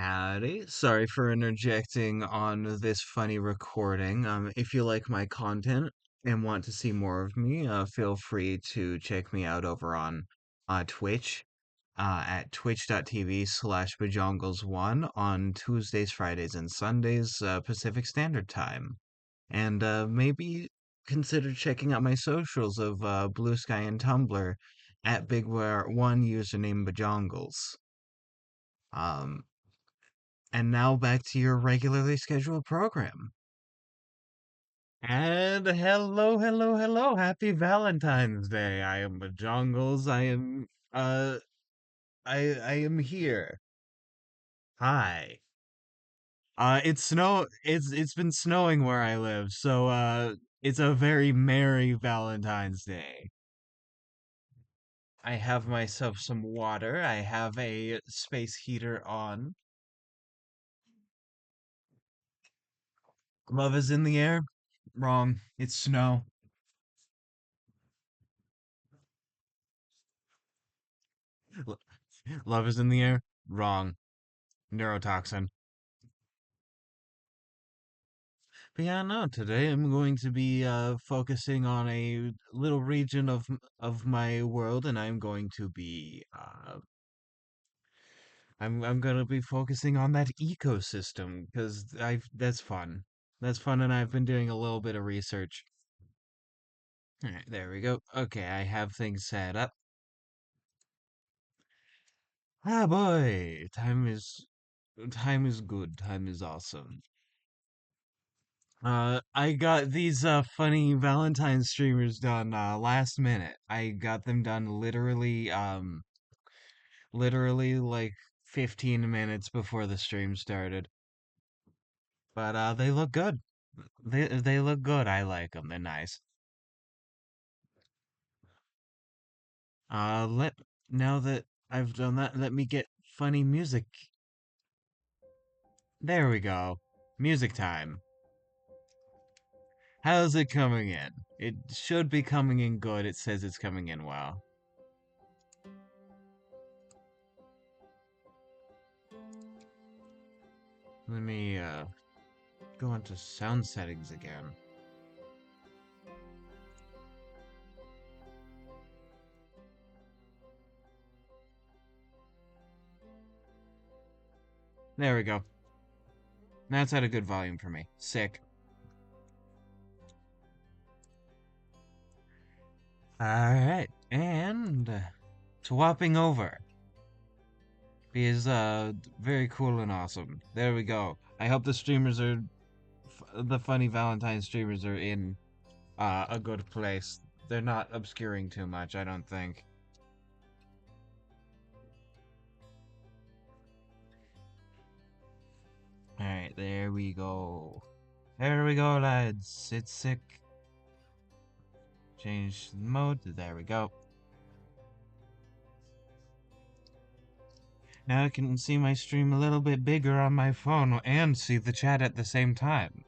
Howdy. Sorry for interjecting on this funny recording. If you like my content and want to see more of me, feel free to check me out over on Twitch at twitch.tv/Bajongles1 on Tuesdays, Fridays, and Sundays, Pacific Standard Time. And maybe consider checking out my socials of Bluesky and Tumblr at BigWare1 username Bajongles. Um, And now back to your regularly scheduled program. And hello, hello, hello. Happy Valentine's Day. I am Bajongles. Uh I am here. Hi. It's been snowing where I live, so it's a very merry Valentine's Day. I have myself some water. I have a space heater on. Love is in the air. Wrong. It's snow. L- Love is in the air. Wrong. Neurotoxin. But yeah, no, today I'm going to be focusing on a little region of my world, and I'm gonna be focusing on that ecosystem because I that's fun. That's fun, and I've been doing a little bit of research. All right, there we go. Okay, I have things set up. Ah boy, time is good. Time is awesome. I got these funny Valentine streamers done last minute. I got them done literally like 15 minutes before the stream started. But they look good. They look good. I like them. They're nice. Let Now that I've done that, let me get funny music. There we go. Music time. How's it coming in? It should be coming in good. It says it's coming in well. Let me go into sound settings again. There we go. That's at a good volume for me. Sick. Alright, and swapping over is very cool and awesome. There we go. I hope the funny Valentine streamers are in a good place. They're not obscuring too much, I don't think. Alright, there we go. There we go, lads. It's sick. Change mode. There we go. Now I can see my stream a little bit bigger on my phone and see the chat at the same time.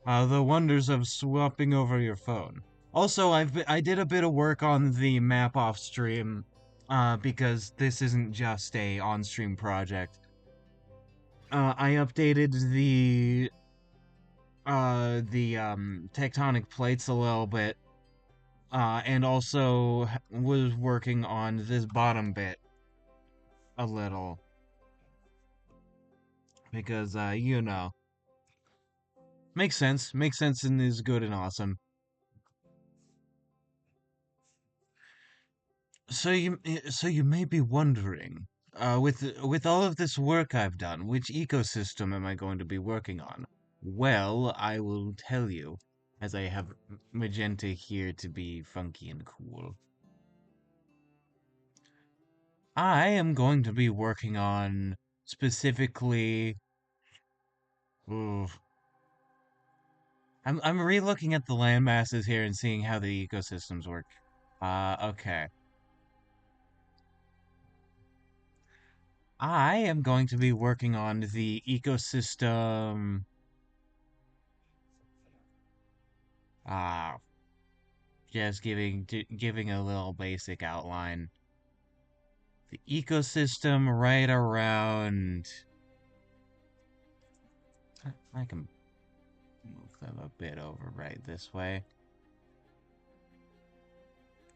The wonders of swapping over your phone. Also, I did a bit of work on the map off stream, because this isn't just a on-stream project. I updated the tectonic plates a little bit, and also was working on this bottom bit a little because makes sense and is good and awesome. So you may be wondering, with all of this work I've done, which ecosystem am I going to be working on? Well, I will tell you, as I have Magenta here to be funky and cool. I am going to be working on specifically. Ooh, I'm re-looking at the land masses here and seeing how the ecosystems work. Okay. I am going to be working on the ecosystem. Ah, just giving a little basic outline. The ecosystem right around. I can move them a bit over right this way.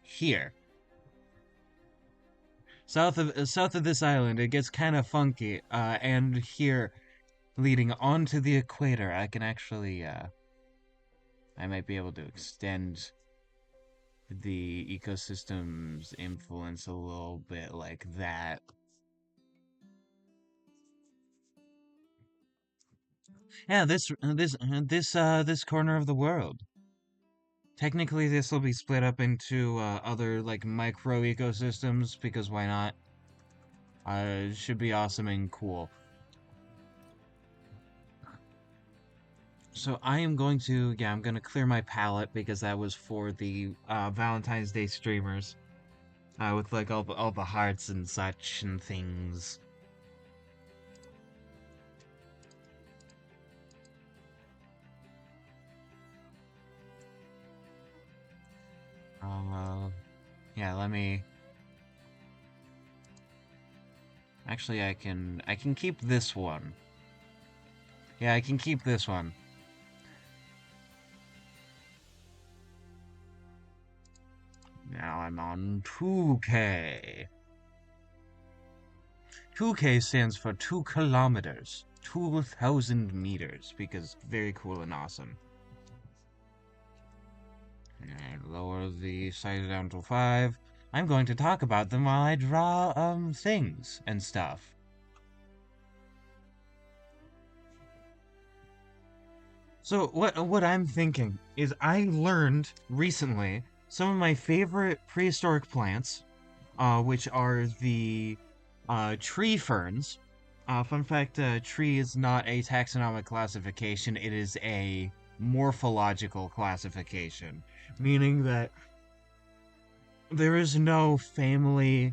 Here. South of this island, it gets kind of funky. And here, leading onto the equator, I can actually, I might be able to extend the ecosystem's influence a little bit like that. Yeah, this corner of the world. Technically, this will be split up into other like micro ecosystems because why not? It should be awesome and cool. So I am going to, yeah, I'm going to clear my palette because that was for the Valentine's Day streamers with like all the hearts and such and things. Uh, yeah, let me. Actually, I can keep this one. Yeah, I can keep this one. Now I'm on 2K. 2K stands for 2 kilometers, 2,000 meters, because very cool and awesome. And lower the size down to 5. I'm going to talk about them while I draw, things and stuff. So what I'm thinking is I learned recently some of my favorite prehistoric plants, which are the tree ferns. Fun fact, tree is not a taxonomic classification, it is a morphological classification, meaning that there is no family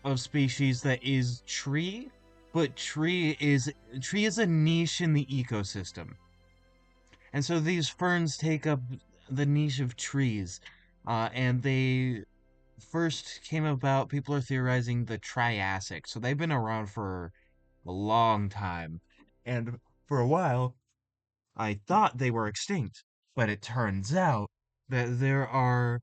of species that is tree, but tree is a niche in the ecosystem. And so these ferns take up the niche of trees. And they first came about, people are theorizing the Triassic. So they've been around for a long time. And for a while, I thought they were extinct. But it turns out that there are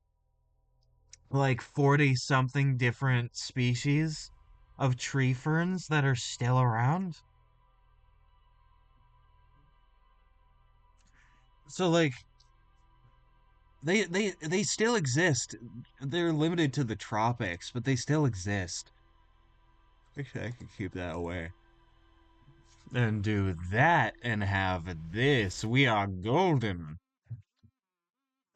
like 40 something different species of tree ferns that are still around. So like they still exist. They're limited to the tropics, but they still exist. Actually, I can keep that away. And do that and have this. We are golden.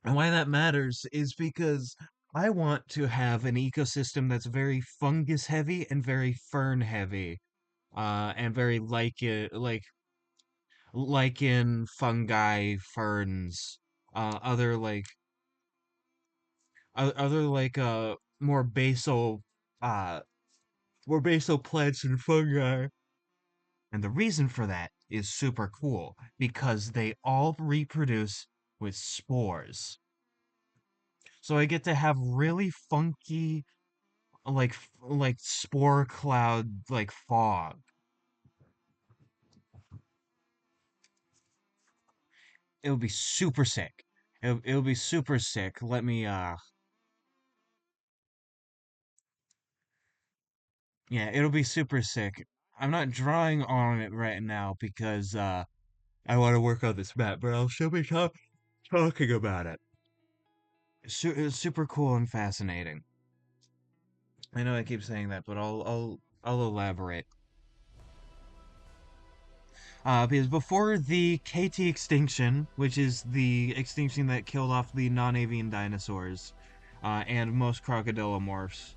And why that matters is because I want to have an ecosystem that's very fungus heavy and very fern heavy. And very like in fungi, ferns, other like other like more basal uh more basal plants and fungi. And the reason for that is super cool because they all reproduce with spores. So I get to have really funky like spore cloud like fog. It would be super sick. It would be super sick. Let me yeah, it'll be super sick. I'm not drawing on it right now because I want to work on this map, but I'll still be talking about it. It's super cool and fascinating. I know I keep saying that, but I'll elaborate. Because before the KT extinction, which is the extinction that killed off the non-avian dinosaurs, and most crocodilomorphs,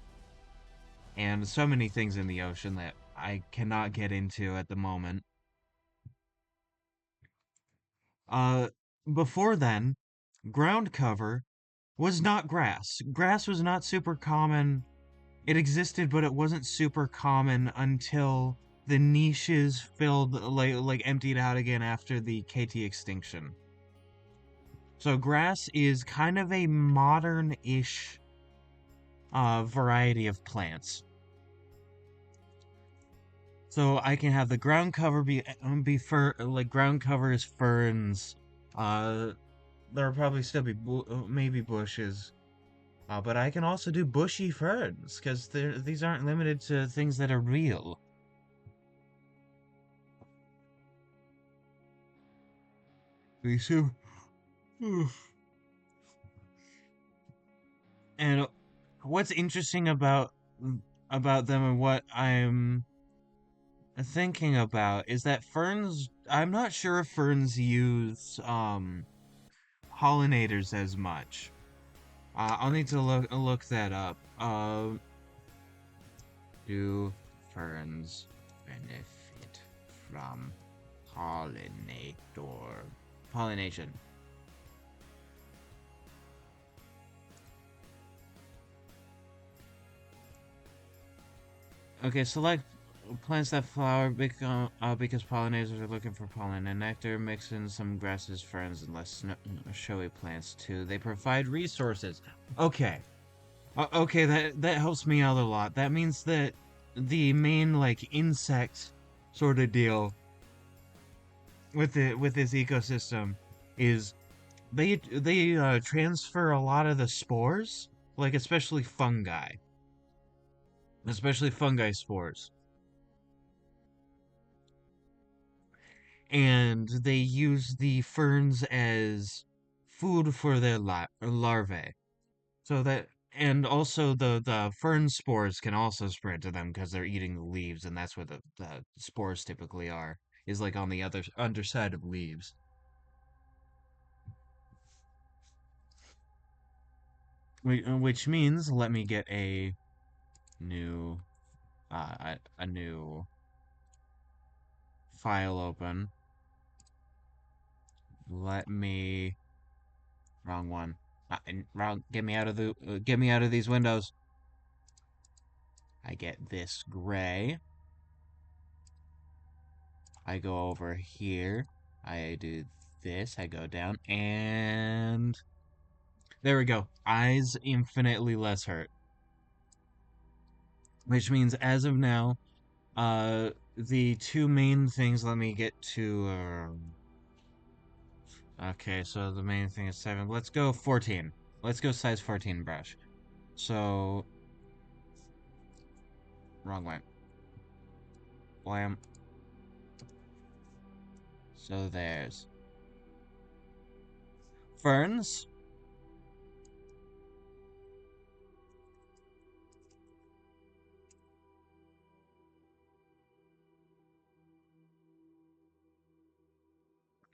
and so many things in the ocean that I cannot get into at the moment. Uh, Before then, ground cover was not grass. Grass was not super common. It existed, but it wasn't super common until the niches filled like emptied out again after the KT extinction. So grass is kind of a modern-ish variety of plants. So I can have the ground cover be fur like ground cover is ferns. Uh, there'll probably still be maybe bushes. But I can also do bushy ferns because these aren't limited to things that are real. These two. And what's interesting about them and what I'm thinking about is that ferns. I'm not sure if ferns use pollinators as much. I'll need to look that up. Do ferns benefit from pollination? Okay, select plants that flower because pollinators are looking for pollen and nectar. Mix in some grasses, ferns, and less showy plants too. They provide resources. Okay, okay, that helps me out a lot. That means that the main like insect sort of deal with this ecosystem is they transfer a lot of the spores, like especially fungi spores, and they use the ferns as food for their larvae. So that and also the fern spores can also spread to them because they're eating the leaves, and that's where the spores typically are, is like on the other underside of leaves. Which means let me get new a new file open. Let me wrong one. Wrong. Get me out of these windows. I get this gray. I go over here. I do this. I go down and there we go. Eyes infinitely less hurt. Which means as of now, the two main things, let me get to okay, so the main thing is 7. Let's go 14. Let's go size 14 brush. So wrong way. Blam. So there's ferns.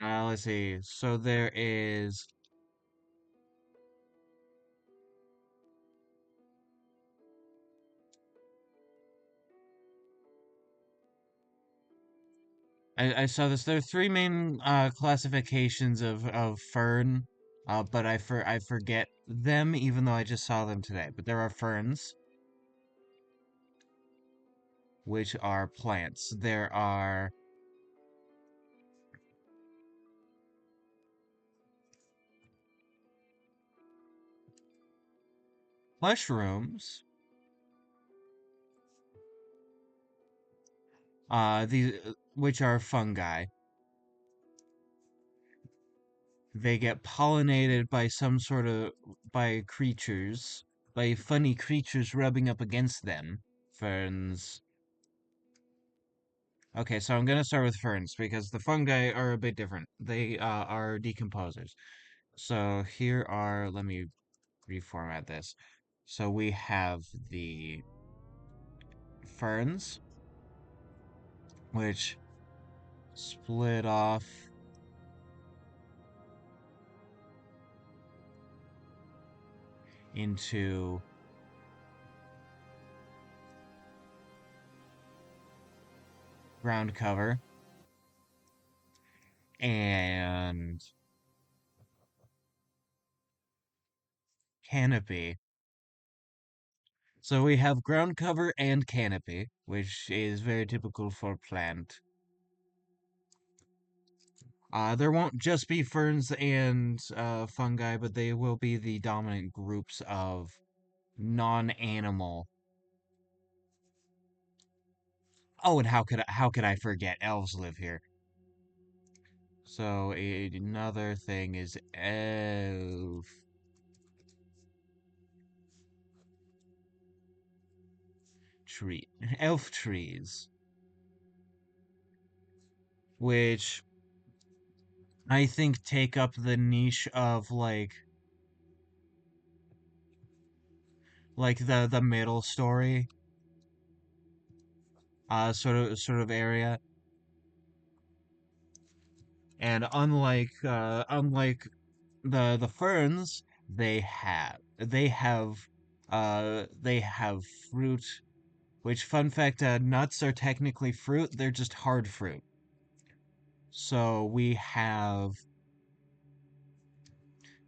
Let's see. So there is. I saw this. There are three main classifications of fern, but I forget them even though I just saw them today. But there are ferns, which are plants. There are mushrooms, these which are fungi. They get pollinated by some sort of by creatures, by funny creatures rubbing up against them. Ferns. Okay, so I'm gonna start with ferns because the fungi are a bit different. They are decomposers. So here are, let me reformat this. So we have the ferns, which split off into ground cover and canopy. So we have ground cover and canopy, which is very typical for plant. There won't just be ferns and fungi, but they will be the dominant groups of non-animal Oh, and how could I forget? Elves live here. So another thing is tree, elf trees, which I think take up the niche of like the middle story sort of area. And unlike the ferns, they have fruit, which, fun fact, nuts are technically fruit, they're just hard fruit. So we have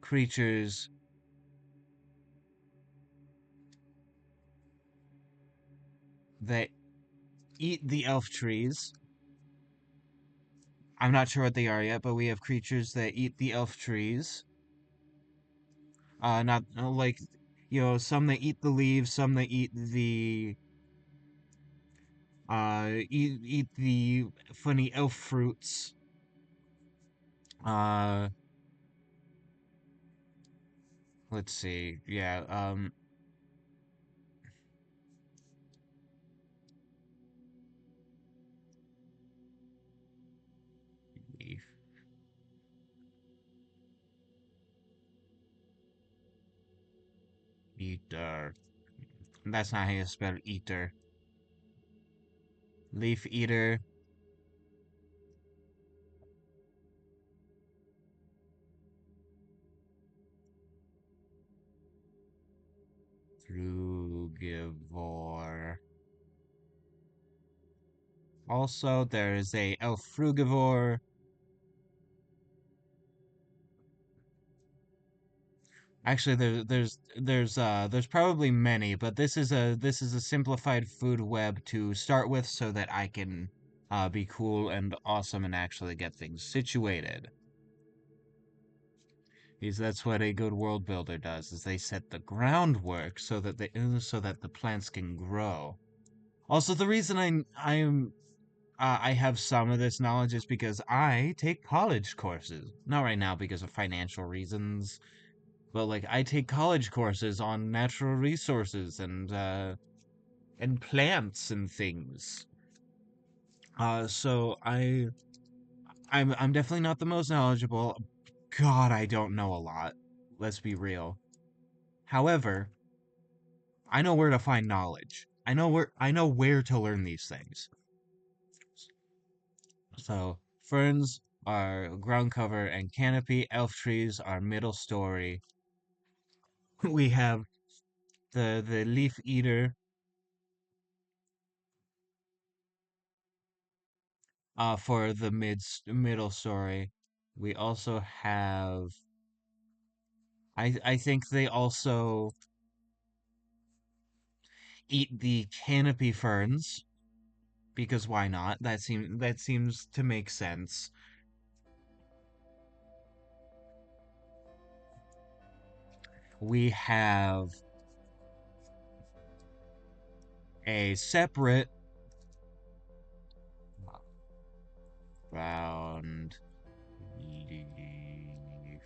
creatures that eat the elf trees. I'm not sure what they are yet, but we have creatures that eat the elf trees. Not like, some that eat the leaves, some that eat the funny elf fruits. Uh, let's see. Yeah, leaf eater. That's not how you spell eater. Leaf eater. Frugivore. Also, there's a elf frugivore. Actually, there's probably many, but this is a simplified food web to start with, so that I can be cool and awesome and actually get things situated. Because that's what a good world builder does, is they set the groundwork so that the plants can grow. Also, the reason I have some of this knowledge is because I take college courses. Not right now because of financial reasons, but like I take college courses on natural resources and plants and things. So I'm definitely not the most knowledgeable. God, I don't know a lot. Let's be real. However, I know where to find knowledge. I know where to learn these things. So ferns are ground cover and canopy. Elf trees are middle story. We have the leaf eater for the middle story. We also have I think they also eat the canopy ferns, because why not? That seems to make sense. We have a separate ground leaf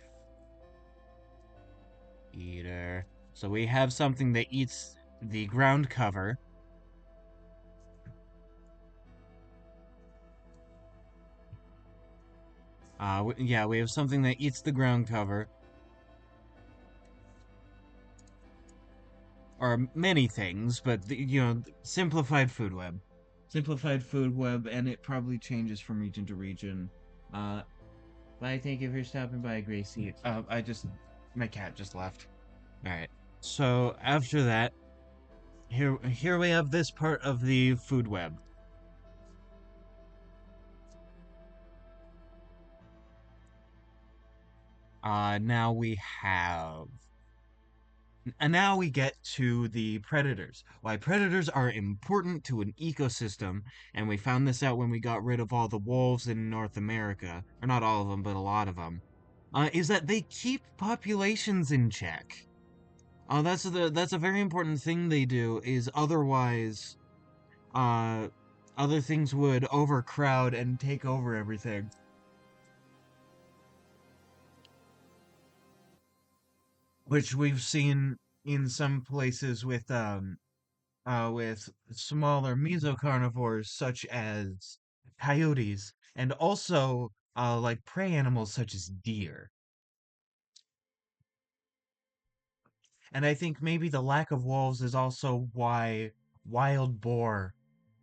eater. So we have something that eats the ground cover. Yeah, we have something that eats the ground cover, or many things, but simplified food web. Simplified food web, and it probably changes from region to region. Uh, but I thank you for stopping by, Gracie. My cat just left. All right. So after that, here we have this part of the food web. Now we have And now we get to the predators. Why predators are important to an ecosystem, and we found this out when we got rid of all the wolves in North America, or not all of them, but a lot of them, is that they keep populations in check. That's a very important thing they do, is otherwise, uh, other things would overcrowd and take over everything. Which we've seen in some places with smaller mesocarnivores such as coyotes, and also like prey animals such as deer. And I think maybe the lack of wolves is also why wild boar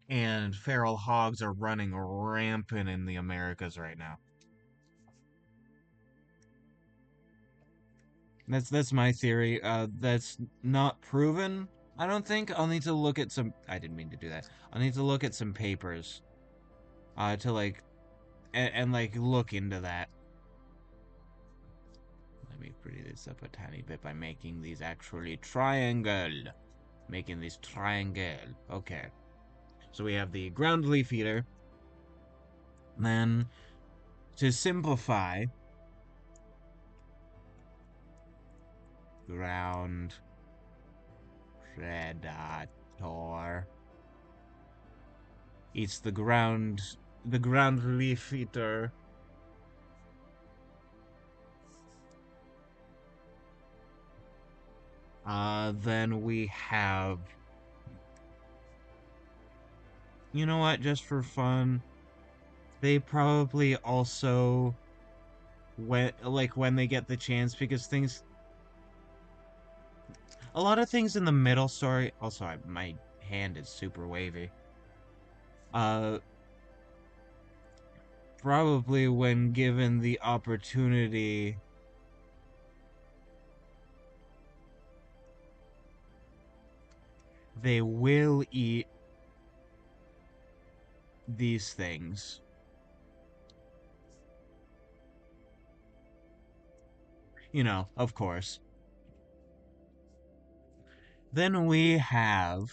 and feral hogs are running rampant in the Americas right now. That's my theory. That's not proven. I don't think. I'll need to look at some. I didn't mean to do that. I'll need to look at some papers. To like and like look into that. Let me pretty this up a tiny bit by making these actually triangle. Making these triangle. Okay. So we have the ground leaf eater. Then to simplify, ground predator eats the ground leaf eater. Then we have, you know what, just for fun, they probably also, when they get the chance, because a lot of things in the middle story, also, my hand is super wavy. Uh, Probably when given the opportunity, they will eat these things. You know, of course. Then we have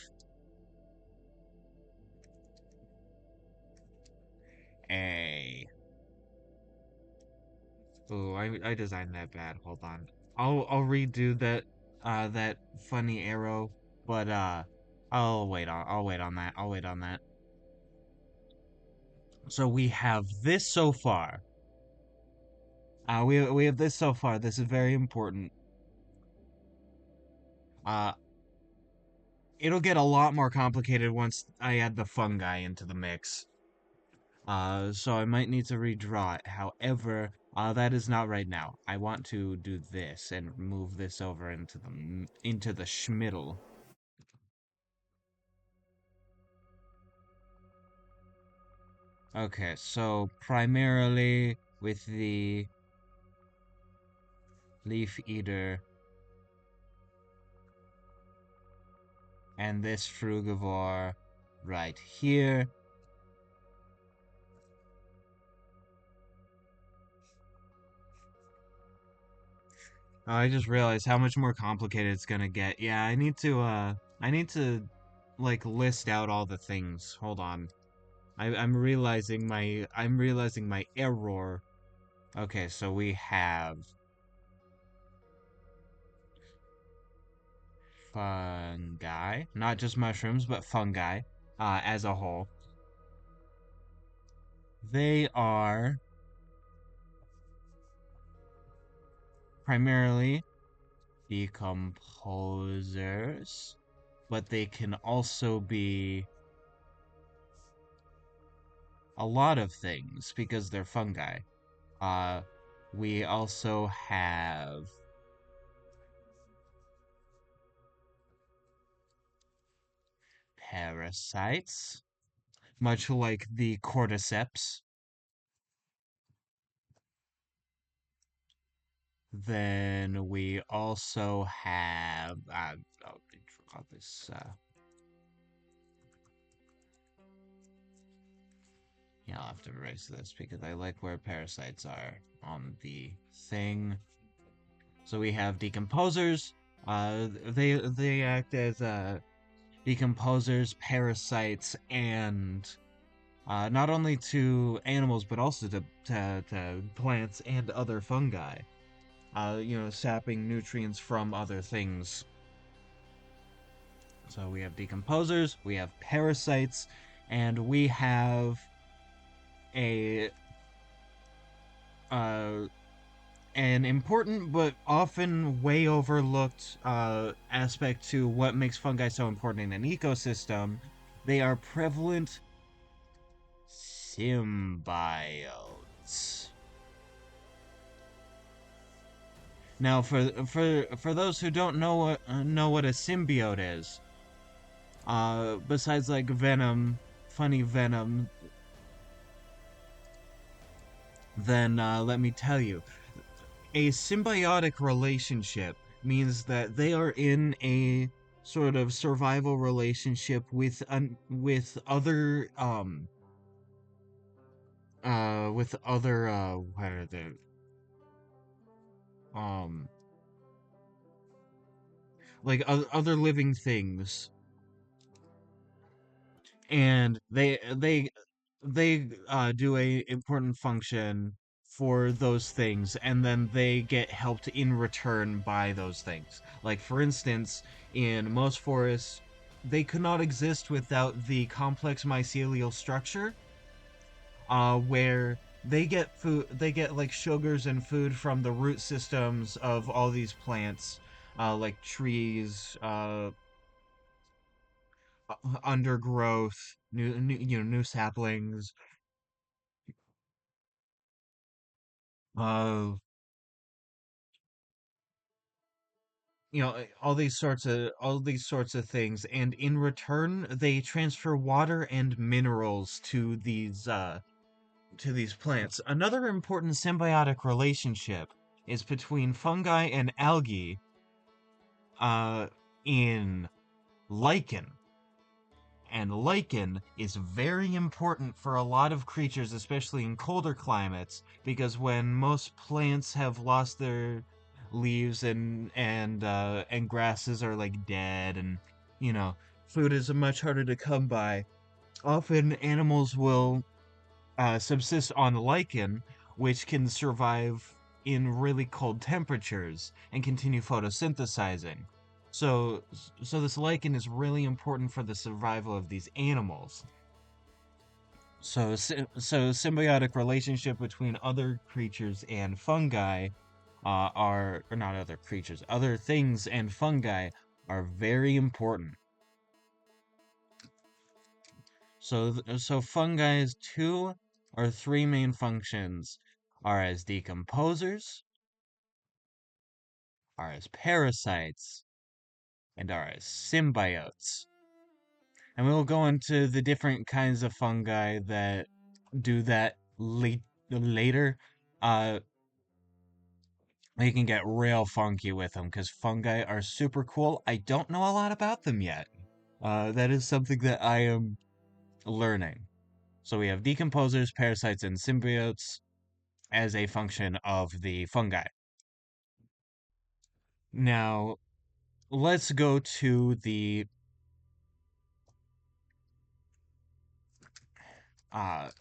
a. Oh, I designed that bad. Hold on. I'll redo that funny arrow, but I'll wait on that. I'll wait on that. So we have this so far. We have this so far. This is very important. Uh it'll get a lot more complicated once I add the fungi into the mix. So I might need to redraw it. However, that is not right now. I want to do this and move this over into the schmiddle. Okay, so primarily with the leaf eater and this frugivore right here. Oh, I just realized how much more complicated it's gonna get. Yeah, I need to like list out all the things. Hold on. I'm realizing my error. Okay, so we have fungi, not just mushrooms, but fungi, as a whole. They are primarily decomposers, but they can also be a lot of things because they're fungi. Uh, we also have parasites, much like the cordyceps. Then we also have, oh, I forgot this, yeah, I'll have to erase this because I like where parasites are on the thing. So we have decomposers. They act as decomposers, parasites, and not only to animals but also to plants and other fungi. Sapping nutrients from other things. So we have decomposers, we have parasites, and we have a uh, an important but often way overlooked aspect to what makes fungi so important in an ecosystem. They are prevalent symbiotes. Now, for those who don't know what a symbiote is, besides like venom, funny venom, then let me tell you, a symbiotic relationship means that they are in a sort of survival relationship with other what are the um like other living things, and they do a important function for those things, and then they get helped in return by those things. Like for instance, in most forests, they could not exist without the complex mycelial structure, where they get like sugars and food from the root systems of all these plants, like trees, undergrowth, new saplings, uh, all these sorts of things, and in return, they transfer water and minerals to these plants. Another important symbiotic relationship is between fungi and algae, uh, in lichen. And lichen is very important for a lot of creatures, especially in colder climates, because when most plants have lost their leaves and grasses are like dead, and food is much harder to come by, often animals will subsist on lichen, which can survive in really cold temperatures and continue photosynthesizing. So, so this lichen is really important for the survival of these animals. So symbiotic relationship between other creatures and fungi or not other creatures, other things and fungi are very important. So fungi's two or three main functions are as decomposers, are as parasites, and are as symbiotes. And we will go into the different kinds of fungi that do that later. Uh, they can get real funky with them because fungi are super cool. I don't know a lot about them yet. That is something that I am learning. So we have decomposers, parasites, and symbiotes as a function of the fungi. Now, let's go to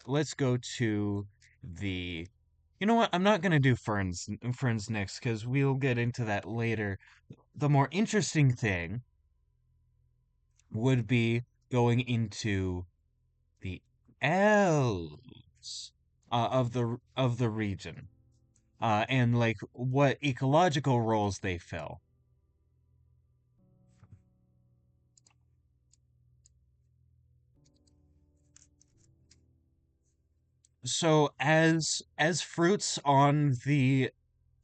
let's go to the you know what? I'm not gonna do ferns next because we'll get into that later. The more interesting thing would be going into the elves of the region, and like what ecological roles they fill. So as fruits on the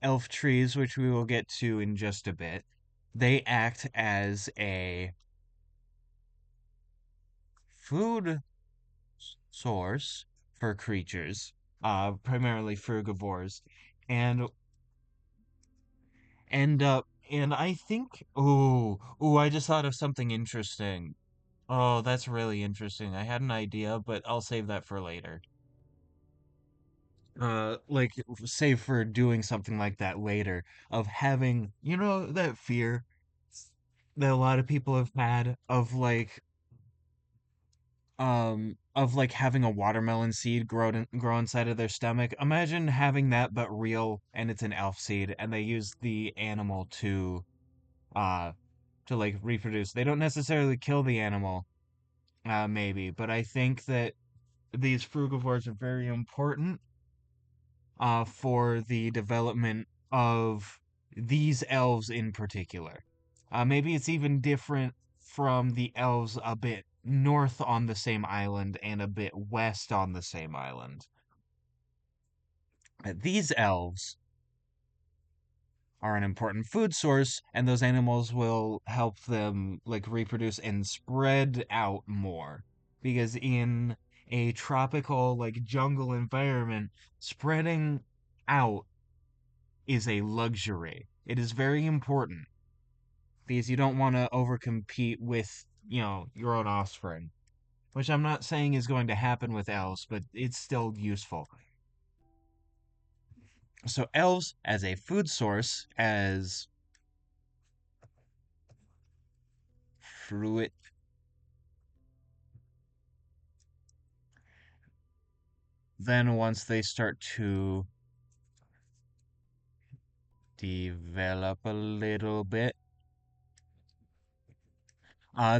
elf trees, which we will get to in just a bit, they act as a food source for creatures, primarily frugivores, and and I think, I just thought of something interesting. Oh, that's really interesting. I had an idea, but I'll save that for later. Like save for doing something like that later, of having, that fear that a lot of people have had of like having a watermelon seed grow inside of their stomach. Imagine having that but real, and it's an elf seed, and they use the animal uh to like reproduce. They don't necessarily kill the animal, maybe, but I think that these frugivores are very important for the development of these elves in particular. Maybe it's even different from the elves a bit north on the same island and a bit west on the same island. These elves are an important food source, and those animals will help them like reproduce and spread out more. Because in a tropical like jungle environment, spreading out is a luxury. It is very important because you don't want to overcompete with, your own offspring, which I'm not saying is going to happen with elves, but it's still useful. So elves as a food source, as fruit, then once they start to develop a little bit,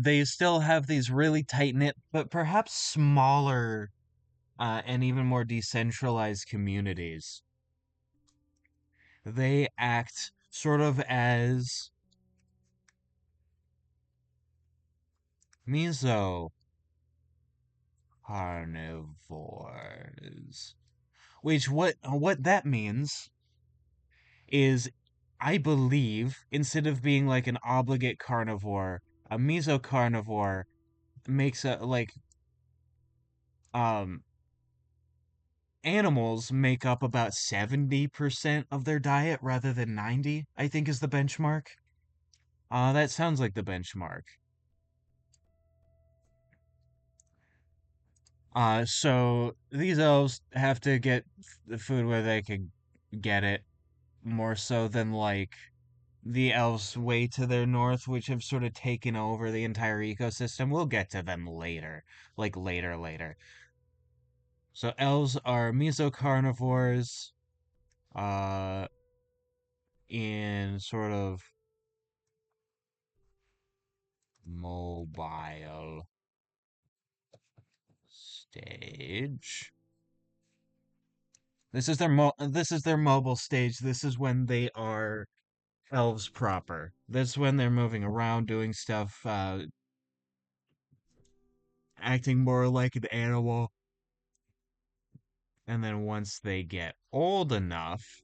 they still have these really tight knit, but perhaps smaller and even more decentralized communities. They act sort of as meso carnivores. Which what that means is I believe instead of being like an obligate carnivore, a meso carnivore makes a like um animals make up about 70% of their diet rather than 90, I think is the benchmark. That sounds like the benchmark. So these elves have to get the food where they can get it more so than like the elves way to their north, which have sort of taken over the entire ecosystem. We'll get to them later, like later. So elves are mesocarnivores, uh, in sort of mobile stage. This is their mobile stage. This is when they are elves proper. This is when they're moving around, doing stuff, acting more like an animal. And then once they get old enough,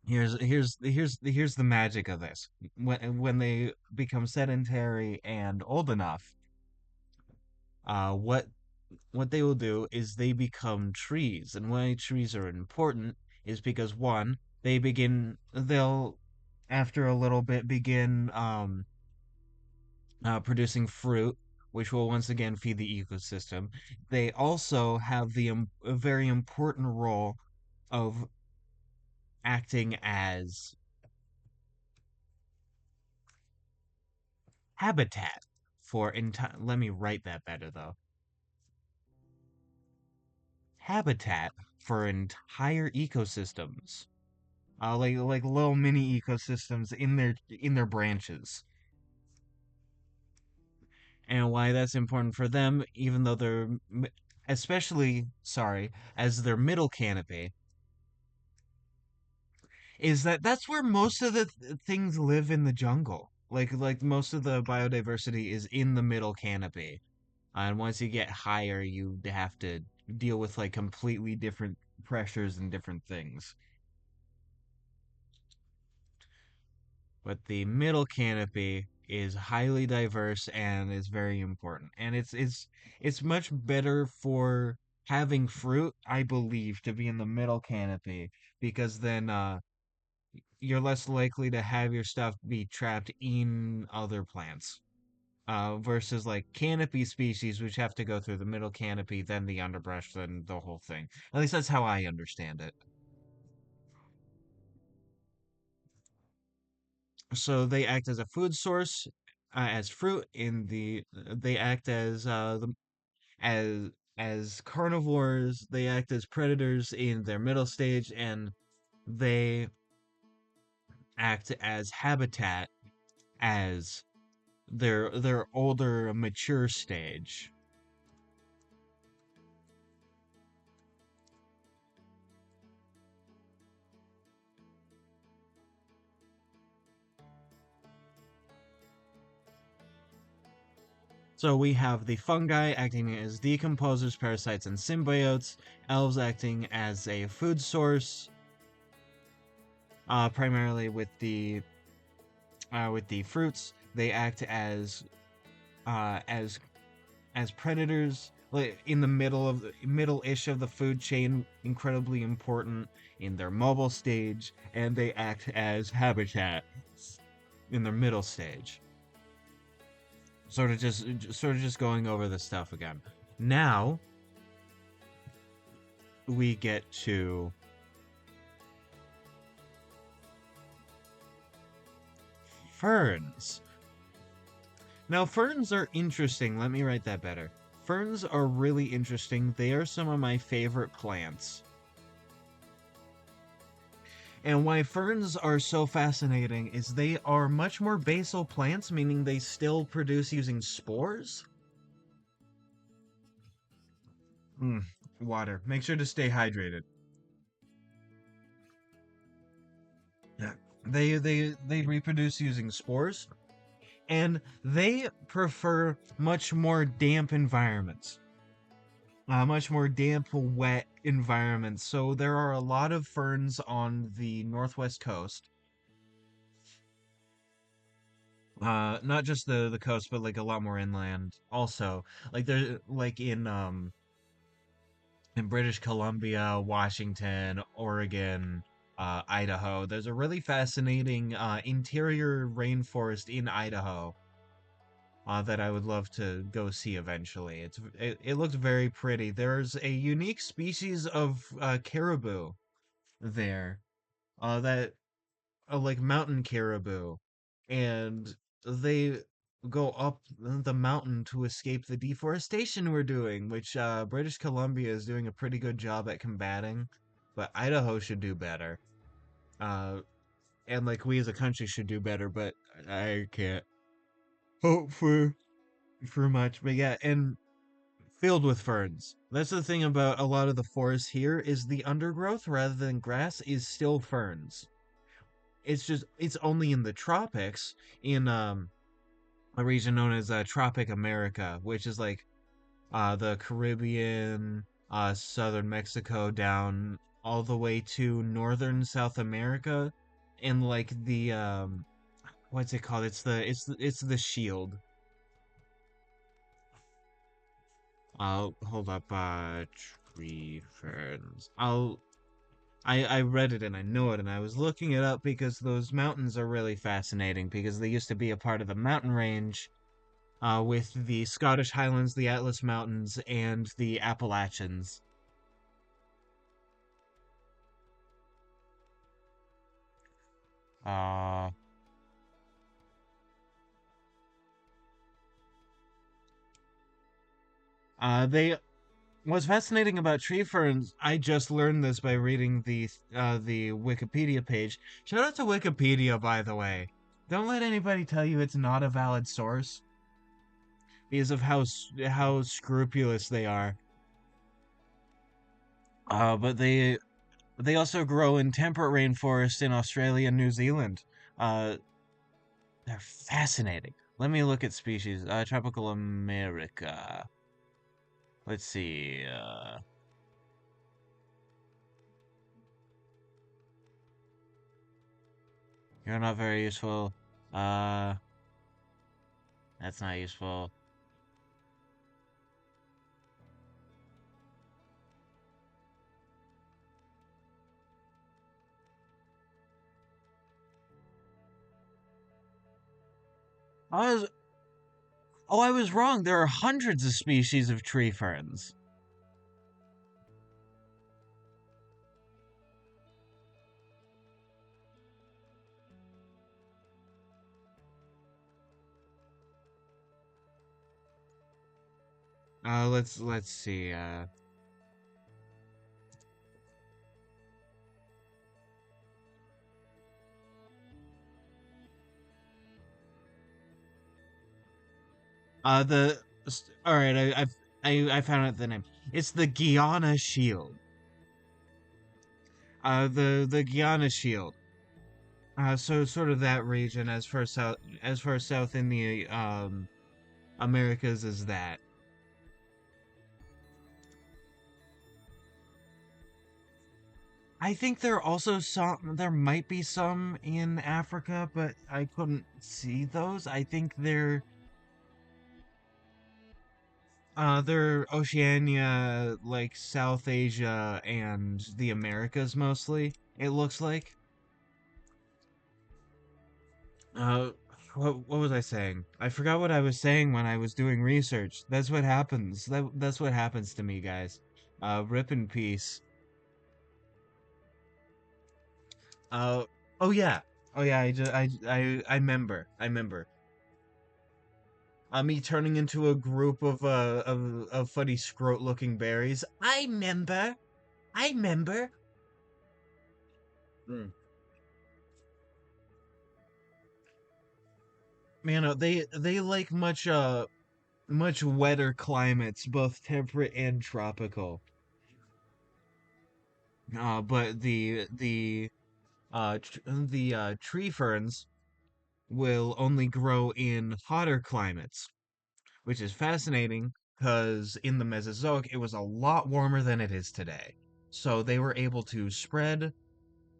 here's the magic of this. When they become sedentary and old enough, uh, what what they will do is they become trees. And why trees are important is because one, they'll after a little bit begin producing fruit, which will once again feed the ecosystem. They also have a very important role of acting as habitat for entire. Let me write that better though. Habitat for entire ecosystems. Like little mini ecosystems in their branches. And why that's important for them, even though especially, sorry, as their middle canopy, is that that's where most of the things live in the jungle. Like most of the biodiversity is in the middle canopy. And once you get higher, you have to deal with like completely different pressures and different things. But the middle canopy is highly diverse and is very important. And it's much better for having fruit, I believe, to be in the middle canopy because then you're less likely to have your stuff be trapped in other plants. Versus like canopy species, which have to go through the middle canopy, then the underbrush, then the whole thing. At least that's how I understand it. So they act as a food source, as fruit in they act as as as carnivores. They act as predators in their middle stage, and they act as habitat as their older, mature stage. So we have the fungi acting as decomposers, parasites, and symbiotes. Elves acting as a food source, primarily with the fruits. They act as uh, as as predators, like in the middle-ish of the food chain, incredibly important in their mobile stage, and they act as habitat in their middle stage. Sort of just going over the stuff again. Now we get to ferns. Now ferns are interesting. Let me write that better. Ferns are really interesting. They are some of my favorite plants. And why ferns are so fascinating is they are much more basal plants, meaning they still produce using spores. Mm, water. Make sure to stay hydrated. Yeah. They reproduce using spores, and they prefer much more damp environments. Much more damp, wet environments. So there are a lot of ferns on the northwest coast. Not just the coast, but like a lot more inland. Also, like there, like in British Columbia, Washington, Oregon, Idaho. There's a really fascinating interior rainforest in Idaho that I would love to go see eventually. It looks very pretty. There's a unique species of caribou there that like mountain caribou, and they go up the mountain to escape the deforestation we're doing, which British Columbia is doing a pretty good job at combating, but Idaho should do better. Uh, and like we as a country should do better, but I can't hope for much. But yeah, and filled with ferns. That's the thing about a lot of the forest here is the undergrowth rather than grass is still ferns. It's only in the tropics in a region known as Tropic America, which is like the Caribbean, southern Mexico down all the way to northern South America, and like the what's it called? It's the shield. I'll hold up tree ferns. I read it and I know it and I was looking it up because those mountains are really fascinating because they used to be a part of the mountain range with the Scottish Highlands, the Atlas Mountains, and the Appalachians. Uh, they What's fascinating about tree ferns, I just learned this by reading the Wikipedia page. Shout out to Wikipedia, by the way. Don't let anybody tell you it's not a valid source because of how scrupulous they are. But they also grow in temperate rainforests in Australia and New Zealand. Uh, they're fascinating. Let me look at species. Tropical America. Let's see. You're not very useful. Uh, that's not useful. I was I was wrong. There are hundreds of species of tree ferns. Let's see. All right, I found out the name. It's the Guyana Shield. The Guyana Shield. So sort of that region as far south in the Americas as that. I think there might be some in Africa, but I couldn't see those. I think they're Oceania, like South Asia and the Americas mostly, it looks like. Uh, what was I saying? I forgot what I was saying when I was doing research. That's what happens. That's what happens to me, guys. Rip in peace. Uh, oh yeah. Oh yeah, I remember. I remember. Me turning into a group of funny scrote looking berries. I remember. I remember. Mm. Man, they like much wetter climates, both temperate and tropical. But the tree ferns will only grow in hotter climates, which is fascinating because in the Mesozoic it was a lot warmer than it is today. So they were able to spread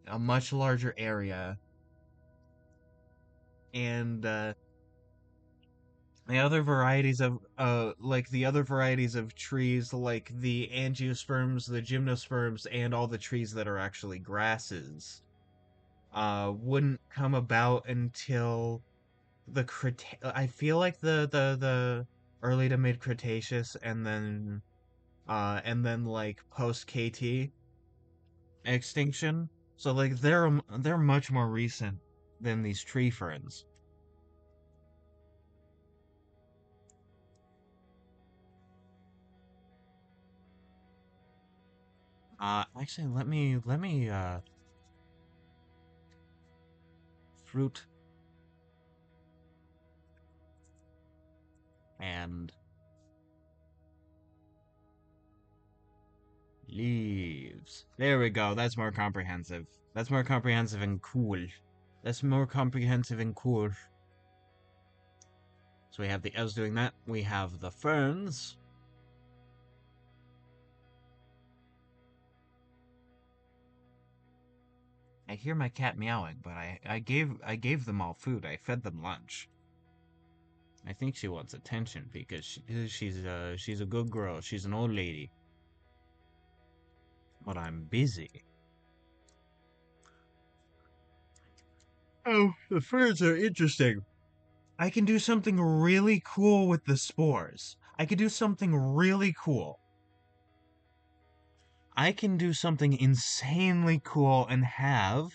a much larger area, and the other varieties of trees, like the angiosperms, the gymnosperms, and all the trees that are actually grasses, wouldn't come about until I feel like the early to mid Cretaceous, and then like post KT extinction. So like they're much more recent than these tree ferns. Actually, let me fruit and leaves. There we go. That's more comprehensive. That's more comprehensive and cool. That's more comprehensive and cool. So we have the elves doing that. We have the ferns. I hear my cat meowing, but I gave them all food. I fed them lunch. I think she wants attention because she's a good girl. She's an old lady. But I'm busy. Oh, the ferns are interesting. I can do something really cool with the spores. I could do something really cool. I can do something insanely cool and have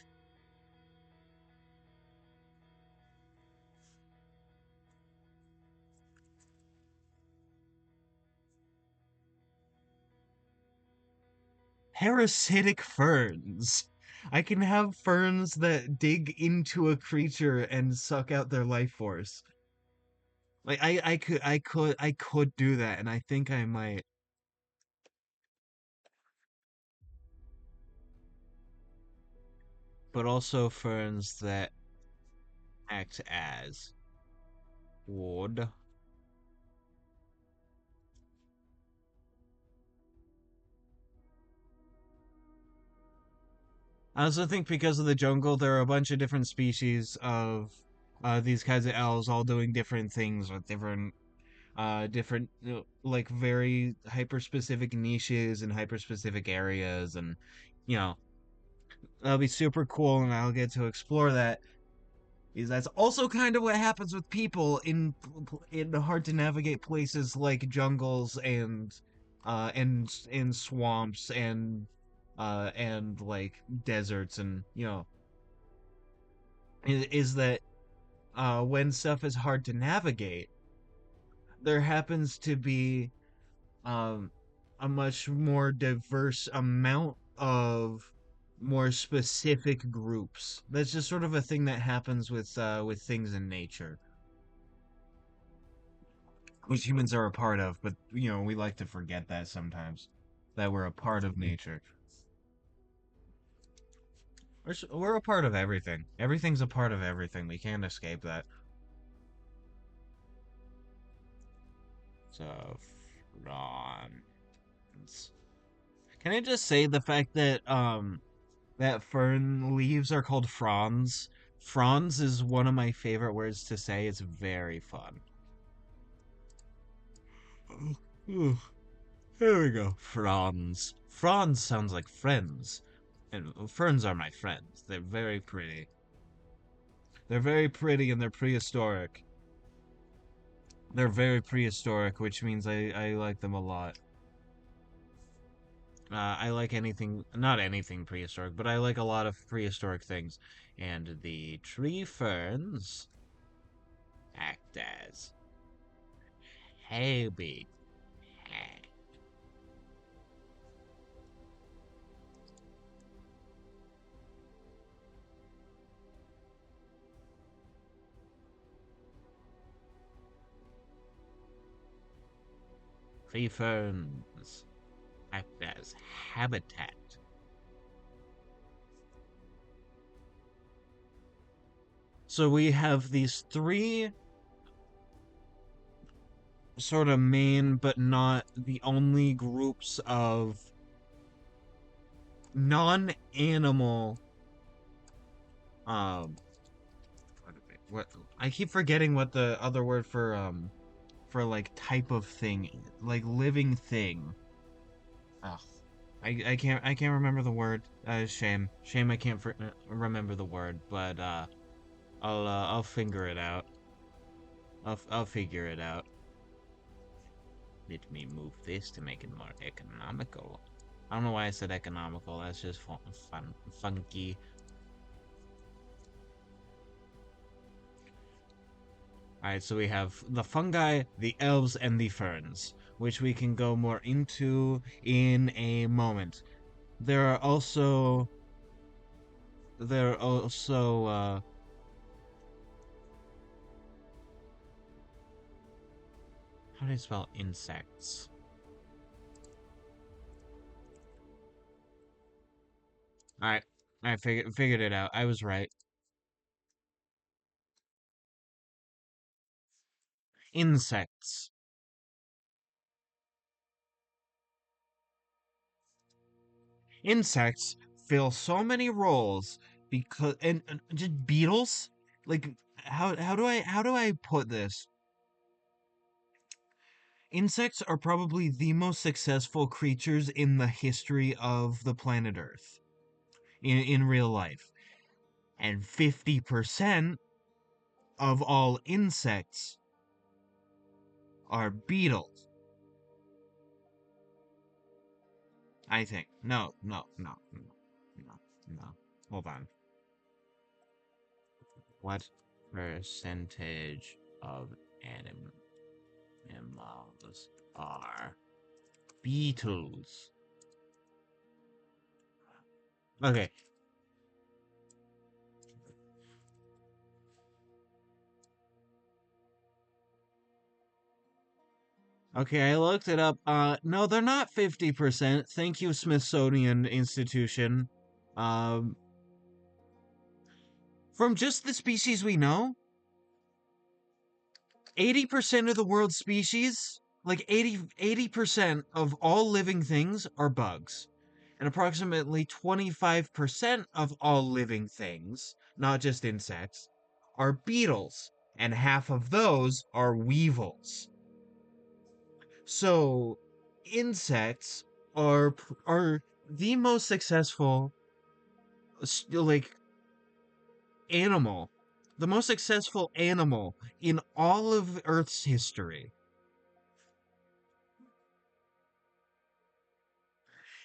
parasitic ferns. I can have ferns that dig into a creature and suck out their life force. Like I could do that, and I think I might. But also ferns that act as wood. I also think because of the jungle, there are a bunch of different species of these kinds of elves, all doing different things with different like very hyper specific niches and hyper specific areas, and you know that'll be super cool, and I'll get to explore that. Is that's also kind of what happens with people in hard to navigate places like jungles and swamps and like deserts, and is that when stuff is hard to navigate, there happens to be um, a much more diverse amount of more specific groups. That's just sort of a thing that happens with things in nature. which humans are a part of, but we like to forget that sometimes, that we're a part of nature. We're a part of everything. Everything's a part of everything. We can't escape that. So, fronds. Can I just say the fact that that fern leaves are called fronds? Fronds is one of my favorite words to say. It's very fun. Ooh, here we go. Fronds. Fronds sounds like friends. And ferns are my friends. They're very pretty. They're very pretty and they're prehistoric. They're very prehistoric, which means I like them a lot. I like anything, not anything prehistoric, but I like a lot of prehistoric things. And the tree ferns act as heavy. Tree ferns act as habitat. So we have these three sort of main, but not the only groups of non-animal. Um, what I keep forgetting what the other word for like type of thing, like living thing. Ugh. I can't remember the word. Shame I can't remember the word, but I'll figure it out. I'll figure it out. Let me move this to make it more economical. I don't know why I said economical. That's just funky. Alright, so we have the fungi, the elves, and the ferns, which we can go more into in a moment. There are also there are also how do you spell insects? Alright, I figured it out. I was right. Insects. Insects fill so many roles because and just beetles. Like how do I put this? Insects are probably the most successful creatures in the history of the planet Earth in real life. And 50% of all insects are beetles. I think. No, no, no, no, no, no. Hold on. What percentage of animals are beetles? Okay. Okay, I looked it up. No, they're not 50%. Thank you, Smithsonian Institution. Um, from just the species we know, 80% of the world's species, like 80% of all living things are bugs. And approximately 25% of all living things, not just insects, are beetles. And half of those are weevils. So, insects are the most successful like animal, the most successful animal in all of Earth's history.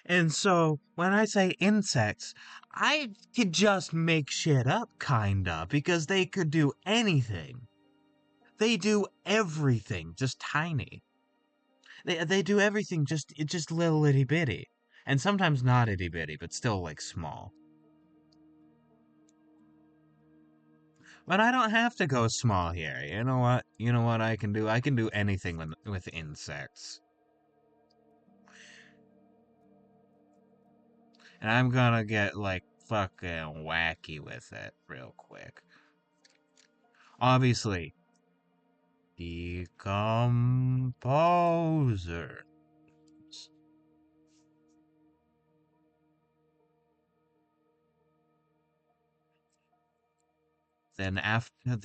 And so when I say insects, I could just make shit up, kinda, because they could do anything. They do everything, just tiny. They do everything just little itty bitty, and sometimes not itty bitty, but still like small. But I don't have to go small here. You know what? You know what I can do? I can do anything with insects. And I'm gonna get, like, fucking wacky with it real quick. Obviously, decomposer. Then after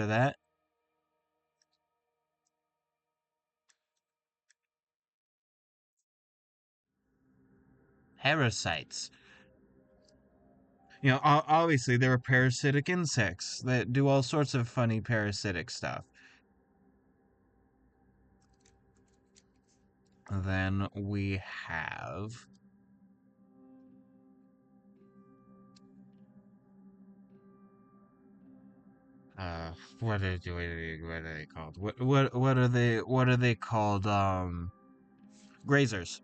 that, parasites. Obviously there are parasitic insects that do all sorts of funny parasitic stuff. Then we have uh what are they called? What are they called? Grazers.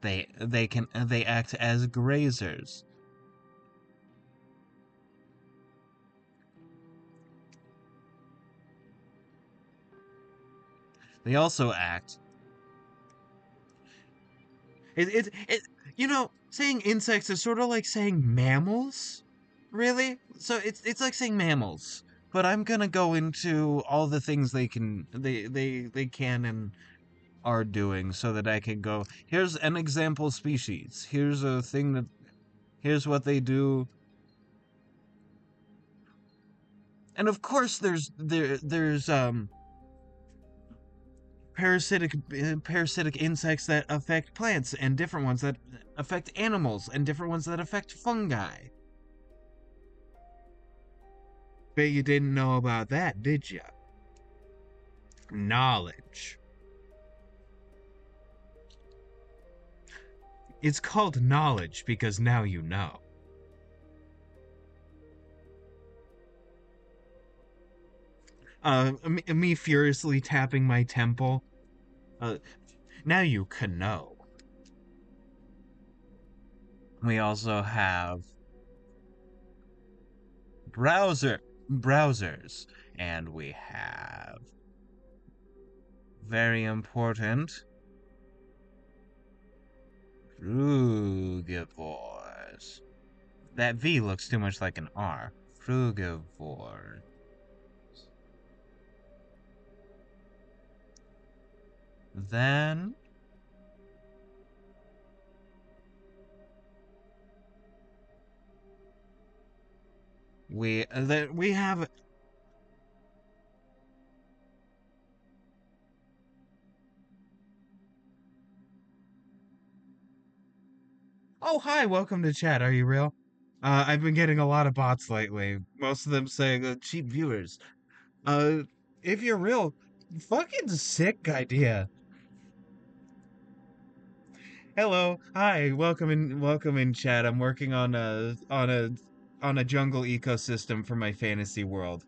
They act as grazers. They also act. Saying insects is sort of like saying mammals. Really? So it's like saying mammals. But I'm gonna go into all the things they can and are doing so that I can go, here's an example species. Here's what they do. And of course there's parasitic insects that affect plants, and different ones that affect animals, and different ones that affect fungi. Bet you didn't know about that, did you? Knowledge. It's called knowledge because now you know. Me furiously tapping my temple. Uh, Now you can know. We also have browsers, and we have very important frugivores. That V looks too much like an R. Frugivore. Then we have. Oh, hi, welcome to chat. Are you real? I've been getting a lot of bots lately. Most of them saying cheap viewers. Uh, if you're real, fucking sick idea. Hello, hi, welcome in chat. I'm working on a jungle ecosystem for my fantasy world.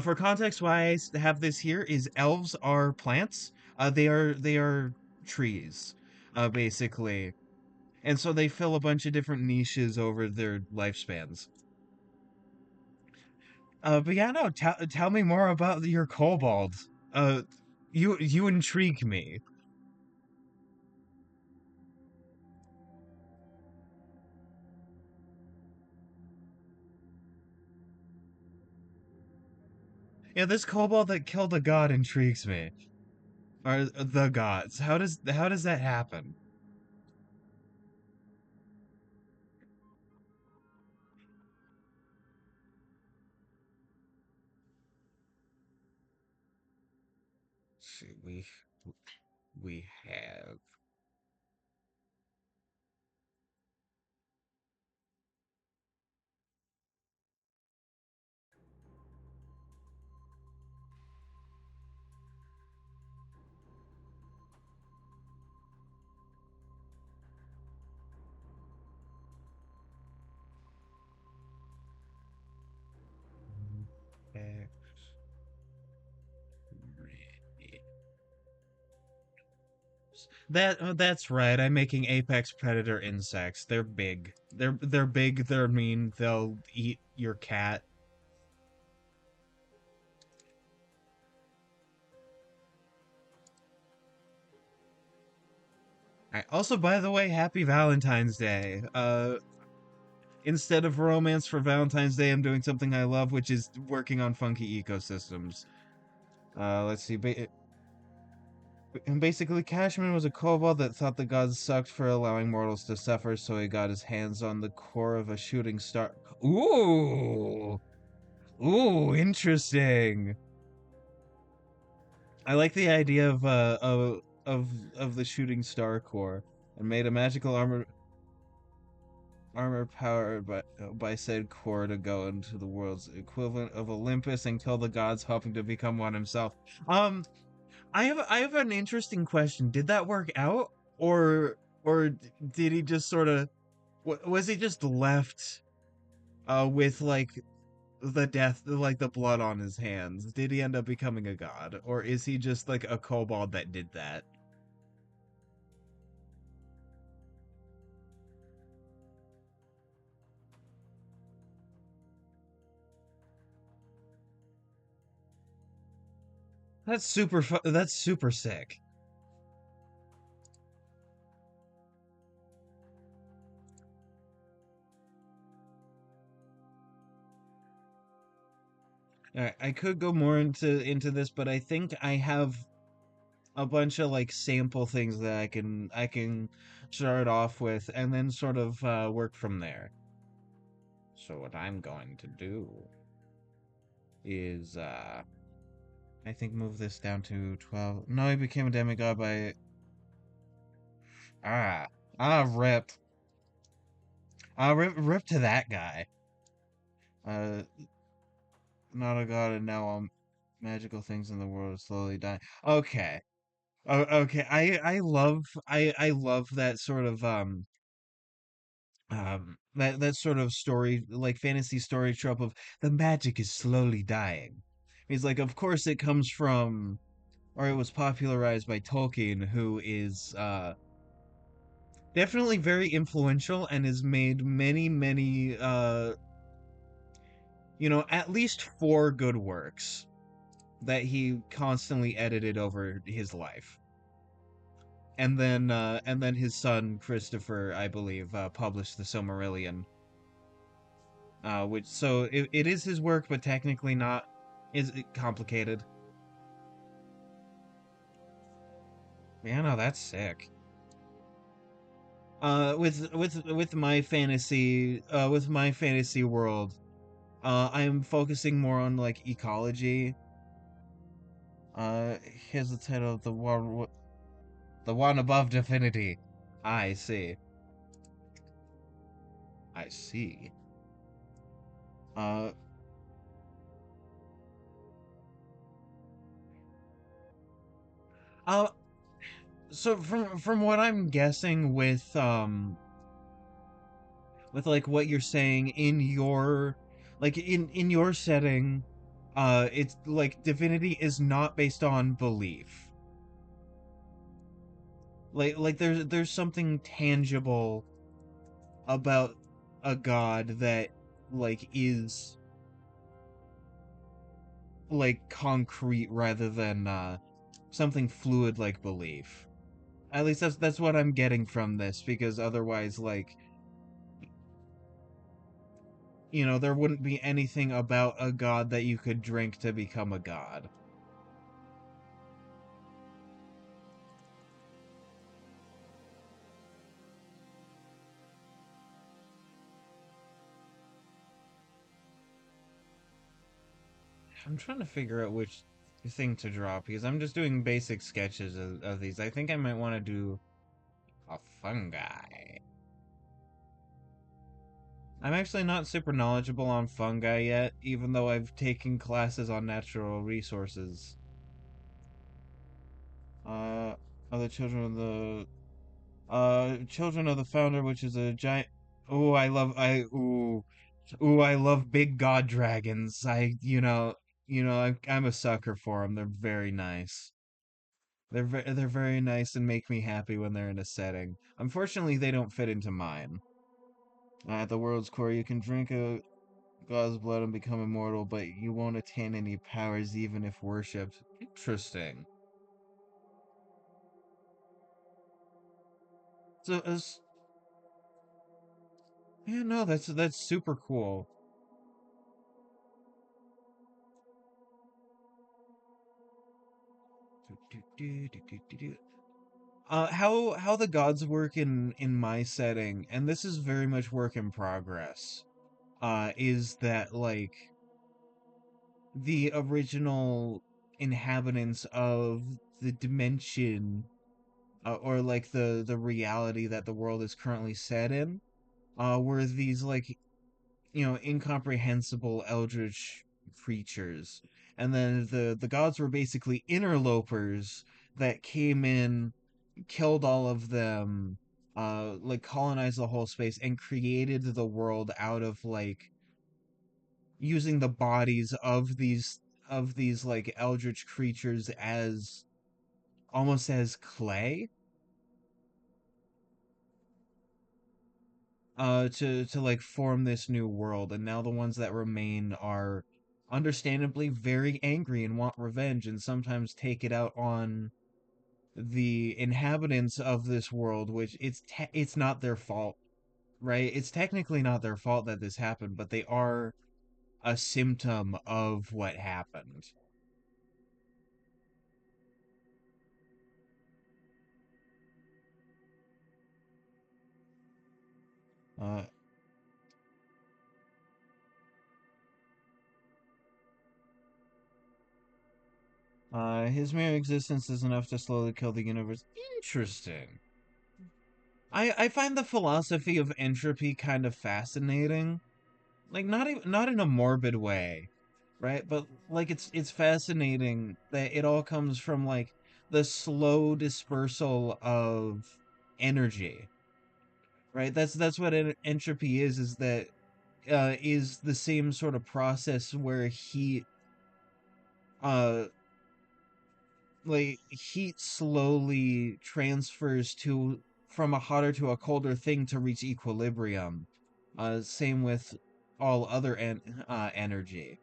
For context, why have this here is elves are plants. They are trees, basically, and so they fill a bunch of different niches over their lifespans. But yeah, no, tell me more about your kobold. Uh, you intrigue me. Yeah, this kobold that killed a god intrigues me. Or the gods. How does that happen? See, we have X That's right. I'm making apex predator insects. They're big. They're big. They're mean. They'll eat your cat. Also, by the way, happy Valentine's Day. Instead of romance for Valentine's Day, I'm doing something I love, which is working on funky ecosystems. Let's see. And basically, Cashman was a kobold that thought the gods sucked for allowing mortals to suffer, so he got his hands on the core of a shooting star. Ooh! Ooh, interesting. I like the idea of the shooting star core and made a magical armor powered by said core to go into the world's equivalent of Olympus and kill the gods, hoping to become one himself. Um, I have an interesting question. Did that work out, or did he just sort of was he just left with like the death, like the blood on his hands? Did he end up becoming a god, or is he just like a kobold that did that? That's super sick. I could go more into this, but I think I have a bunch of like sample things that I can start off with and then sort of work from there. So what I'm going to do is I think move this down to 12. No, he became a demigod by ah rip. Rip to that guy. Uh Not a god and now all magical things in the world are slowly dying. Okay. Okay. I love that sort of that sort of story, like fantasy story trope of the magic is slowly dying. He's like, of course it comes from, or it was popularized by Tolkien, who is definitely very influential and has made many at least four good works that he constantly edited over his life. And then his son Christopher, I believe, published the Silmarillion, which so it is his work, but technically not. Is it complicated? Yeah, no, that's sick. With my fantasy world, I'm focusing more on like ecology. Uh, Here's the title of the one above divinity. I see. I see. Uh, uh, so from what I'm guessing with like what you're saying in your like in your setting, it's like divinity is not based on belief. Like there's something tangible about a god that like is like concrete rather than something fluid like belief. At least that's what I'm getting from this, because otherwise, like, there wouldn't be anything about a god that you could drink to become a god. I'm trying to figure out which thing to drop, because I'm just doing basic sketches of these. I think I might want to do a fungi. I'm actually not super knowledgeable on fungi yet, even though I've taken classes on natural resources. Uh, Other children of the founder, which is a giant. Oh, I love big god dragons. I'm a sucker for them. They're very nice. they're very nice and make me happy when they're in a setting. Unfortunately, they don't fit into mine. At the world's core, you can drink a god's blood and become immortal, but you won't attain any powers even if worshipped. Interesting. So, yeah, no, that's super cool. How the gods work in my setting, and this is very much work in progress. Is that like the original inhabitants of the dimension, or like the reality that the world is currently set in, were these like incomprehensible eldritch creatures, and then the gods were basically interlopers that came in, killed all of them, like colonized the whole space and created the world out of like using the bodies of these like eldritch creatures as almost as clay, to like form this new world. And now the ones that remain are understandably very angry and want revenge, and sometimes take it out on the inhabitants of this world, which it's not their fault, right? It's technically not their fault that this happened, but they are a symptom of what happened. Uh, his mere existence is enough to slowly kill the universe. Interesting. I find the philosophy of entropy kind of fascinating. Like not in a morbid way, right? But like it's fascinating that it all comes from like the slow dispersal of energy, right? That's what entropy is that is the same sort of process where heat uh heat slowly transfers to from a hotter to a colder thing to reach equilibrium. Same with all other energy.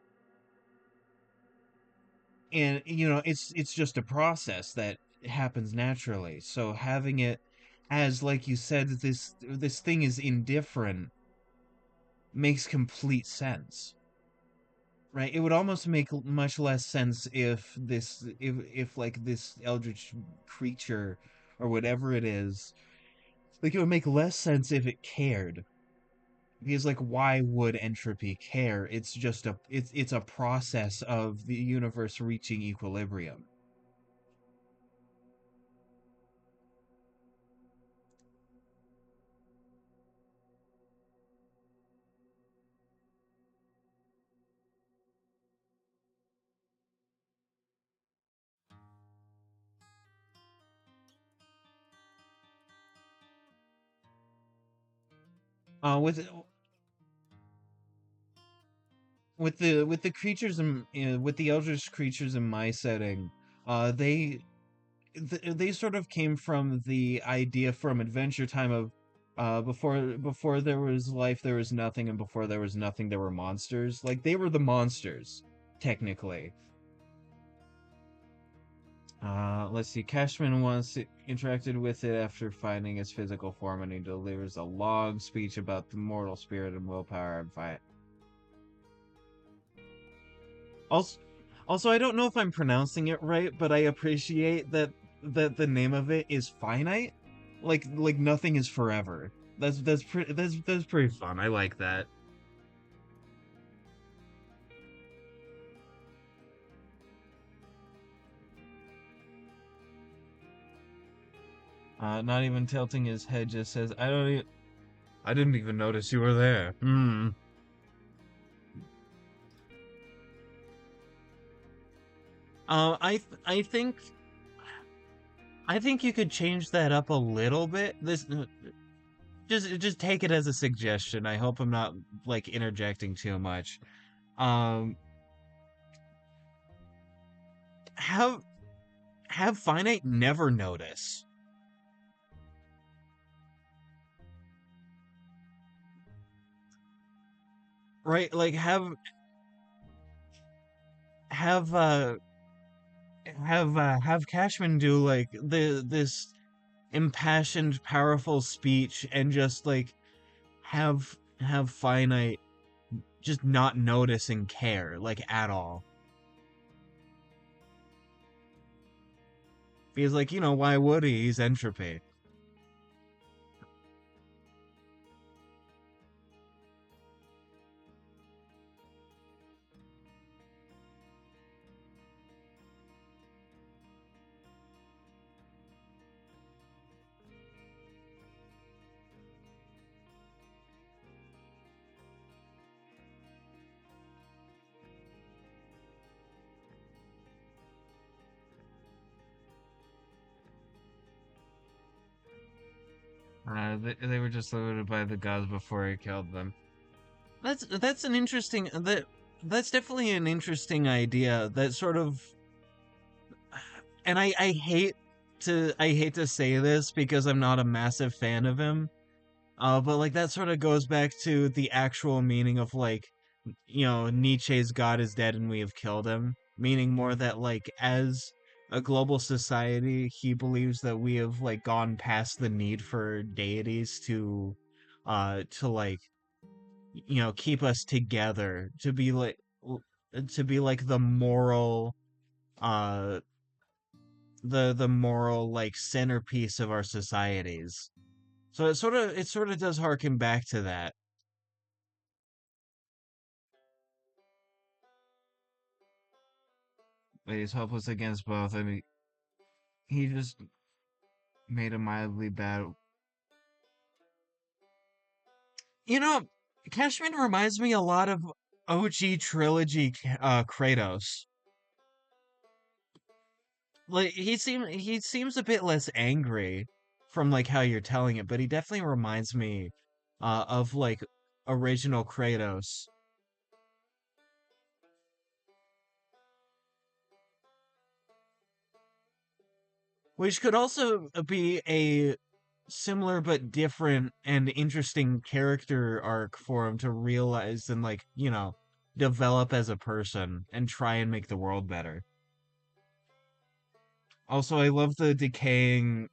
And it's just a process that happens naturally. So having it as, like you said, this thing is indifferent makes complete sense, right? It would almost make much less sense if like this eldritch creature or whatever it is, like it would make less sense if it cared. Because like why would entropy care? It's just it's a process of the universe reaching equilibrium. With with the creatures in with the eldritch creatures in my setting, they they sort of came from the idea from Adventure Time of before there was life there was nothing, and before there was nothing there were monsters. Like they were the monsters technically. Let's see. Cashman once interacted with it after finding its physical form, and he delivers a long speech about the mortal spirit and willpower and fight. Also, I don't know if I'm pronouncing it right, but I appreciate that the name of it is finite. Like nothing is forever. That's pretty fun. I like that. Not even tilting his head, just says, I didn't even notice you were there. Hmm. I think you could change that up a little bit. This just take it as a suggestion. I hope I'm not like interjecting too much. Um, have have Finite never notice, right? Like have uh have Cashman do like this impassioned, powerful speech and just like have Finite just not notice and care like at all. Because like, why would he? He's entropy. They were just limited by the gods before he killed them. That's an interesting that's definitely an interesting idea. That sort of, and I hate to say this because I'm not a massive fan of him. But like that sort of goes back to the actual meaning of like, Nietzsche's God is dead and we have killed him, meaning more that like as a global society, he believes that we have like gone past the need for deities to like, keep us together, to be like uh the moral like centerpiece of our societies. So it sort of does harken back to that. But he's helpless against both, and he just made a mildly bad. You know, Cashman reminds me a lot of OG trilogy Kratos. Like he seems a bit less angry from like how you're telling it, but he definitely reminds me of like original Kratos, which could also be a similar but different and interesting character arc for him to realize and like, develop as a person and try and make the world better. Also, I love the decaying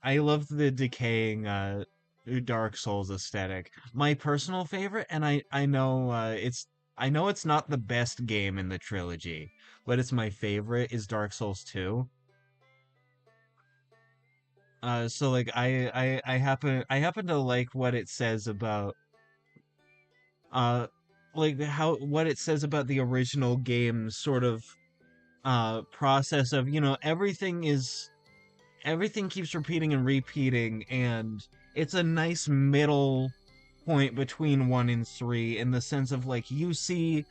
Dark Souls aesthetic. My personal favorite, and I know it's not the best game in the trilogy, but it's my favorite, is Dark Souls 2. So like I happen to like what it says about uh like how what it says about the original game's sort of process of, everything keeps repeating and repeating, and it's a nice middle point between 1 and 3 in the sense of like you see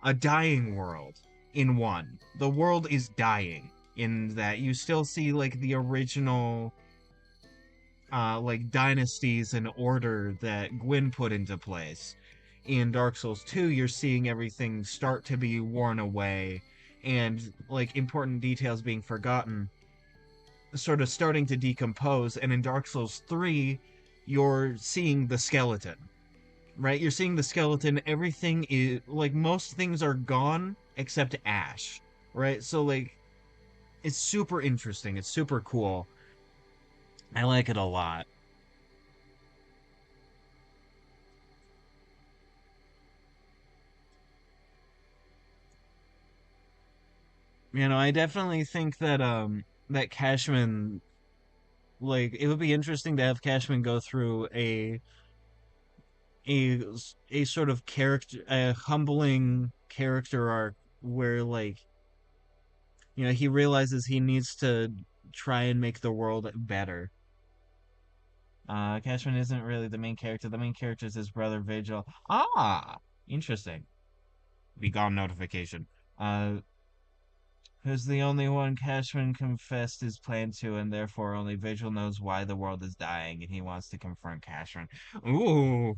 a dying world in 1. The world is dying in that you still see like the original like dynasties and order that Gwyn put into place. In Dark Souls 2, you're seeing everything start to be worn away and like important details being forgotten, sort of starting to decompose. And in Dark Souls 3, you're seeing the skeleton, right? You're seeing the skeleton. Everything is like most things are gone except Ash, right? So like it's super interesting. It's super cool. I like it a lot. I definitely think that Cashman, like, it would be interesting to have Cashman go through a a sort of character, a humbling character arc where like, he realizes he needs to try and make the world better. Cashman isn't really the main character. The main character is his brother Vigil. Ah, interesting. Begone notification. Who's the only one Cashman confessed his plan to, and therefore only Vigil knows why the world is dying, and he wants to confront Cashman. Ooh,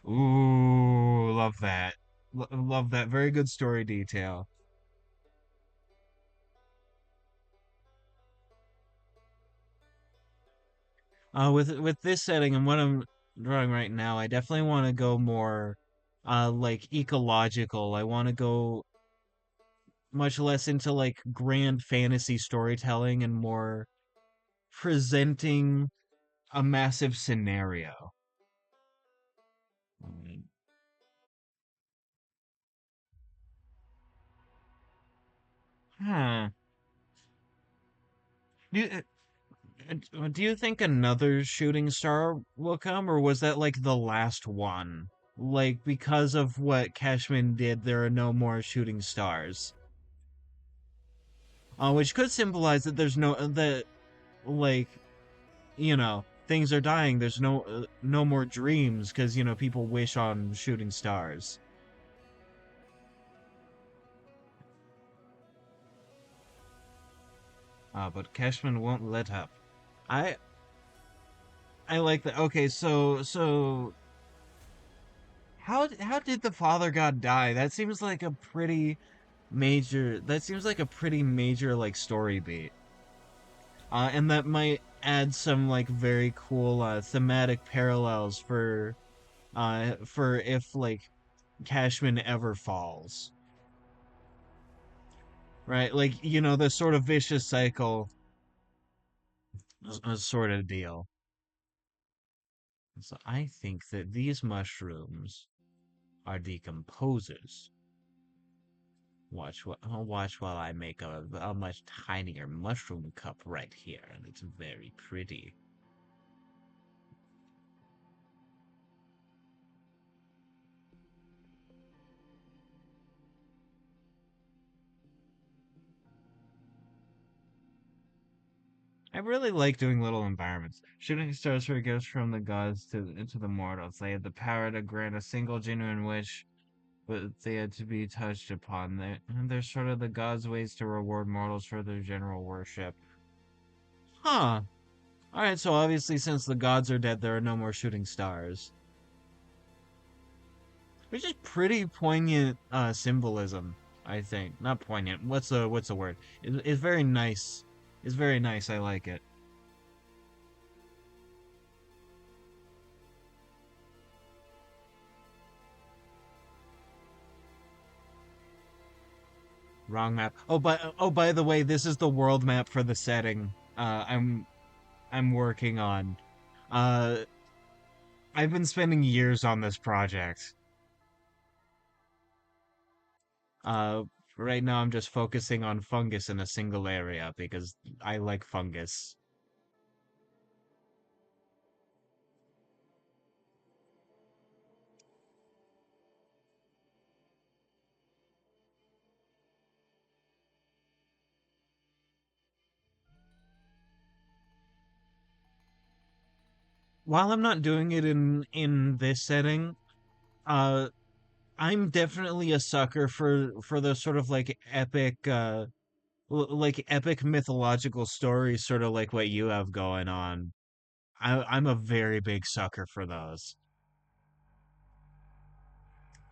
ooh, love that. Love that. Very good story detail. With this setting and what I'm drawing right now, I definitely want to go more like ecological. I want to go much less into like grand fantasy storytelling and more presenting a massive scenario. Mm. Huh. Do you, do you think another shooting star will come, or was that like the last one? Like because of what Cashman did, there are no more shooting stars. Which could symbolize that there's no that like things are dying. There's no more dreams because people wish on shooting stars. But Cashman won't let up. I I like that. Okay, so how did the father god die? That seems like a pretty major. That seems like a pretty major like story beat. And that might add some like very cool thematic parallels for if like Cashman ever falls. Right? Like, the sort of vicious cycle sort of deal. So I think that these mushrooms are decomposers. Watch while I make a much tinier mushroom cup right here, and it's very pretty. I really like doing little environments. Shooting stars are gifts from the gods to into the mortals. They had the power to grant a single genuine wish, but they had to be touched upon. They're sort of the gods' ways to reward mortals for their general worship. Huh. Alright, so obviously since the gods are dead, there are no more shooting stars. Which is pretty poignant symbolism, I think. Not poignant. What's the word? It's very nice. It's very nice. I like it. Wrong map. By the way, this is the world map for the setting. I'm working on. Uh, I've been spending years on this project. Uh, right now I'm just focusing on fungus in a single area because I like fungus. While I'm not doing it in this setting, uh, I'm definitely a sucker for those sort of like epic like epic mythological stories, sort of like what you have going on. I'm a very big sucker for those.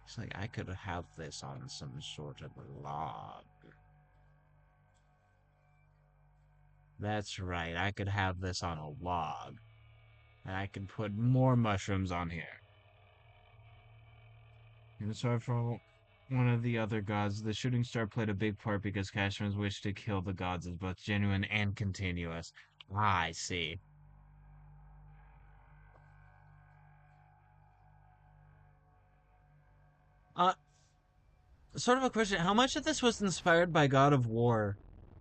It's like I could have this on some sort of log. That's right, I could have this on a log. And I could put more mushrooms on here. And sorry for one of the other gods. The shooting star played a big part because Cashman's wish to kill the gods is both genuine and continuous. Ah, I see. Uh, Sort of a question. How much of this was inspired by God of War?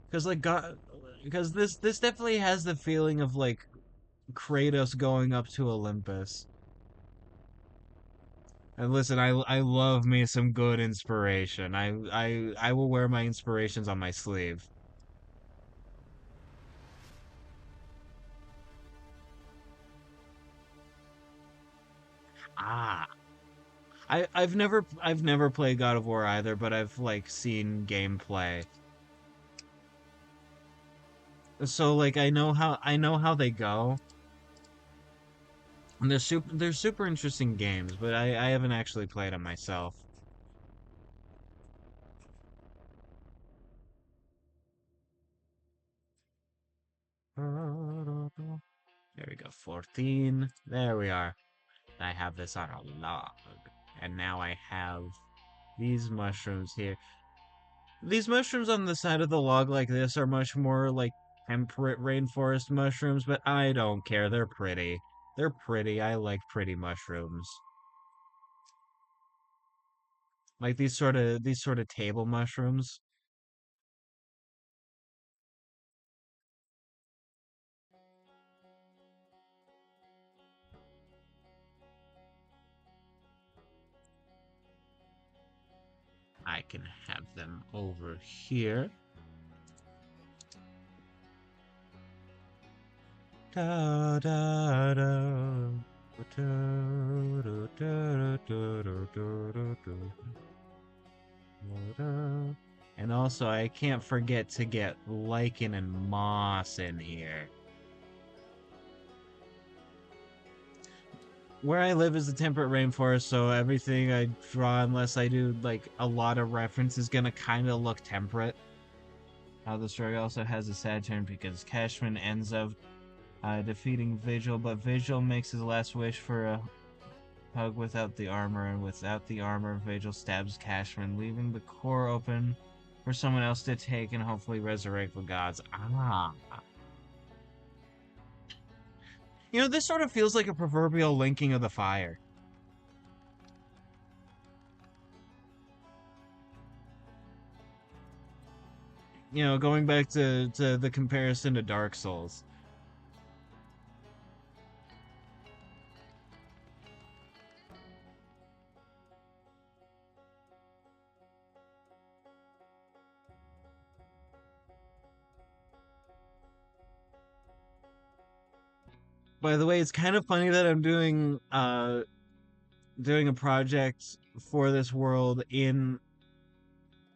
Because like God, because this definitely has the feeling of like Kratos going up to Olympus. And listen, I love me some good inspiration. I will wear my inspirations on my sleeve. Ah, I've never played God of War either, but I've like seen gameplay. So like I know how they go. And they're super interesting games, but I haven't actually played them myself. There we Omega 14. There we are. I have this on a log. And now I have these mushrooms here. These mushrooms on the side of the log like this are much more like temperate rainforest mushrooms, but I don't care. They're pretty. They're pretty. I like pretty mushrooms. Like these sort of table mushrooms. I can have them over here. Da, da, da. And also, I can't forget to get lichen and moss in here. Where I live is a temperate rainforest, so everything I draw, unless I do like a lot of reference, is gonna kind of look temperate. The story also has a sad turn because Cashman ends up defeating Vigil, but Vigil makes his last wish for a hug without the armor, and without the armor, Vigil stabs Cashman, leaving the core open for someone else to take and hopefully resurrect the gods. Ah. You know, this sort of feels like a proverbial linking of the fire. You know, going back to the comparison to Dark Souls. By the way, it's kind of funny that I'm doing a project for this world in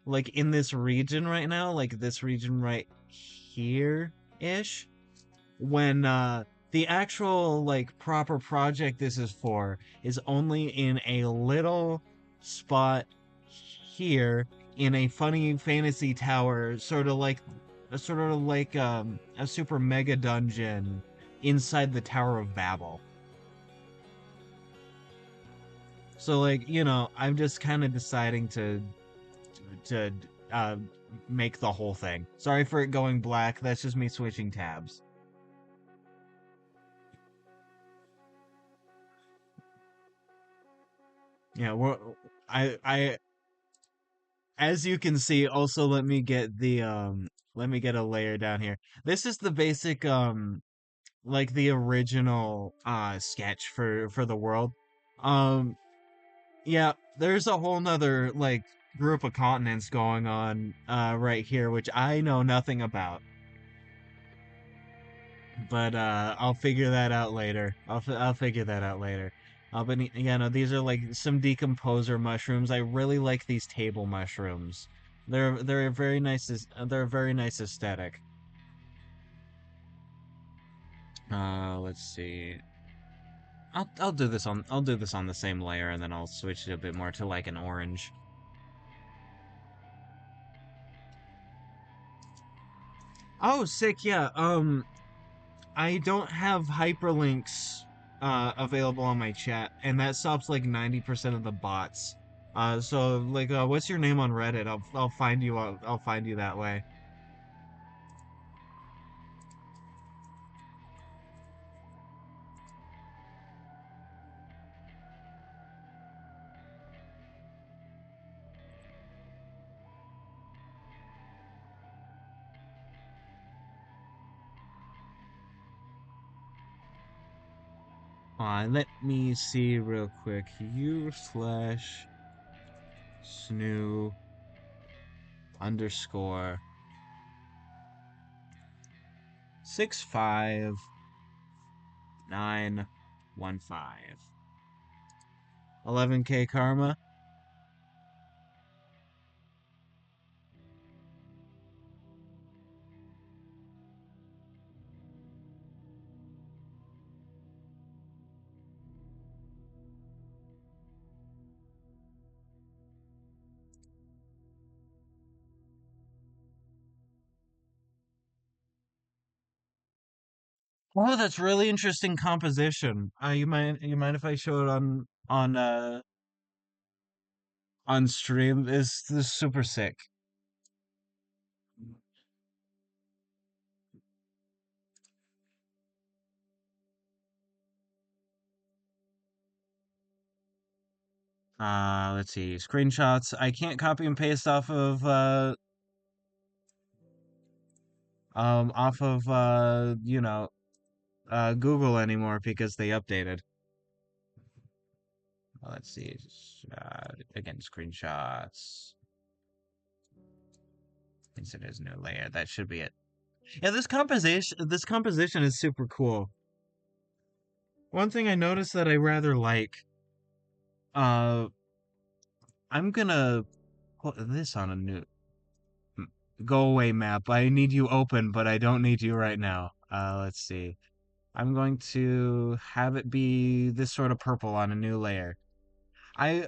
this region right now, like this region right here ish, when the actual like proper project this is for is only in a little spot here in a funny fantasy tower, sort of like a super mega dungeon inside the Tower of Babel. So like, I'm just kind of deciding to uh make the whole thing. Sorry for it going black. That's just me switching tabs. Yeah, I as you can see, also let me get a layer down here. This is the basic like the original sketch for the world. Um yeah, there's a whole nother like group of continents going on right here which I know nothing about. But I'll figure that out later. I'll figure that out later. But yeah, no, these are like some decomposer mushrooms. I really like these table mushrooms. They're a very nice they're a very nice aesthetic. Let's see. I'll do this on the same layer and then I'll switch it a bit more to like an orange. Oh, sick, yeah. I don't have hyperlinks available on my chat, and that stops like 90% of the bots. So like, what's your name on Reddit? I'll find you. I'll find you that way. Let me see real quick. U/snoo underscore 65915. 11K karma. Oh, that's really interesting composition. You mind if I show it on stream? This is super sick. Let's see. Screenshots. I can't copy and paste off of Google anymore because they updated. Let's see. Again, screenshots. Insert as new layer. That should be it. Yeah, this composition is super cool. One thing I noticed that I rather like, uh, I'm gonna put this on a new go away map. I need you open, but I don't need you right now. Let's see. I'm going to have it be this sort of purple on a new layer. I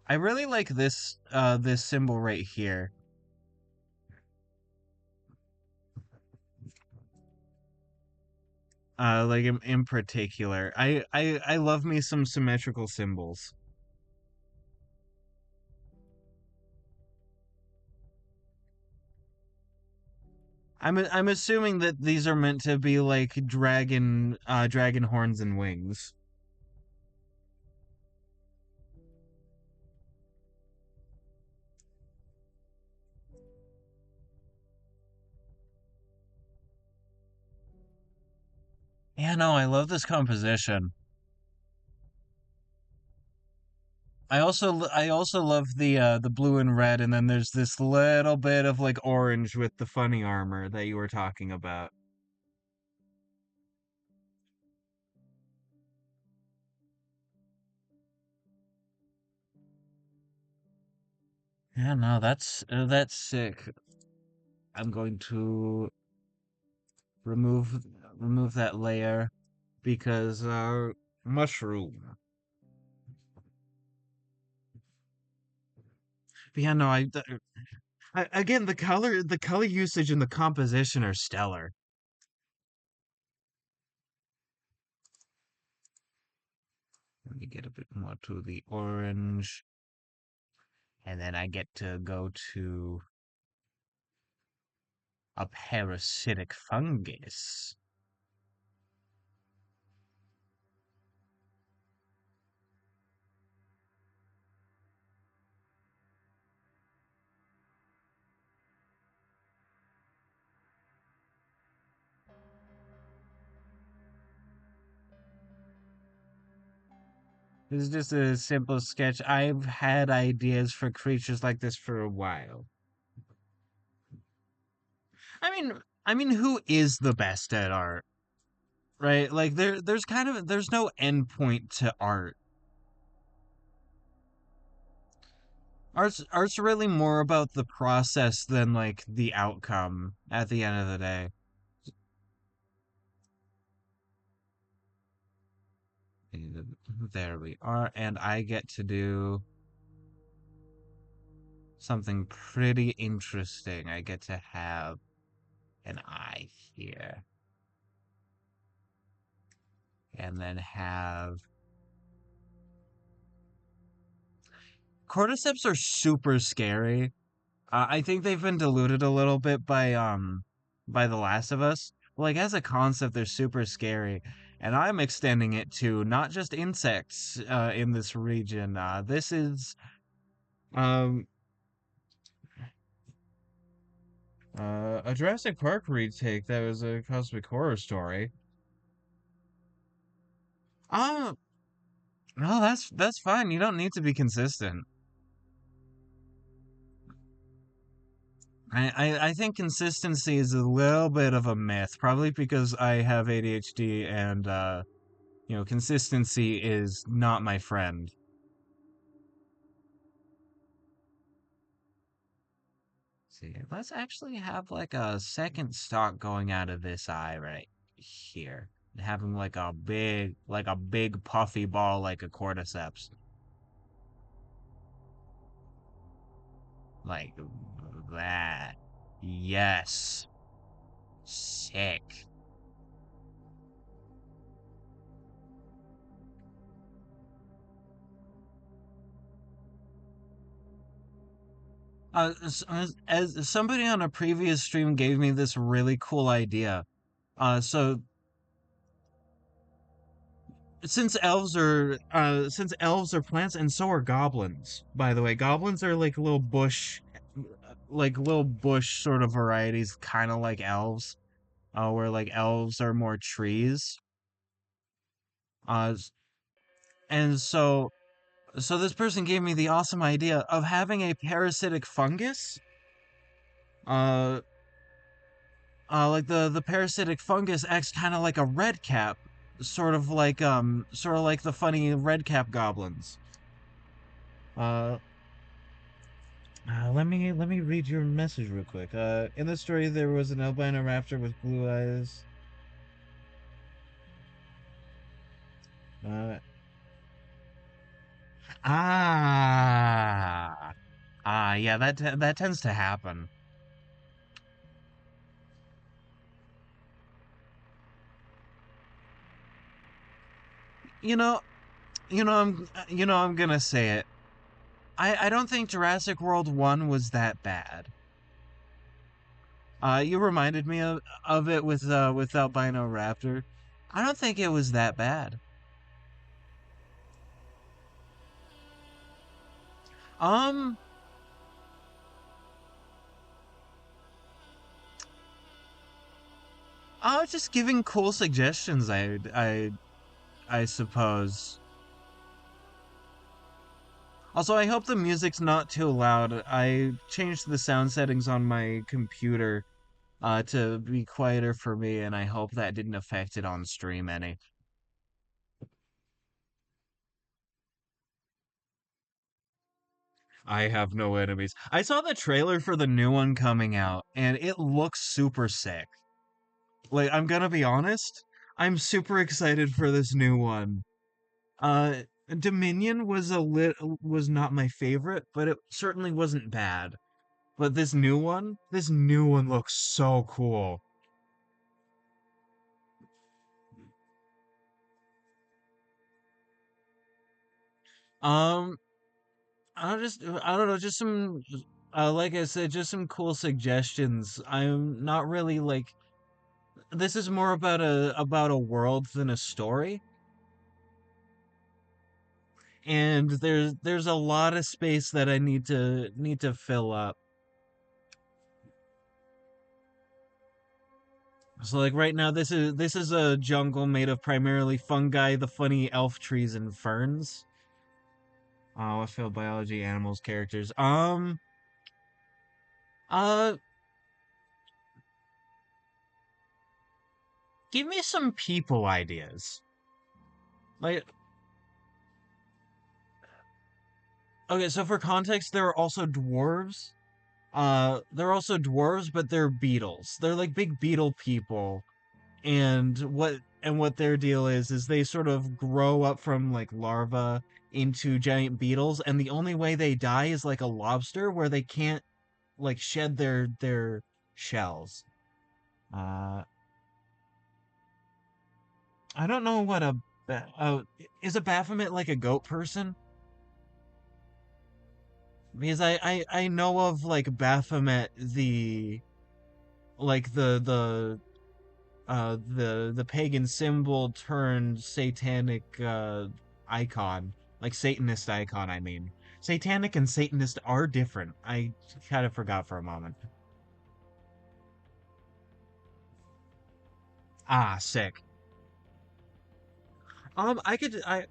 I really like this symbol right here. Like in particular. I love me some symmetrical symbols. I'm assuming that these are meant to be like dragon horns and wings. Yeah, no, I love this composition. I also love the blue and red, and then there's this little bit of like orange with the funny armor that you were talking about. Yeah, no, that's sick. I'm going to remove remove that layer because mushroom. But yeah, no, again the color usage and the composition are stellar. Let me get a bit more to the orange, and then I get to go to a parasitic fungus. This is just a simple sketch. I've had ideas for creatures like this for a while. I mean, who is the best at art, right? Like there's no end point to art. Art's really more about the process than like the outcome at the end of the day. And there we are, and I get to do something pretty interesting. I get to have an eye here, and then have cordyceps are super scary. I think they've been diluted a little bit by The Last of Us. Like as a concept, they're super scary, and I'm extending it to not just insects in this region. This is um a Jurassic Park retake that was a cosmic horror story. Oh, no, that's fine. You don't need to be consistent. I think consistency is a little bit of a myth, probably because I have ADHD and consistency is not my friend. See, let's actually have like a second stalk going out of this eye right here. Having like a big puffy ball like a cordyceps. Like that. Yes. Sick. as somebody on a previous stream gave me this really cool idea. So since elves are plants and so are goblins, by the way. Goblins are like little bush sort of varieties, kind of like elves, where like elves are more trees. Uh, and so this person gave me the awesome idea of having a parasitic fungus. Uh, like the parasitic fungus acts kind of like a red cap, sort of like the funny red cap goblins. Uh, let me read your message real quick. In the story, there was an albino raptor with blue eyes. Uh, ah, yeah, that tends to happen. You know, I'm gonna say it. I don't think Jurassic World 1 was that bad. You reminded me of it with albino raptor. I don't think it was that bad. Um, I was just giving cool suggestions. I suppose. Also, I hope the music's not too loud. I changed the sound settings on my computer to be quieter for me, and I hope that didn't affect it on stream any. I have no enemies. I saw the trailer for the new one coming out, and it looks super sick. Like, I'm gonna be honest, I'm super excited for this new one. Uh, Dominion was not my favorite, but it certainly wasn't bad. But this new one looks so cool. Um, I don't know, just some, like I said, just some cool suggestions. I'm not really like, this is more about a world than a story, and there's a lot of space that I need to fill up. So like right now, this is a jungle made of primarily fungi, the funny elf trees, and ferns. What field biology, animals, characters. Uh, Give me some people ideas. Like, okay, so for context, there are also dwarves. They're also dwarves, but they're beetles. They're like big beetle people. And what their deal is they sort of grow up from like larvae into giant beetles, and the only way they die is like a lobster where they can't like shed their shells. Uh, I don't know what is a Baphomet like a goat person? Because I know of like Baphomet like the pagan symbol turned satanic icon, like Satanist icon, I mean. Satanic and Satanist are different. I kind of forgot for a moment. Ah, sick. I could I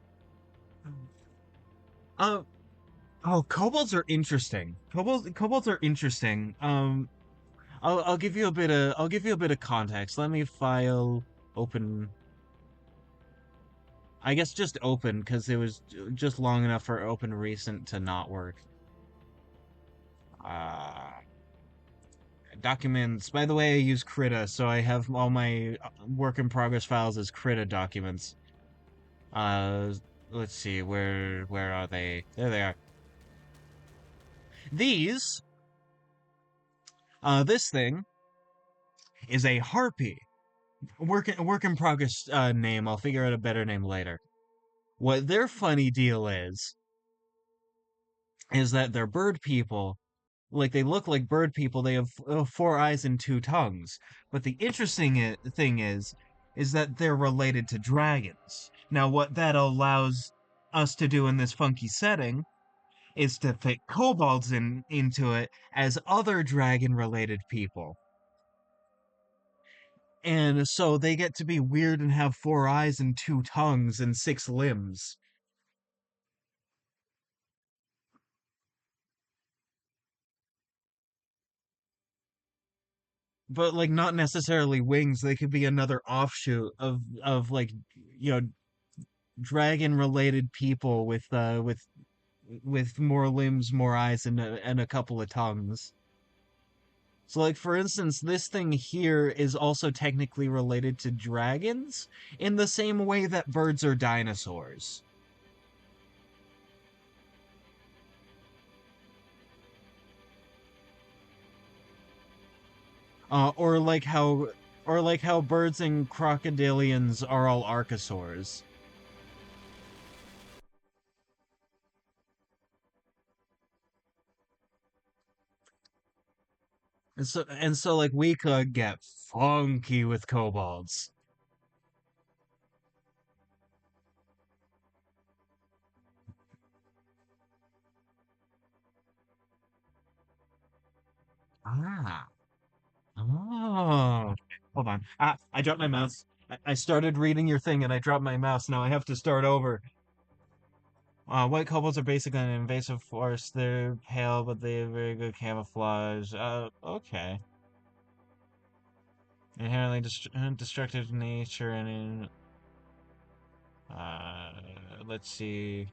um oh, kobolds are interesting. Kobolds are interesting. I'll give you a bit of context. Let me file open. I guess just open because it was just long enough for open recent to not work. Uh, Documents. By the way, I use Krita, so I have all my work in progress files as Krita documents. Uh, let's see, where are they? There they are. These, this thing is a harpy. Work in progress name. I'll figure out a better name later. What their funny deal is that they're bird people like they look like bird people. They have four eyes and two tongues. But the interesting thing is that they're related to dragons. Now, what that allows us to do in this funky setting is to fit kobolds into it as other dragon related people. And so they get to be weird and have four eyes and two tongues and six limbs. But like not necessarily wings, they could be another offshoot of like you know dragon related people with more limbs, more eyes, and a couple of tongues. So, like, for instance, this thing here is also technically related to dragons in the same way that birds are dinosaurs. Uh, or like how, or like how birds and crocodilians are all archosaurs. And so, like, we could get funky with kobolds. Ah. Oh. Hold on. I dropped my mouse. I started reading your thing and I dropped my mouse. Now I have to start over. White kobolds are basically an invasive force. They're pale, but they have very good camouflage. Okay. Inherently destructive nature and uh, let's see.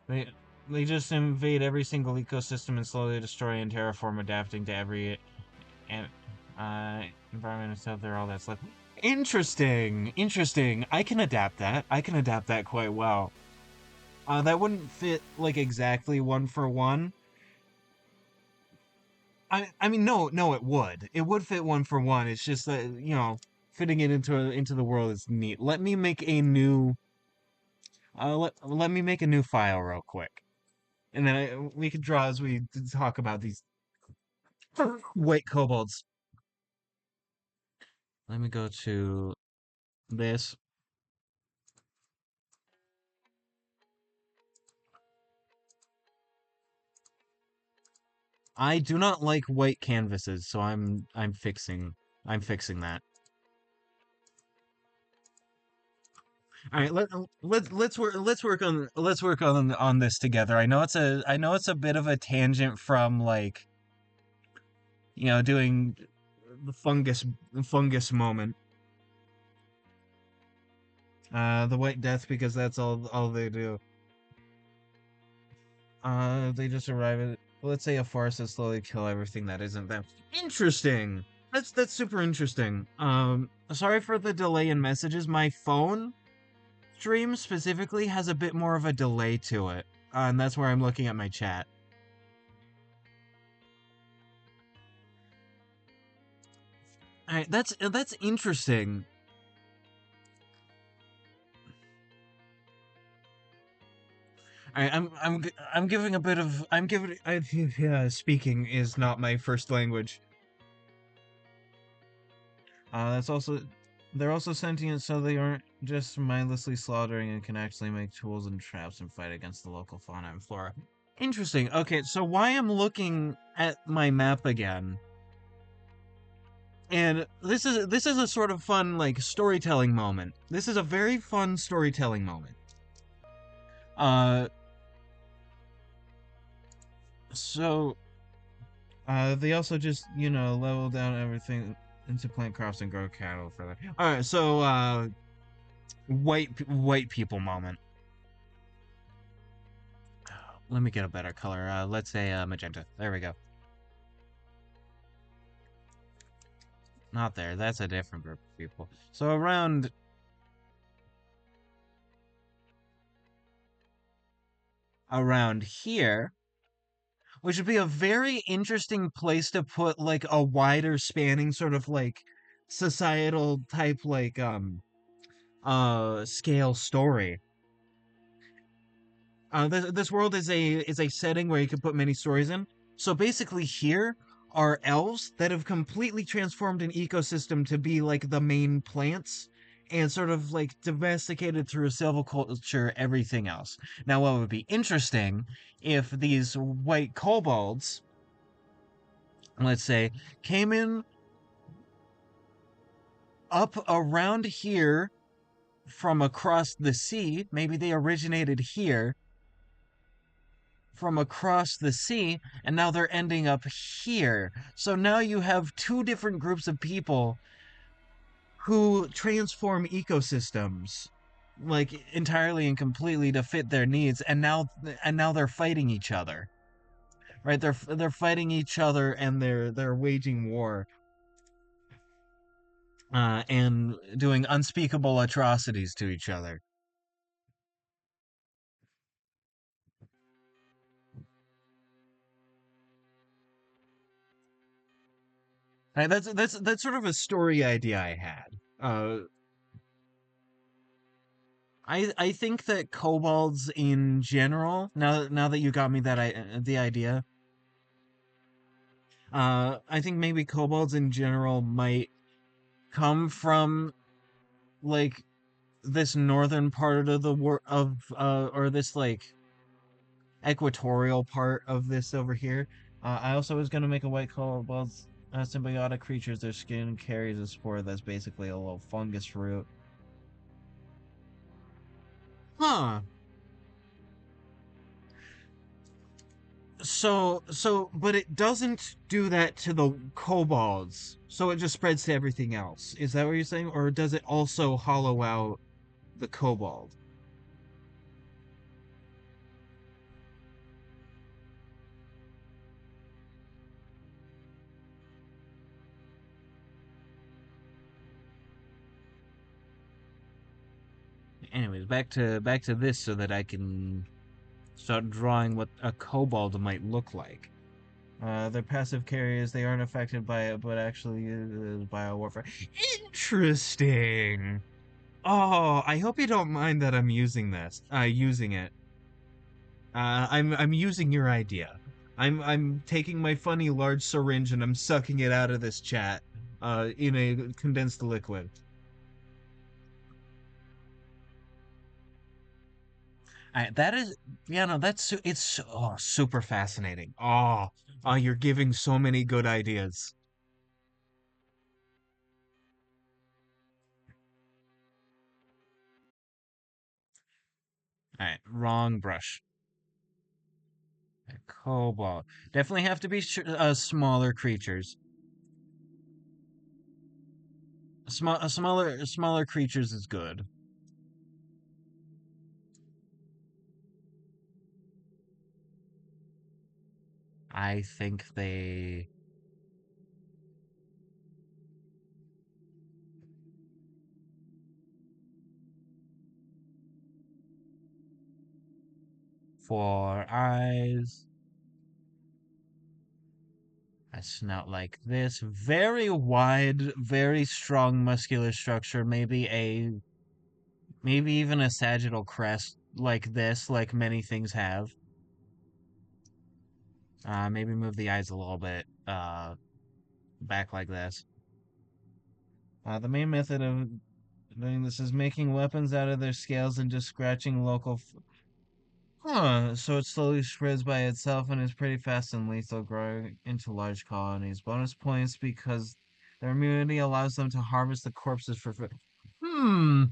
They they just invade every single ecosystem and slowly destroy and terraform, adapting to every and environment itself. They're all that's left. Interesting, interesting. I can adapt that. I can adapt that quite well. That wouldn't fit like exactly one for one. I mean, no, it would. It would fit one for one. It's just that fitting it into the world is neat. Let me make a new let me make a new file real quick, and then we can draw as we talk about these white kobolds. Let me go to this. I do not like white canvases, so I'm fixing that. All right, let's work on this together. I know it's a bit of a tangent from like doing the fungus moment. The White Death because that's all they do. They just arrive at let's say a forest that slowly kill everything that isn't them. Interesting. That's super interesting. Sorry for the delay in messages. My phone stream specifically has a bit more of a delay to it, and that's where I'm looking at my chat. All right, that's interesting. I'm giving a bit of I'm giving yeah, speaking is not my first language. That's also they're also sentient, so they aren't just mindlessly slaughtering and can actually make tools and traps and fight against the local fauna and flora. Interesting. Okay, so why I'm looking at my map again, and this is a sort of fun like storytelling moment. This is a very fun storytelling moment. Uh, so they also just level down everything into plant crops and grow cattle for that. All right, so white people moment. Let me get a better color. Let's say magenta. There we go. Not there. That's a different group of people. So around here, which would be a very interesting place to put like a wider spanning sort of like societal type like scale story. This world is a setting where you can put many stories in. So basically, here are elves that have completely transformed an ecosystem to be like the main plants and sort of like domesticated through silviculture everything else. Now, what would be interesting if these white kobolds, let's say, came in up around here from across the sea, maybe they originated here from across the sea, and now they're ending up here. So now you have two different groups of people who transform ecosystems like entirely and completely to fit their needs, and now they're fighting each other. Right? They're fighting each other, and they're waging war and doing unspeakable atrocities to each other. Right? That's sort of a story idea I had. I think that kobolds in general, now that you got me that the idea, I think maybe kobolds in general might come from like this northern part of the world or this like equatorial part of this over here. I also was gonna make a white kobolds symbiotic creatures. Their skin carries a spore that's basically a little fungus root. Huh. But it doesn't do that to the kobolds. So it just spreads to everything else. Is that what you're saying? Or does it also hollow out the kobold? Anyways, back to this so that I can start drawing what a kobold might look like. They're passive carriers. They aren't affected by it, but actually use biowarfare. Interesting. Oh, I hope you don't mind that I'm using this. Using it. I'm using your idea. I'm taking my funny large syringe and I'm sucking it out of this chat. In a condensed liquid. That is, yeah, no, it's super fascinating. You're giving so many good ideas. All right, wrong brush. Cobalt. Definitely have to be smaller creatures. Smaller creatures is good. I think they 4 eyes, a snout like this, very wide, very strong muscular structure, maybe even a sagittal crest like this, like many things have. Maybe move the eyes a little bit back like this. The main method of doing this is making weapons out of their scales and just scratching local. Huh, so it slowly spreads by itself and is pretty fast and lethal, growing into large colonies. Bonus points because their immunity allows them to harvest the corpses for food. Hmm.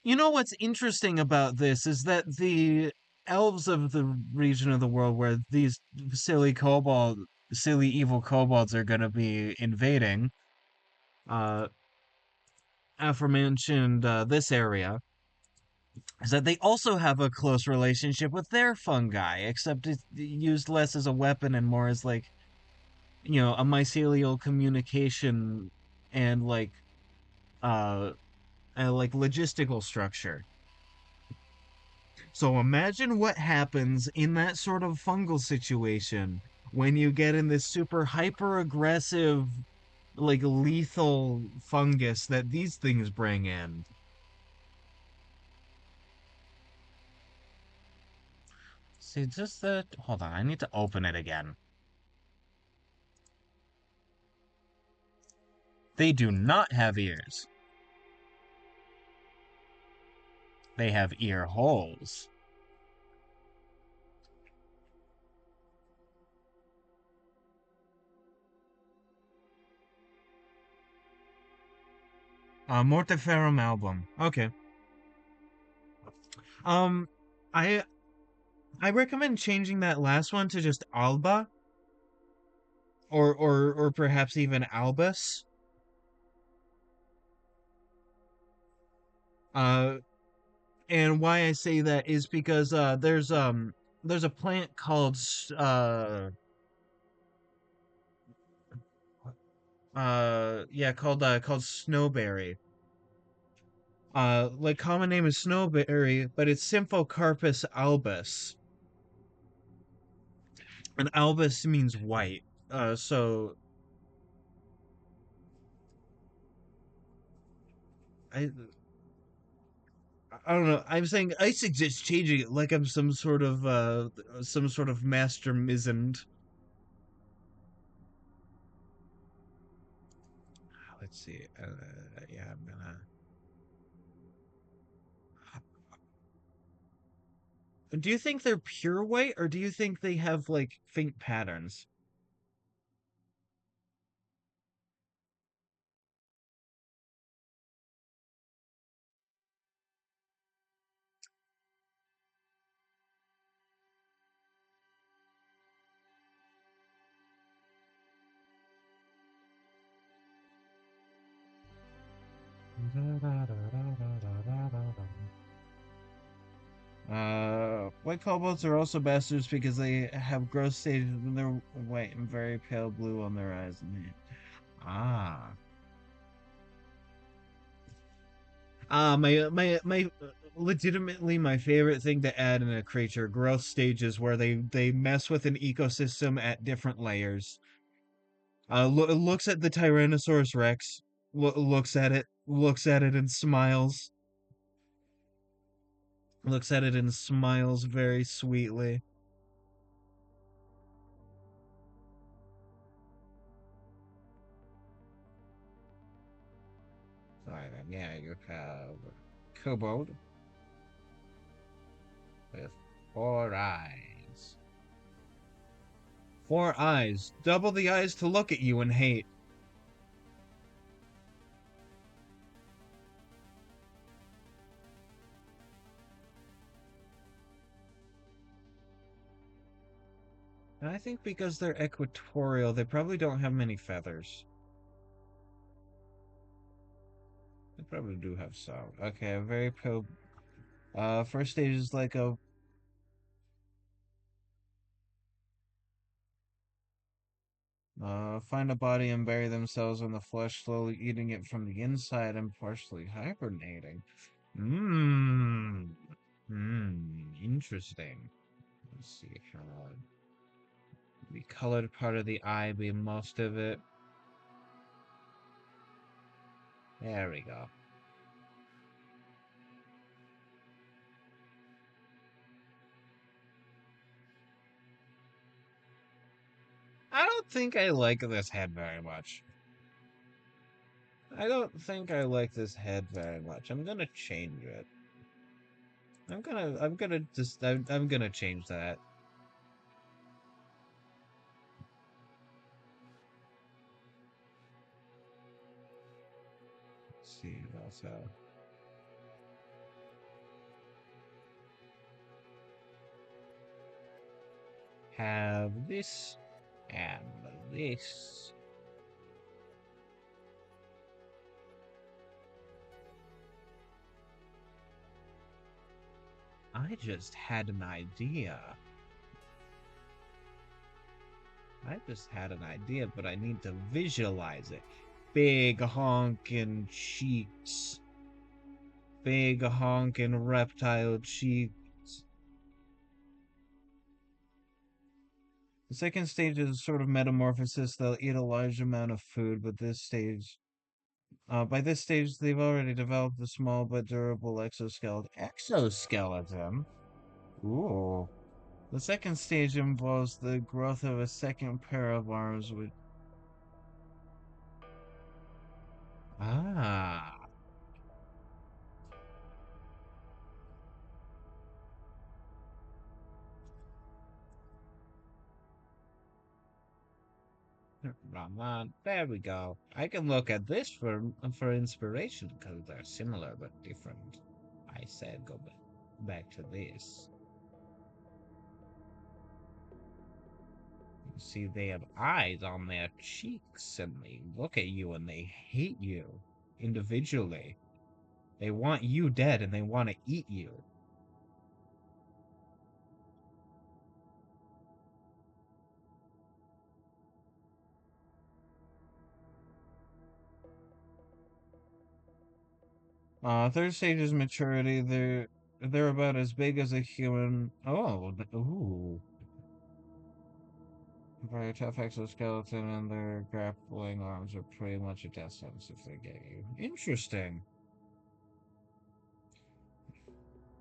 You know what's interesting about this is that the elves of the region of the world where these silly evil kobolds are going to be invading, uh, aforementioned this area, is that they also have a close relationship with their fungi, except it's used less as a weapon and more as like, a mycelial communication and uh, like logistical structure. So imagine what happens in that sort of fungal situation when you get in this super hyper aggressive, like lethal fungus that these things bring in. See, just the hold on, I need to open it again. They do not have ears. They have ear holes. Mortiferum album. Okay. Um, I I recommend changing that last one to just Alba or perhaps even Albus. Uh, and why I say that is because there's a plant called called snowberry. Like common name is snowberry, but it's Symphocarpus albus, and albus means white. So I I don't know. I'm saying I suggest changing it like I'm some sort of master mismed. Let's see. Yeah, I'm gonna. Do you think they're pure white, or do you think they have like faint patterns? White kobolds are also bastards because they have growth stages when they're white and very pale blue on their eyes and head. Ah. Legitimately my favorite thing to add in a creature, growth stages where they mess with an ecosystem at different layers. Looks at the Tyrannosaurus Rex, looks at it and smiles, looks at it and smiles very sweetly. Sorry, then, yeah, you have Kobold with 4 eyes. 4 eyes, double the eyes to look at you and hate. And I think because they're equatorial, they probably don't have many feathers. They probably do have some. Okay, a very pale. First stage is like a find a body and bury themselves in the flesh, slowly eating it from the inside and partially hibernating. Mmm. Interesting. Let's see how the colored part of the eye be most of it. There we go. I don't think I like this head very much. I don't think I like this head very much. I'm gonna change it. I'm gonna change that. Let's see, also have this and this. I just had an idea. I just had an idea, but I need to visualize it. Big honking cheeks. Big honking reptile cheeks. The second stage is sort of metamorphosis. They'll eat a large amount of food, but by this stage, they've already developed a small but durable exoskeleton. Exoskeleton? Ooh. The second stage involves the growth of a second pair of arms with. Ah. Rahman, there we go. I can look at this for inspiration because they're similar but different. I said go back to this. You see, they have eyes on their cheeks and they look at you and they hate you individually. They want you dead and they want to eat you. Third stage is maturity. They're about as big as a human. Oh, ooh. Very tough exoskeleton and their grappling arms are pretty much a death sentence if they get you. Interesting.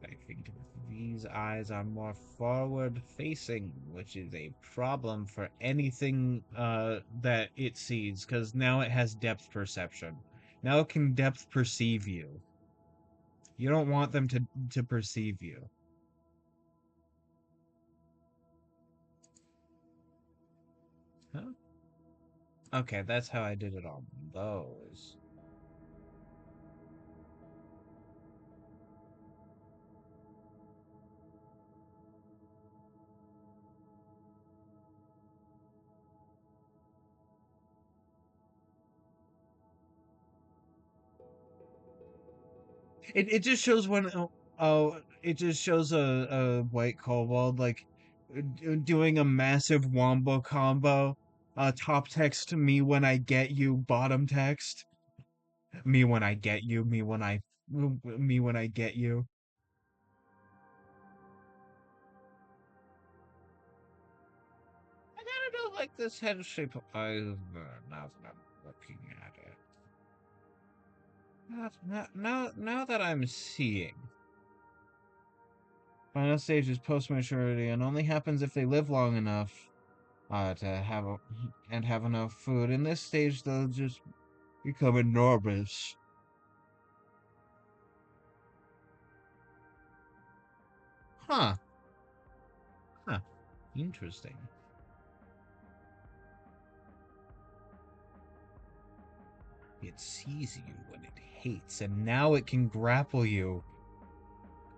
I think these eyes are more forward facing, which is a problem for anything that it sees, because now it has depth perception. Now it can depth perceive you. You don't want them to perceive you. Huh? Okay, that's how I did it on those. It just shows it just shows a white kobold like doing a massive wombo combo. Top text me when I get you, bottom text me when I get you, me when I get you. I gotta do like this head shape now that I'm looking at it. Now that I'm seeing. Final stage is post maturity and only happens if they live long enough to have enough food. In this stage, they'll just become enormous. Huh? Huh? Interesting. It sees you when it hates, and now it can grapple you.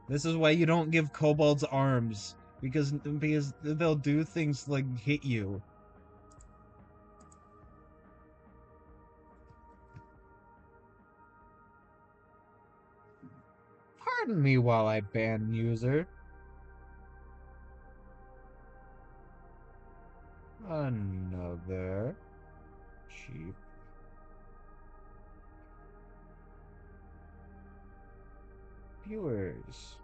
This is why you don't give kobolds arms because they'll do things like hit you. Pardon me while I ban user. Another cheap viewers.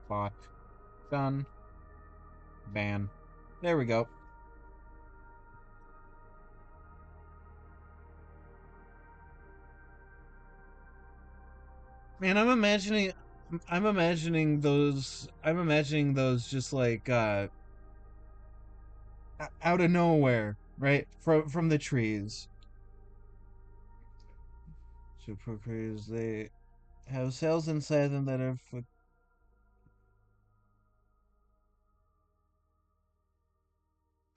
Bot. Done. Ban. There we go. Man, I'm imagining those just like out of nowhere, right? From the trees. Super crews, they have cells inside them that are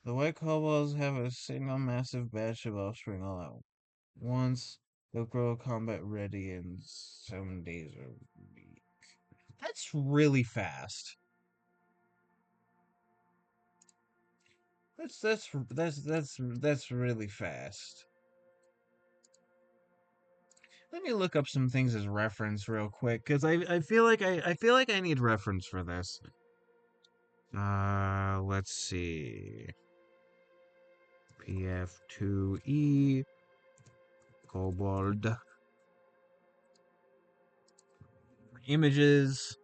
the white kobolds have a single massive batch of offspring all at once. They'll grow combat ready in 7 days or a week. That's really fast. That's really fast. Let me look up some things as reference real quick, because I feel like I need reference for this. Let's see. PF2E Kobold images.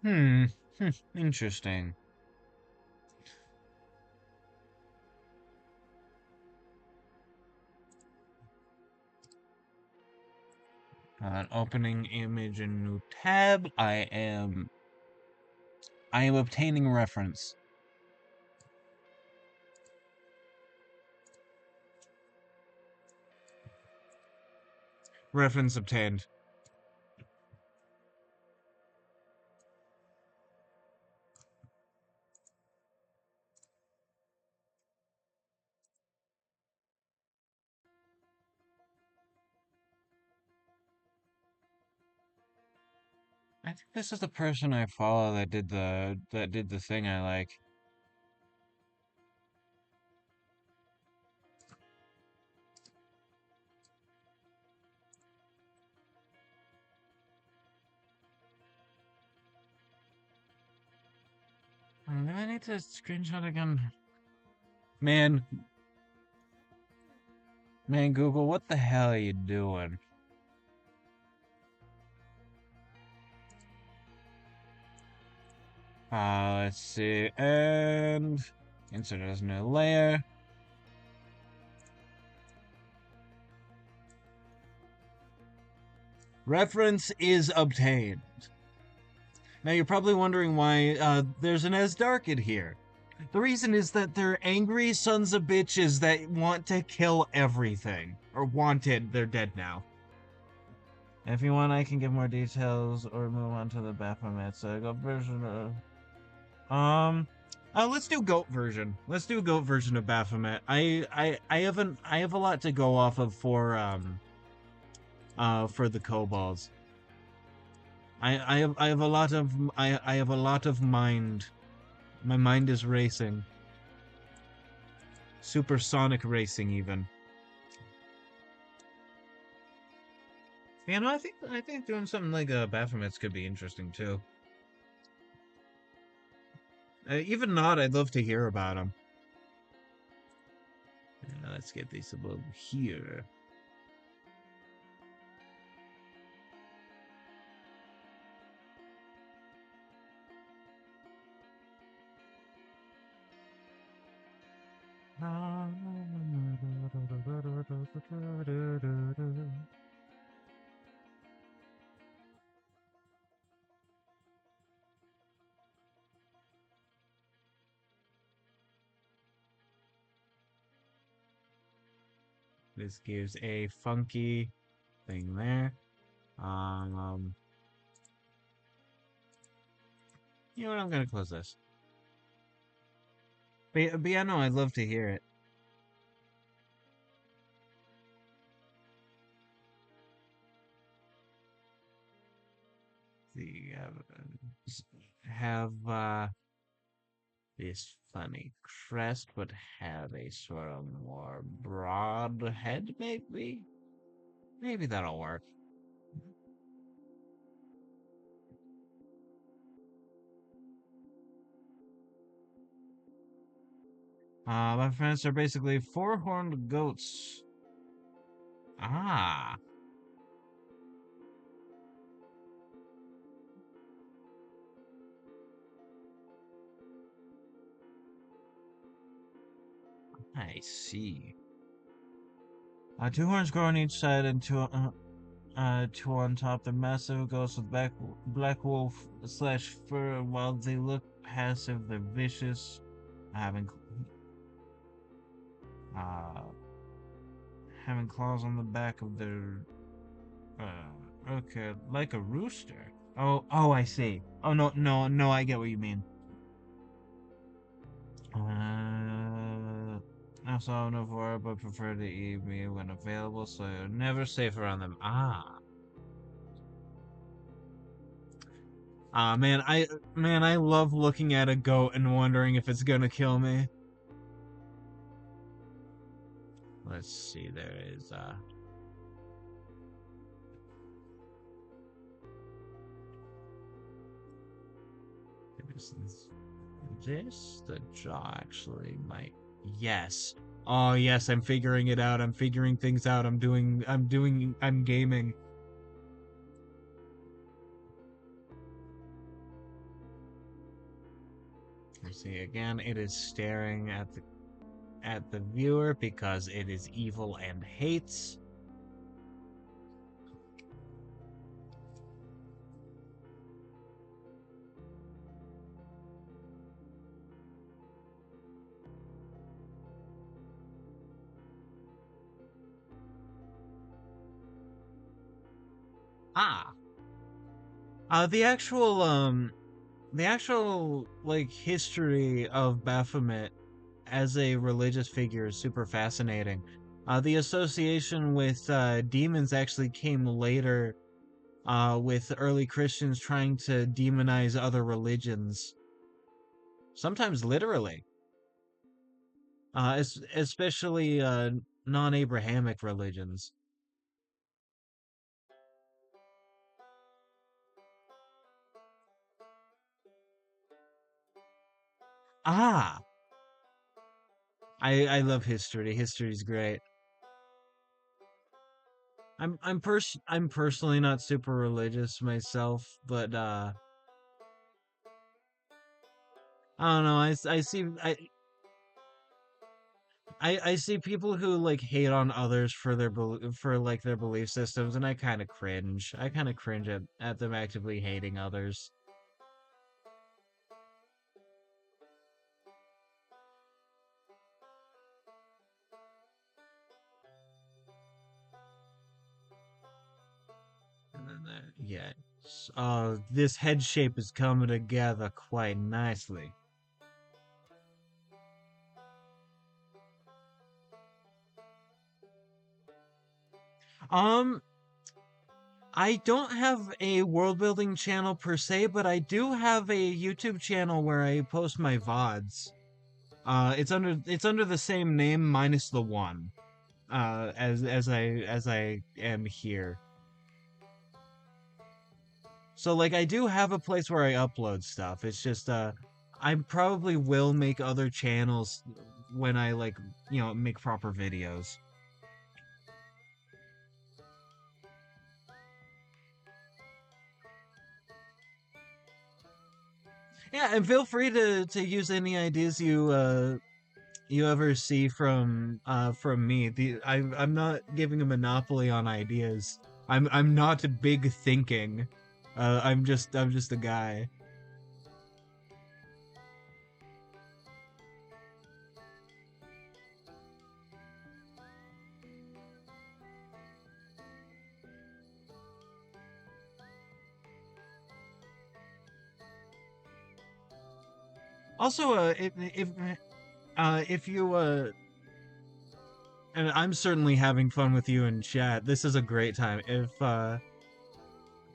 Hmm. Interesting. Opening image in new tab. I am obtaining reference. Reference obtained. I think this is the person I follow that did the thing I like. Do I need to screenshot again? Man, Google, what the hell are you doing? Let's see, and insert as new layer. Reference is obtained. Now you're probably wondering why there's an As Darked here. The reason is that they're angry sons of bitches that want to kill everything. Or wanted, they're dead now. If you want, I can give more details or move on to the Baphomet. So go version of... let's do goat version. Let's do goat version of Baphomet. I have a lot to go off of for the kobolds. I have a lot of I have a lot of mind. My mind is racing. Supersonic racing even. You know, I think doing something like Baphomets could be interesting too. Even not, I'd love to hear about them. Let's get these above here. This gives a funky thing there. You know what? I'm gonna close this. But yeah, no, I'd love to hear it. The have this funny crest, but have a sort of more broad head, maybe. Maybe that'll work. My friends are basically four-horned goats. Ah. I see. Two horns grow on each side and two on top. They're massive ghosts with black wolf slash fur. While they look passive, they're vicious. Having uh having claws on the back of their okay, like a rooster. Oh, I see. Oh no, I get what you mean. I saw them before, but prefer to eat me when available, so you're never safe around them. Man, I love looking at a goat and wondering if it's gonna kill me. Let's see, there is this the jaw actually might. Yes. Oh yes, I'm figuring it out. I'm figuring things out. I'm gaming. You see again, it is staring at the viewer because it is evil and hates. Ah, the actual like history of Baphomet as a religious figure is super fascinating. The association with demons actually came later, with early Christians trying to demonize other religions, sometimes literally, especially non-Abrahamic religions. Ah, I love history. History's great. I'm personally not super religious myself, but I don't know. I see people who like hate on others for for like their belief systems, and I kind of cringe. I kind of cringe at them actively hating others. And then yeah, this head shape is coming together quite nicely. Um, I don't have a world building channel per se, but I do have a YouTube channel where I post my VODs. It's under the same name minus the one. As I am here. So like I do have a place where I upload stuff. It's just I probably will make other channels when I like, make proper videos. Yeah, and feel free to use any ideas you ever see from me. I'm not giving a monopoly on ideas. I'm not big thinking. I'm just a guy. Also, if you and I'm certainly having fun with you in chat. This is a great time. If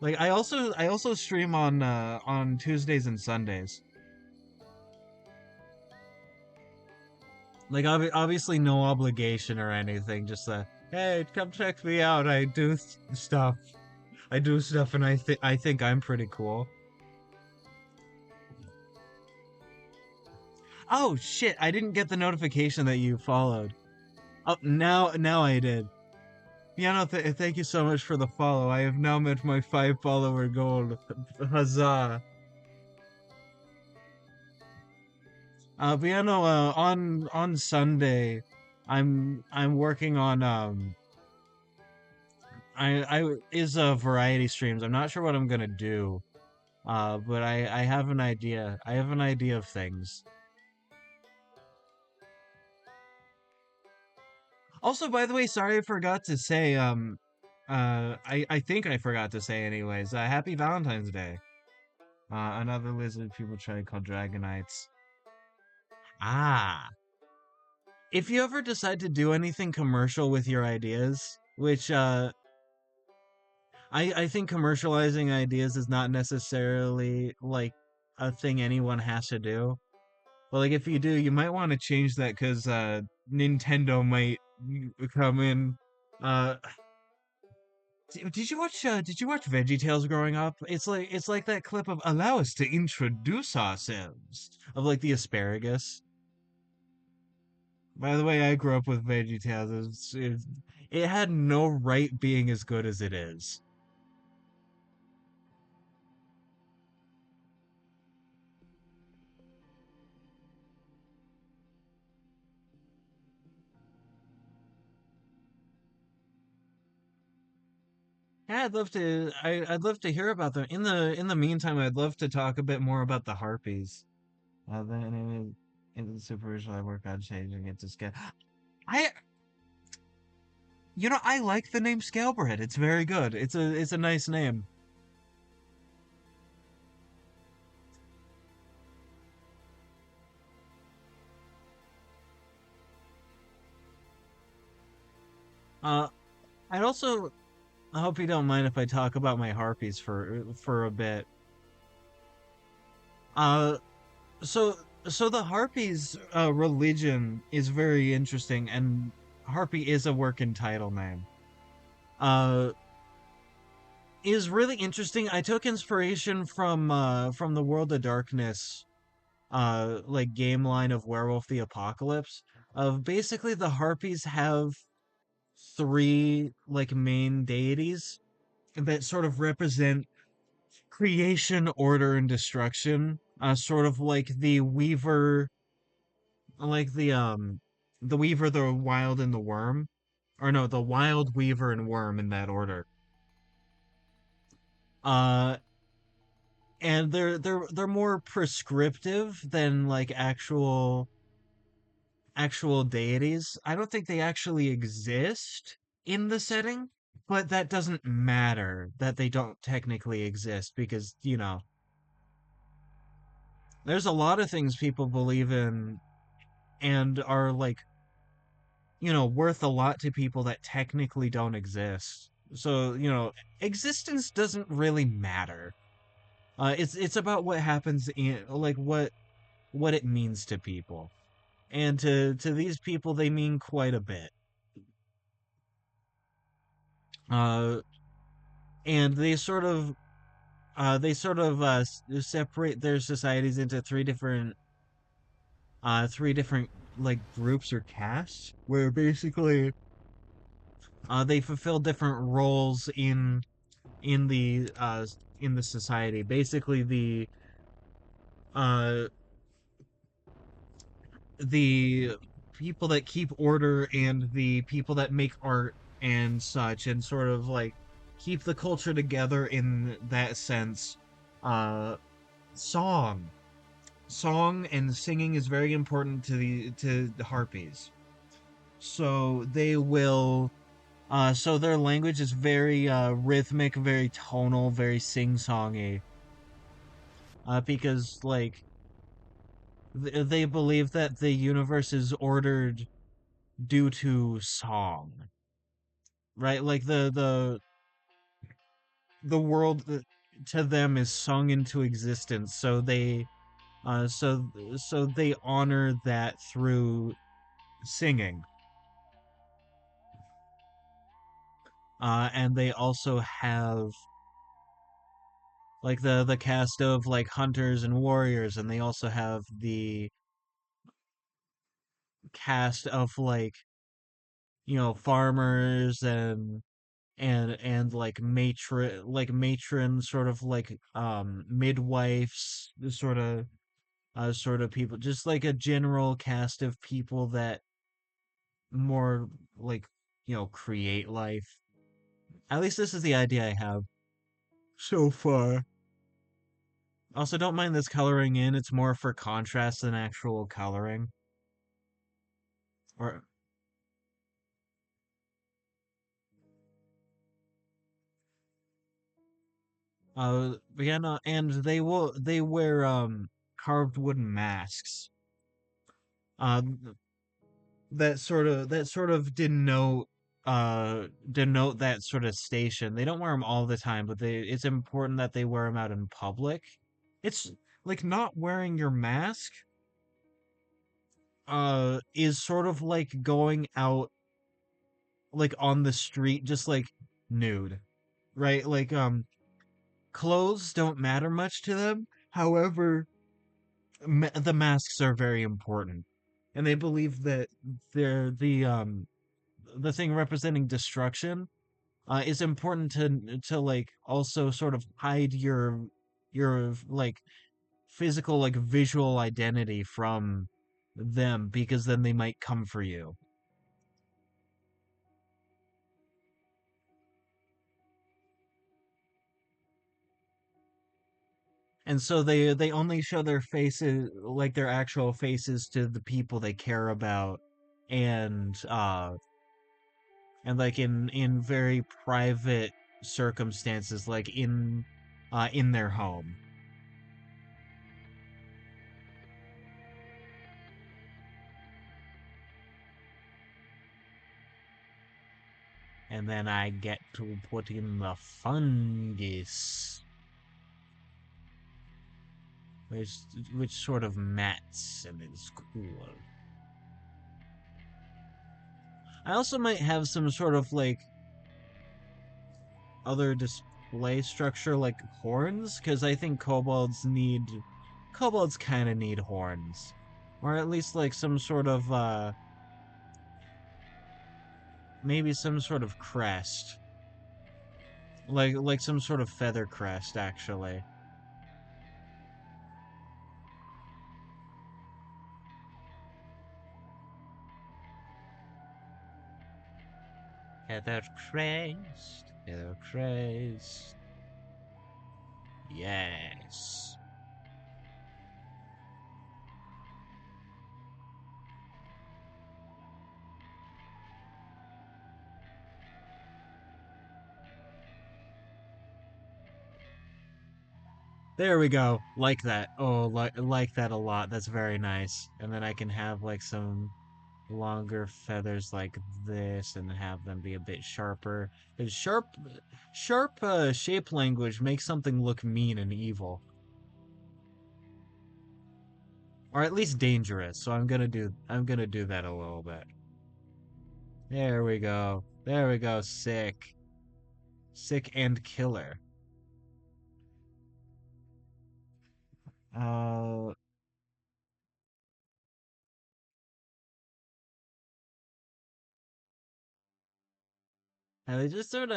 like I also stream on Tuesdays and Sundays. Like obviously no obligation or anything. Just hey, come check me out. I do stuff. I do stuff, and I think I'm pretty cool. Oh shit! I didn't get the notification that you followed. Oh, now I did. Yeah, no, thank you so much for the follow. I have now met my 5 follower goal. Huzzah! But yeah, no, on Sunday, I'm working on I is variety streams. I'm not sure what I'm gonna do. But I have an idea. I have an idea of things. Also, by the way, sorry I forgot to say I think I forgot to say anyways. Happy Valentine's Day. Another lizard people try to call Dragonites. Ah. If you ever decide to do anything commercial with your ideas, which I think commercializing ideas is not necessarily like a thing anyone has to do. But like if you do, you might want to change that because Nintendo might come in. Uh, did you watch VeggieTales growing up? It's like that clip of allow us to introduce ourselves of like the asparagus. By the way, I grew up with VeggieTales. It had no right being as good as it is. Yeah, I'd love to hear about them. In the meantime, I'd love to talk a bit more about the harpies. Then in the supervision, I work on changing it to scale. I I like the name Scalebread. It's very good. It's a nice name. Uh, I'd also I hope you don't mind if I talk about my harpies for a bit. Uh, so so the harpies religion is very interesting, and harpy is a working title name. Uh, is really interesting. I took inspiration from the World of Darkness like game line of Werewolf the Apocalypse. Of basically the harpies have three like main deities that sort of represent creation, order, and destruction. Sort of like the Weaver, like the Weaver, the Wild, and the Worm, or no, the Wild, Weaver, and Worm in that order. Uh, and they're more prescriptive than like actual deities. I don't think they actually exist in the setting, but that doesn't matter that they don't technically exist because, there's a lot of things people believe in and are like, worth a lot to people that technically don't exist. So, existence doesn't really matter. It's about what happens in like what it means to people. And to these people they mean quite a bit. Uh and they sort of separate their societies into three different like groups or castes where basically they fulfill different roles in the society. Basically, uh the people that keep order and the people that make art and such, and sort of like keep the culture together in that sense. Uh, song, song, and singing is very important to the harpies. So they will. So their language is very rhythmic, very tonal, very sing-songy. Because like they believe that the universe is ordered due to song, right? Like the world to them is sung into existence, so they honor that through singing. And they also have like the cast of like hunters and warriors, and they also have the cast of like farmers and like matron sort of like midwives, sort of people, just like a general cast of people that more like create life. At least this is the idea I have so far. Also, don't mind this coloring in, it's more for contrast than actual coloring. Or but yeah, no, and they wear carved wooden masks. Uh that sort of denote that sort of station. They don't wear them all the time, but it's important that they wear them out in public. It's like not wearing your mask is sort of like going out like on the street just like nude, right? Like clothes don't matter much to them. However, the masks are very important. And they believe that they're the thing representing destruction is important to like also sort of hide your like physical like visual identity from them, because then they might come for you. And so they only show their faces, like their actual faces, to the people they care about, and and like in very private circumstances, like in their home. And then I get to put in the fungus, which which sort of mats and is cool. I also might have some sort of like other display structure like horns, because I think kobolds kind of need horns, or at least like some sort of maybe some sort of crest, like some sort of feather crest actually. Feather crest, feather crest. Yes. There we go. Like that. Oh, like that a lot. That's very nice. And then I can have like some longer feathers like this and have them be a bit sharper. 'Cause sharp shape language makes something look mean and evil, or at least dangerous. So I'm gonna do that a little bit. There we go. There we go. Sick. Sick and killer. Uh, and they just sort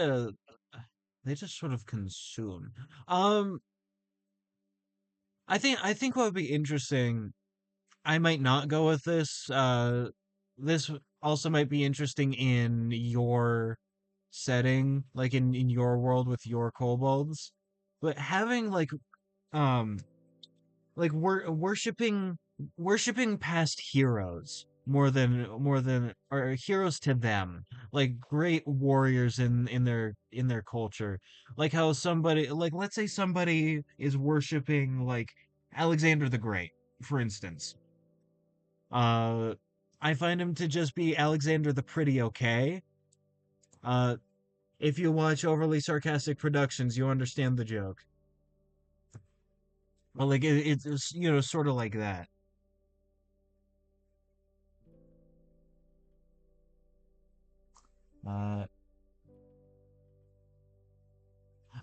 of consume. Um, I think what would be interesting, I might not go with this. This also might be interesting in your setting, like in your world with your kobolds. But having um like worshiping past heroes more than or heroes to them, like great warriors in their culture, like how somebody, like let's say somebody is worshiping like Alexander the Great, for instance. uh I find him to just be Alexander the Pretty Okay. uh if you watch overly sarcastic productions, you understand the joke. Well, like it's sort of like that.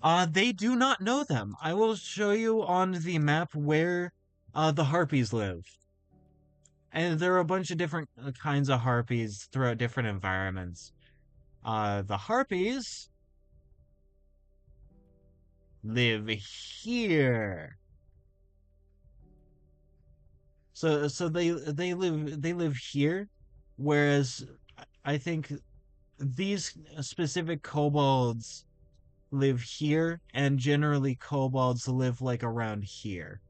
uh they do not know them. I will show you on the map where the harpies live. And there are a bunch of different kinds of harpies throughout different environments. The harpies live here. So they live here, whereas I think these specific kobolds live here, and generally kobolds live like around here.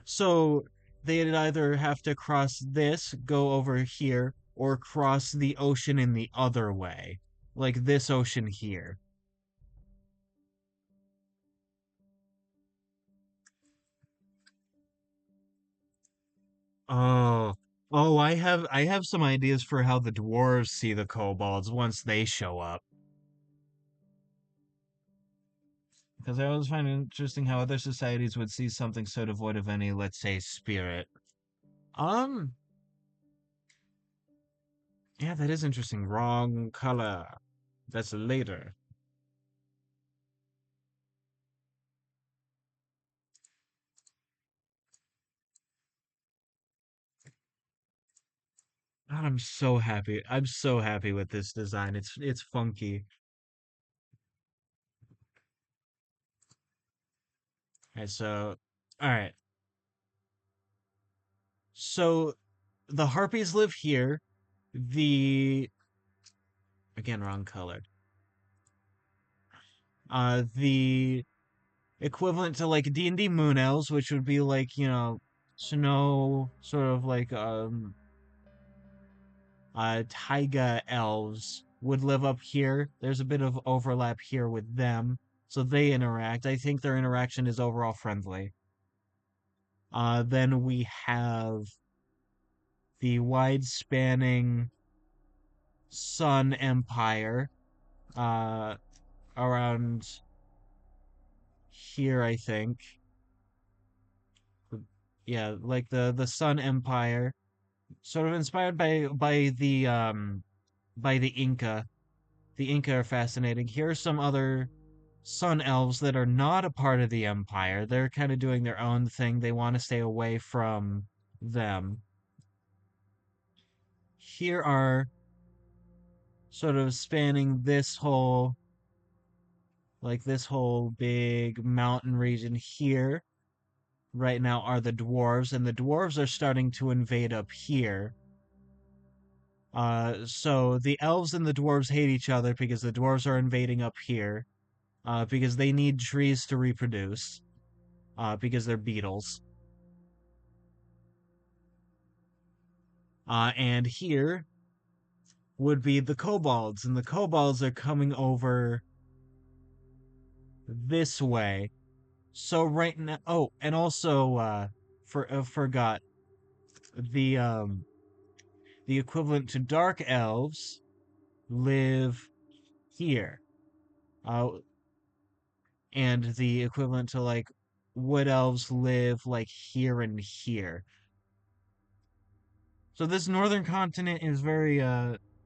So they'd either have to cross this, go over here, or cross the ocean in the other way, like this ocean here. Oh, oh, I have some ideas for how the dwarves see the kobolds once they show up. Because I always find it interesting how other societies would see something so devoid of any, let's say, spirit. Um, yeah, that is interesting. Wrong color. That's later. God, I'm so happy. I'm so happy with this design. It's funky. Okay, so all right. So the harpies live here. The again wrong color. The equivalent to like D&D moon elves, which would be like, snow, sort of like Taiga elves would live up here. There's a bit of overlap here with them, so they interact. I think their interaction is overall friendly. Then we have the wide-spanning Sun Empire uh, around here, I think. Yeah, like the Sun Empire, sort of inspired by the Inca. The Inca are fascinating. Here are some other Sun Elves that are not a part of the Empire. They're kind of doing their own thing. They want to stay away from them. Here are sort of spanning this whole big mountain region here right now are the dwarves, and the dwarves are starting to invade up here. So the elves and the dwarves hate each other because the dwarves are invading up here, because they need trees to reproduce, because they're beetles. And here would be the kobolds, and the kobolds are coming over this way. So right now, oh, and also, forgot the the equivalent to dark elves live here. Uh, and the equivalent to like wood elves live like here and here. So this northern continent is very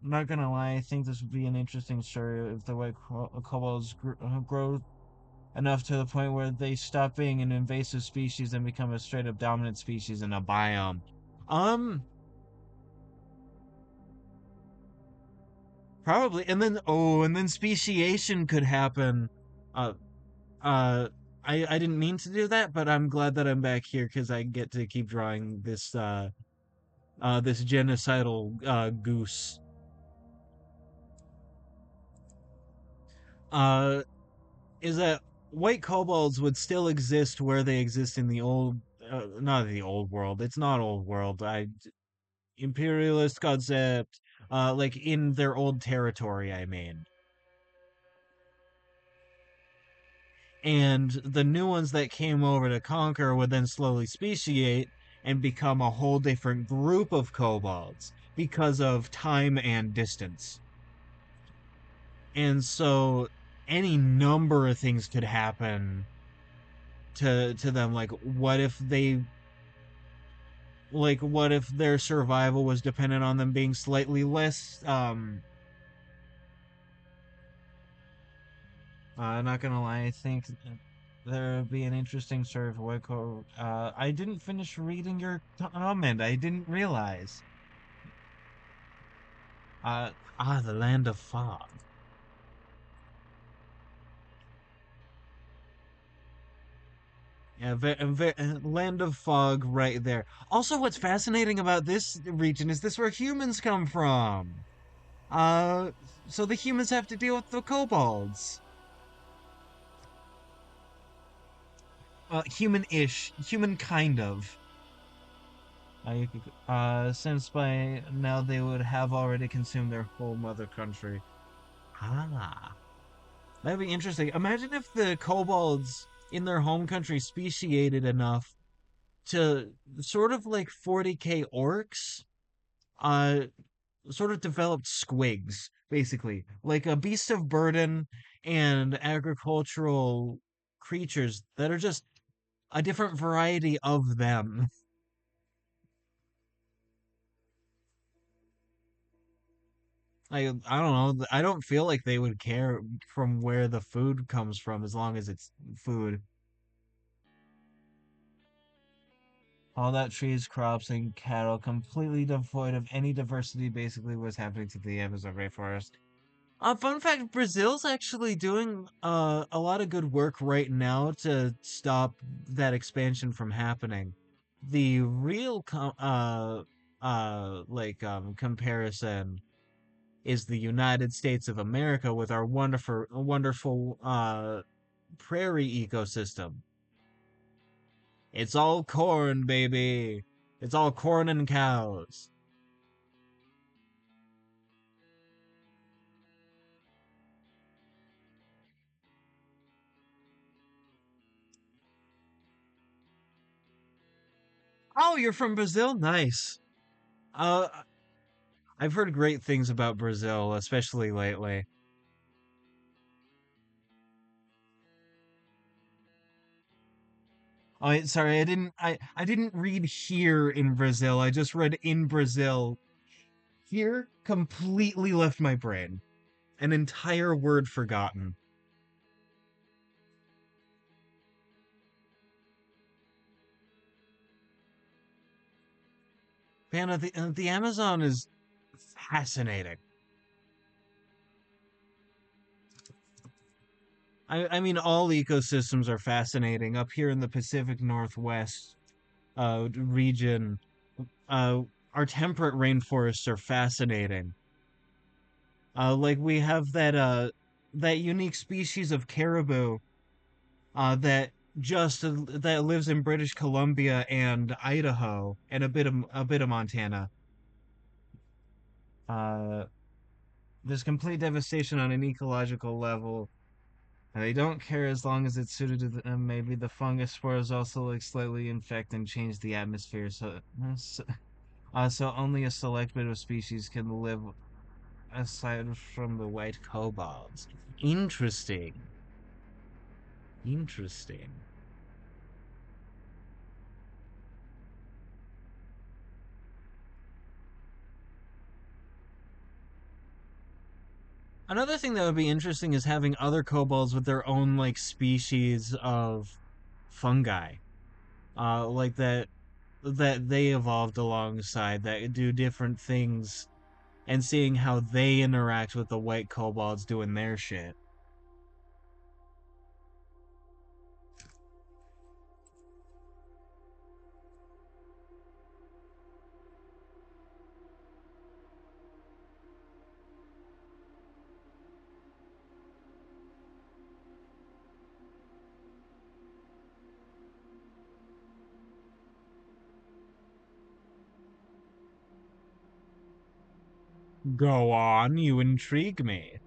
not gonna lie, I think this would be an interesting story if the white kobolds grow enough to the point where they stop being an invasive species and become a straight up dominant species in a biome. Um, Probably, and then and then speciation could happen. Uh, uh, I didn't mean to do that, but I'm glad that I'm back here because I get to keep drawing this genocidal goose. Uh, is that white kobolds would still exist where they exist in the old, not the old world. It's not old world. Imperialist concept, like in their old territory, I mean. And the new ones that came over to conquer would then slowly speciate and become a whole different group of kobolds because of time and distance. And so any number of things could happen to them. What if their survival was dependent on them being slightly less not gonna lie, I think there would be an interesting story for Waco. I didn't finish reading your comment. I didn't realize. The Land of Fog. Yeah, Land of Fog right there. Also, what's fascinating about this region is this where humans come from. Uh, so the humans have to deal with the kobolds. Human-ish, human kind of. Since by now they would have already consumed their whole mother country. Ah, that'd be interesting. Imagine if the kobolds in their home country speciated enough to sort of like 40k orcs, uh, sort of developed squigs, basically. Like a beast of burden and agricultural creatures that are just a different variety of them. I don't know. I don't feel like they would care from where the food comes from as long as it's food. All that trees, crops, and cattle, completely devoid of any diversity, basically what's happening to the Amazon rainforest. Fun fact, Brazil's actually doing a lot of good work right now to stop that expansion from happening. The real comparison is the United States of America with our wonderful prairie ecosystem. It's all corn, baby. It's all corn and cows. Oh, you're from Brazil? Nice. Uh, I've heard great things about Brazil, especially lately. Oh, sorry, I didn't read here in Brazil. I just read in Brazil. Here completely left my brain. An entire word forgotten. Man, the Amazon is fascinating. I mean, all ecosystems are fascinating. Up here in the Pacific Northwest region, uh, our temperate rainforests are fascinating. Like we have that unique species of caribou that that lives in British Columbia and Idaho and a bit of Montana. Uh, there's complete devastation on an ecological level. And they don't care as long as it's suited to them. Maybe the fungus spores also like slightly infect and change the atmosphere, so only a select bit of species can live aside from the white kobolds. Interesting. Interesting. Another thing that would be interesting is having other kobolds with their own like species of fungi. Like that they evolved alongside that do different things and seeing how they interact with the white kobolds doing their shit. Go on, you intrigue me.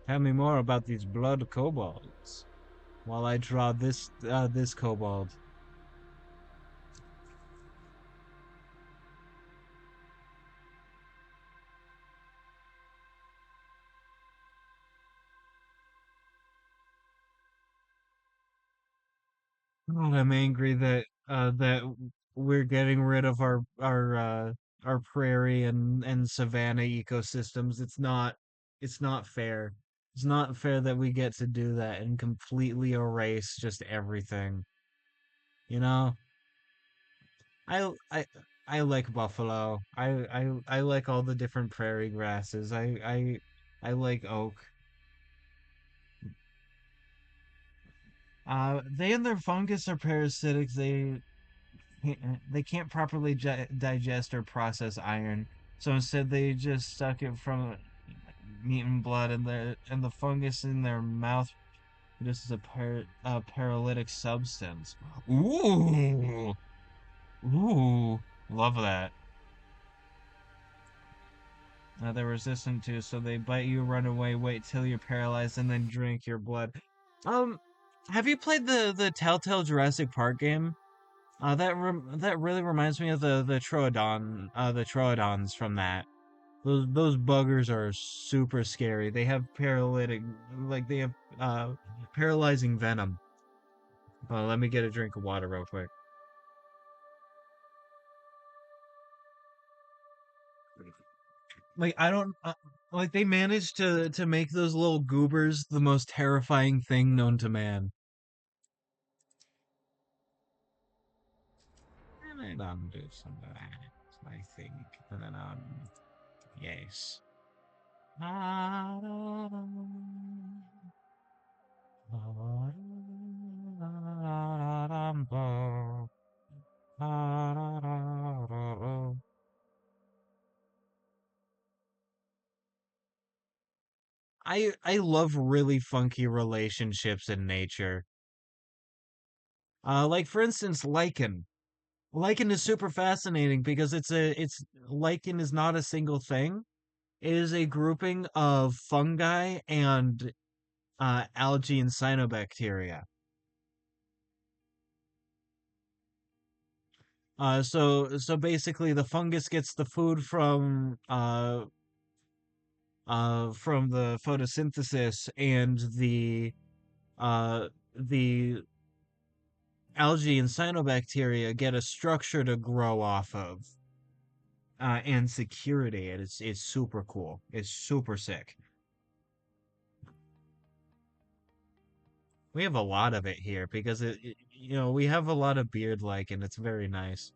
Tell me more about these blood kobolds while I draw this kobold. Oh, I'm angry that we're getting rid of our prairie and savanna ecosystems. It's not fair. It's not fair that we get to do that and completely erase just everything. You know, I I I like buffalo. I like all the different prairie grasses. I like oak. They and their fungus are parasitic. They can't properly digest or process iron, so instead they just suck it from meat and blood, and the fungus in their mouth produces a paralytic substance. Ooh, ooh, love that. They're resistant to, so they bite you, run away, wait till you're paralyzed, and then drink your blood. Um, have you played the Telltale Jurassic Park game? That really reminds me of the Troodons from that. Those buggers are super scary. They have they have paralyzing venom. Let me get a drink of water real quick. Like I don't like they managed to make those little goobers the most terrifying thing known to man. And I don't do some of that, I think. And then yes. I love really funky relationships in nature. Like for instance, lichen. Lichen is super fascinating because it's lichen is not a single thing. It is a grouping of fungi and algae and cyanobacteria. So basically, the fungus gets the food from the photosynthesis, and uh the algae and cyanobacteria get a structure to grow off of, and security. And it's super cool. It's super sick. We have a lot of it here because we have a lot of beard lichen. It's very nice.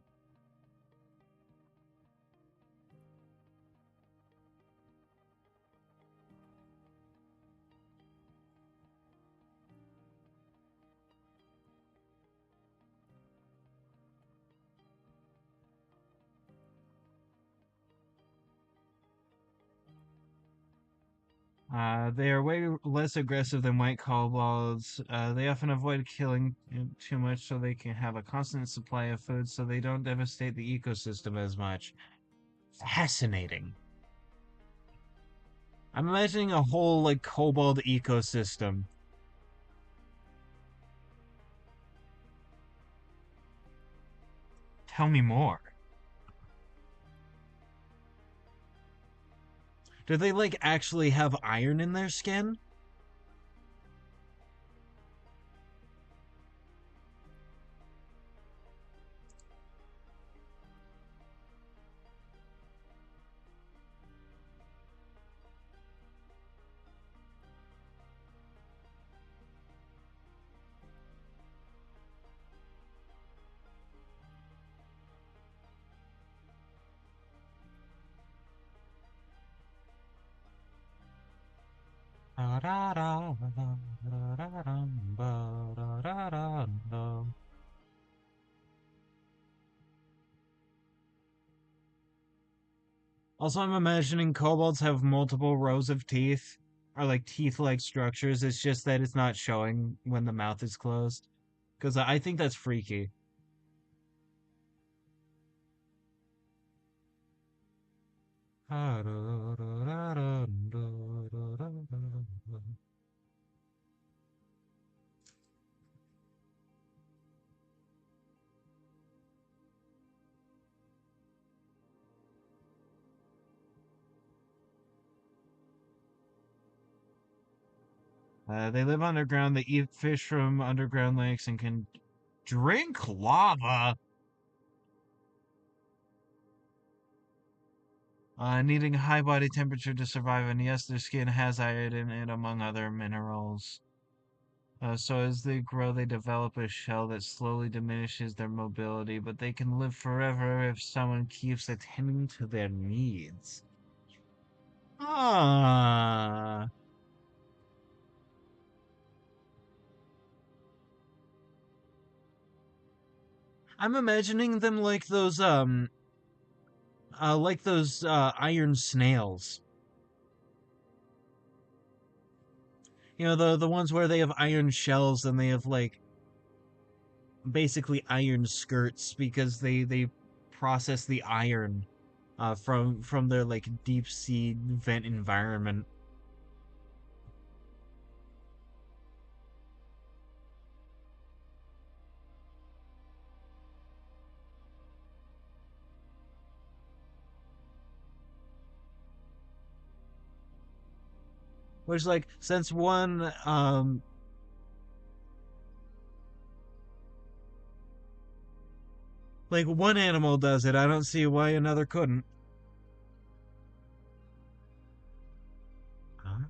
They are way less aggressive than white kobolds. They often avoid killing too much so they can have a constant supply of food so they don't devastate the ecosystem as much. Fascinating. I'm imagining a whole like kobold ecosystem. Tell me more. Do they like actually have iron in their skin? Also, I'm imagining kobolds have multiple rows of teeth, or like teeth-like structures. It's just that it's not showing when the mouth is closed. Because I think that's freaky. They live underground. They eat fish from underground lakes and can drink lava, needing a high body temperature to survive. And yes, their skin has iron in it, among other minerals. So as they grow, they develop a shell that slowly diminishes their mobility, but they can live forever if someone keeps attending to their needs. Ah, I'm imagining them like those iron snails. The ones where they have iron shells and they have like basically iron skirts because they process the iron from their like deep sea vent environment. Which like since one animal does it, I don't see why another couldn't. Ah.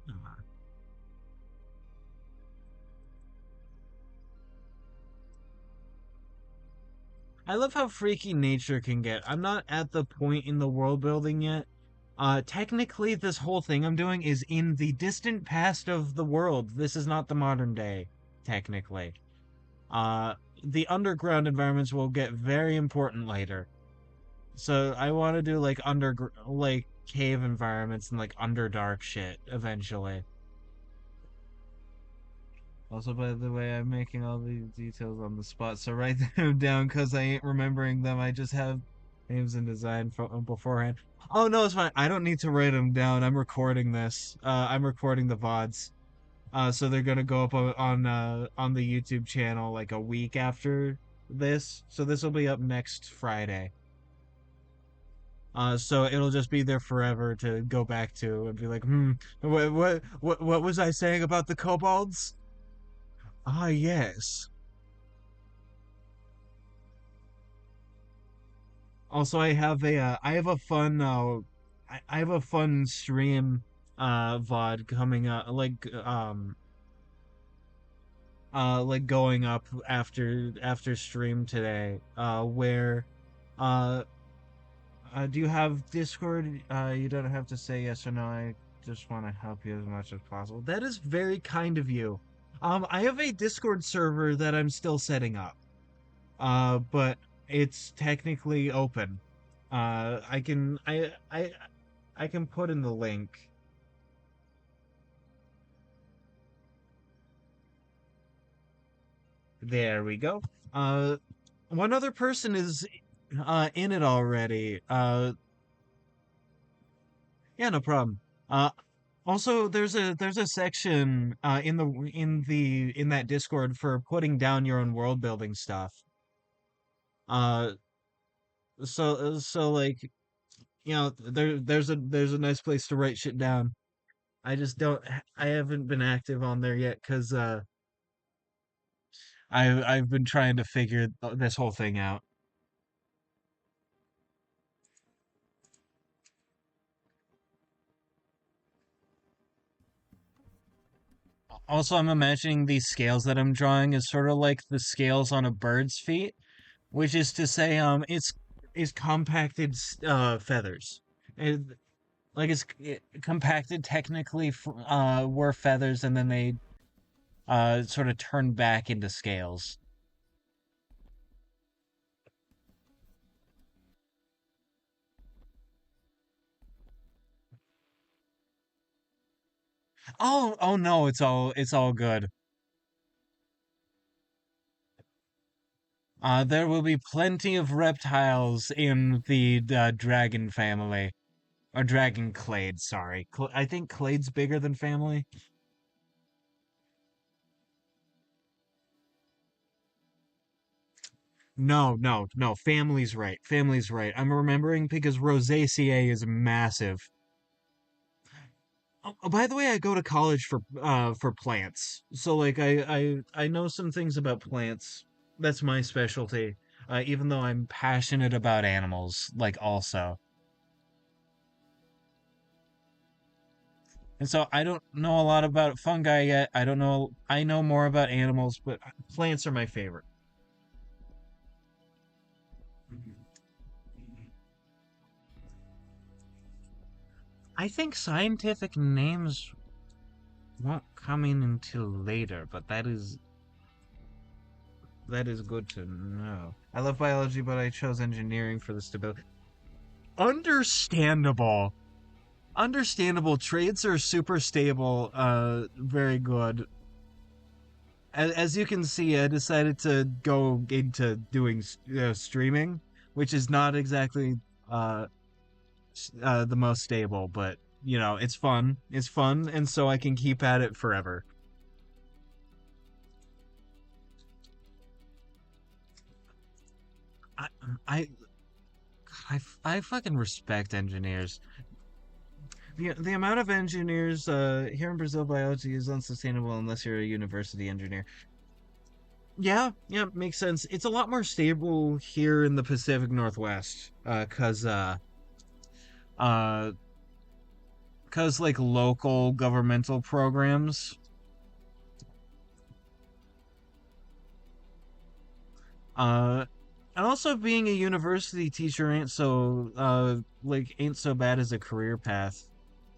I love how freaky nature can get. I'm not at the point in the world building yet. Technically, this whole thing I'm doing is in the distant past of the world. This is not the modern day, technically. Uh, the underground environments will get very important later. So I want to do like cave environments and like underdark shit eventually. Also, by the way, I'm making all these details on the spot, so write them down because I ain't remembering them. I just have names and design from beforehand. Oh no, it's fine. I don't need to write them down. I'm recording this. I'm recording the VODs. So they're gonna go up on the YouTube channel like a week after this. So this will be up next Friday. So it'll just be there forever to go back to and be like, what was I saying about the kobolds? Ah, yes. Also, I have a fun I have a fun stream VOD coming up like going up after stream today where uh do you have Discord? You don't have to say yes or no. I just want to help you as much as possible. That is very kind of you. I have a Discord server that I'm still setting up. But it's technically open. I can I can put in the link. There we go. Uh, one other person is in it already. Yeah, no problem. Uh, also there's a section in that Discord for putting down your own world building stuff. Uh, so like there's a nice place to write shit down. I just don't. I haven't been active on there yet because I've been trying to figure this whole thing out. Also, I'm imagining these scales that I'm drawing is sort of like the scales on a bird's feet, which is to say, it's compacted feathers. It, like compacted technically were feathers, and then they sort of turned back into scales. Oh no, it's all good. There will be plenty of reptiles in the dragon family. Or dragon clade, sorry. I think clade's bigger than family. No. Family's right. Family's right. I'm remembering because Rosaceae is massive. Oh, by the way, I go to college for plants. So like I know some things about plants. That's my specialty. Even though I'm passionate about animals, like also. And so I don't know a lot about fungi yet. I don't know. I know more about animals, but plants are my favorite. I think scientific names won't come in until later, but that is good to know. I love biology, but I chose engineering for the stability. Understandable. Understandable. Trades are super stable. Very good. As you can see, I decided to go into doing streaming, which is not exactly uh, the most stable, but you know, it's fun. It's fun, and so I can keep at it forever. I I I fucking respect engineers. The amount of engineers here in Brazil, biology is unsustainable unless you're a university engineer. Yeah, yeah, makes sense. It's a lot more stable here in the Pacific Northwest, uh, cause like local governmental programs, uh, and also being a university teacher ain't so bad as a career path.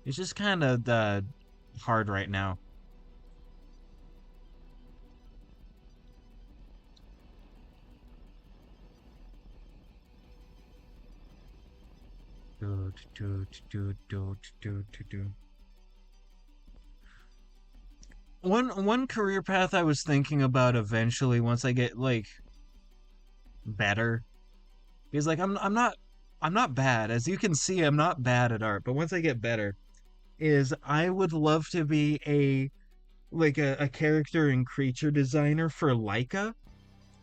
It's just kind of hard right now. Do, do, do, do, do, do, do. one career path I was thinking about eventually once I get like better, because like I'm not bad, as you can see. I'm not bad at art, but once I get better, is I would love to be a character and creature designer for Leica,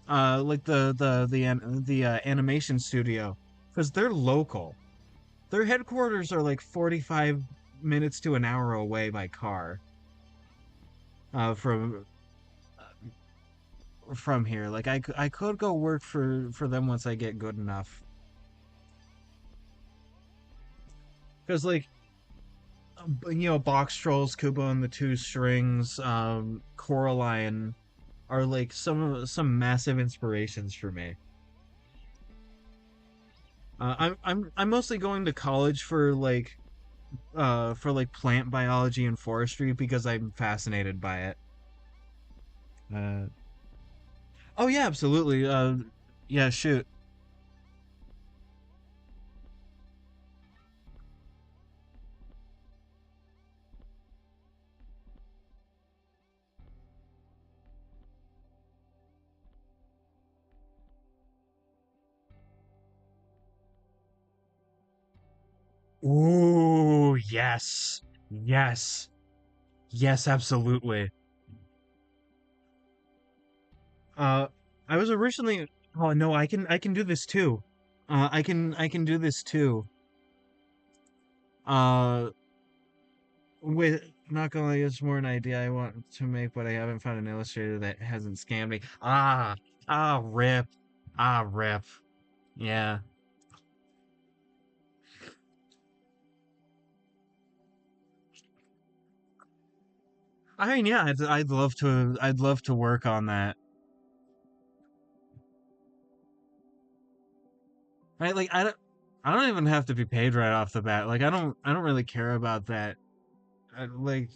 like the animation studio, because they're local. Their headquarters are like 45 minutes to an hour away by car, from here. Like I could go work for them once I get good enough. Because like Box Trolls, Kubo and the Two Strings, Coraline are like some massive inspirations for me. I'm mostly going to college for like plant biology and forestry because I'm fascinated by it. Uh, oh yeah, absolutely. Yeah, shoot. Ooh, yes. Yes. Yes, absolutely. Uh, I was originally. Oh no, I can do this too. I can do this too. Uh, with not gonna lie, it's more an idea I want to make, but I haven't found an illustrator that hasn't scammed me. Rip. Rip. Yeah. I mean, yeah, I'd love to work on that. Right? Like I don't even have to be paid right off the bat. Like I don't really care about that. Like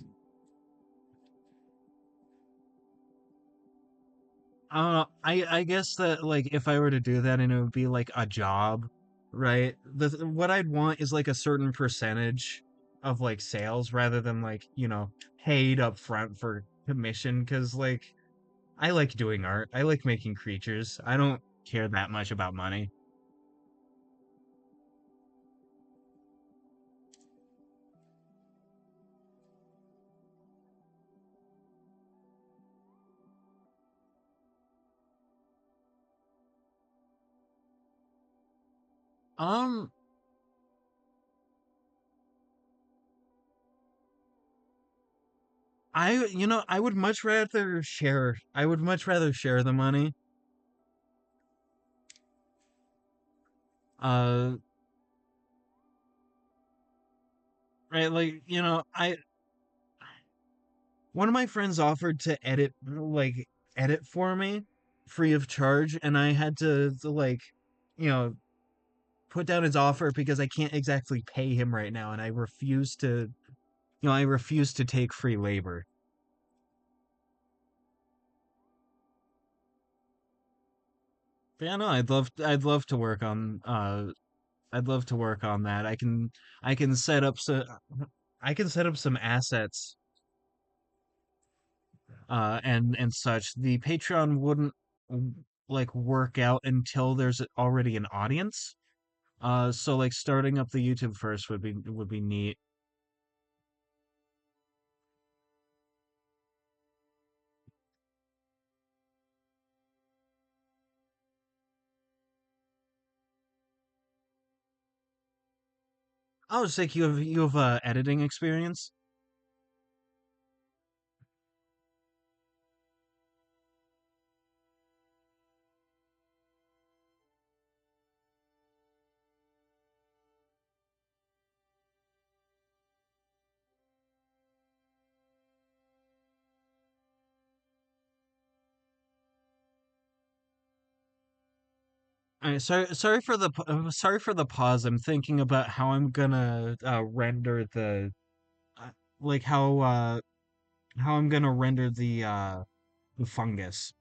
I guess that like if I were to do that and it would be like a job, right? What I'd want is like a certain percentage of like sales rather than like, paid up front for commission, because like I like doing art. I like making creatures. I don't care that much about money. Um I would much rather share. I would much rather share the money. Uh right, like, one of my friends offered to edit for me free of charge, and I had to like, you know, put down his offer because I can't exactly pay him right now, and I refuse to take free labor. But yeah, no, I'd love to work on that. I can set up I can set up some assets, and such. The Patreon wouldn't like work out until there's already an audience. So like starting up the YouTube first would be neat. I was like, you have editing experience. Sorry for sorry for the pause. I'm thinking about how I'm gonna render uh, like how I'm gonna render the fungus.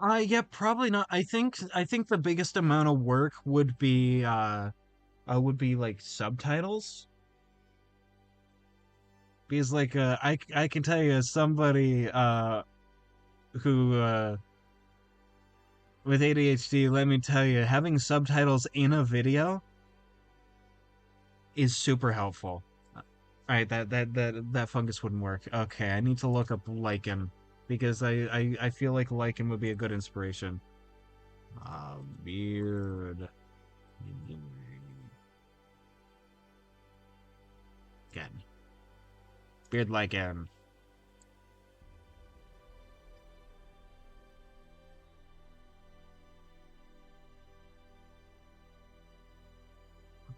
Yeah, probably not. I think the biggest amount of work would be like subtitles because like I can tell you as somebody who with ADHD, let me tell you, having subtitles in a video is super helpful. All right, that fungus wouldn't work. Okay, I need to look up lichen because I feel like lichen would be a good inspiration. Beard again. Beard lichen.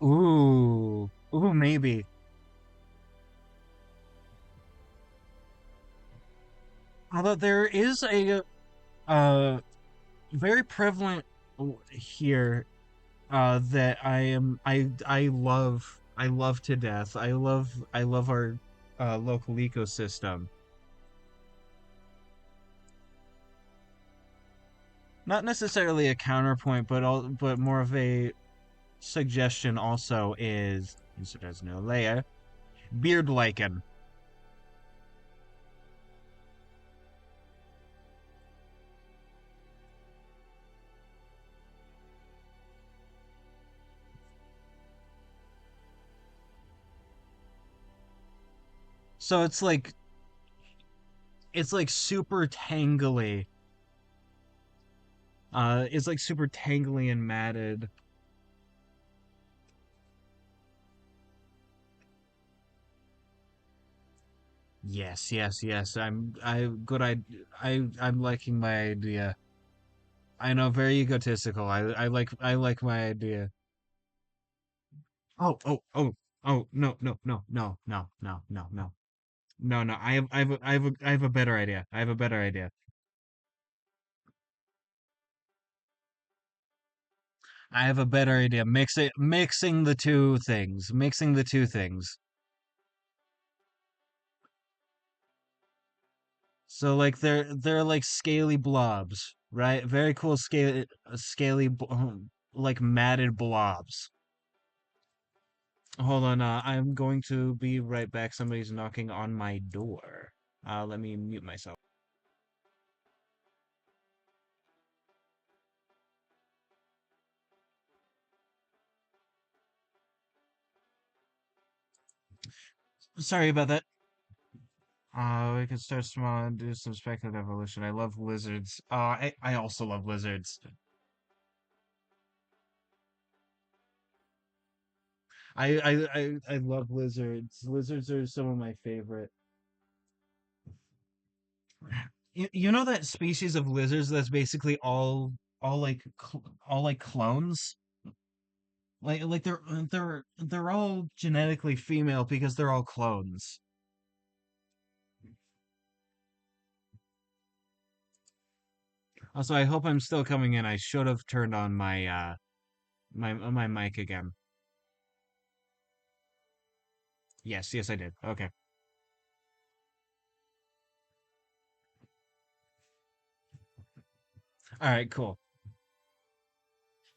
Ooh, maybe. Although there is a uh very prevalent here that I love to death. I love our local ecosystem. Not necessarily a counterpoint, but more of a suggestion. Also, is insert as no layer beard lichen. So it's like super tangly. It's like super tangly and matted. Yes. I good. I'm liking my idea. I know, very egotistical. I like my idea. Oh, no. I have a better idea. I have a better idea. I have a better idea. Mixing the two things. Mixing the two things. So like they're like scaly blobs, right? Very cool scaly like matted blobs. Hold on, I'm going to be right back. Somebody's knocking on my door. Let me mute myself. Sorry about that. We can start small and do some speculative evolution. I love lizards. I also love lizards. I love lizards. Lizards are some of my favorite. You know that species of lizards that's basically all like clones? Like they're all genetically female because they're all clones. Also, I hope I'm still coming in. I should have turned on my my mic again. Yes, I did. Okay. All right, cool.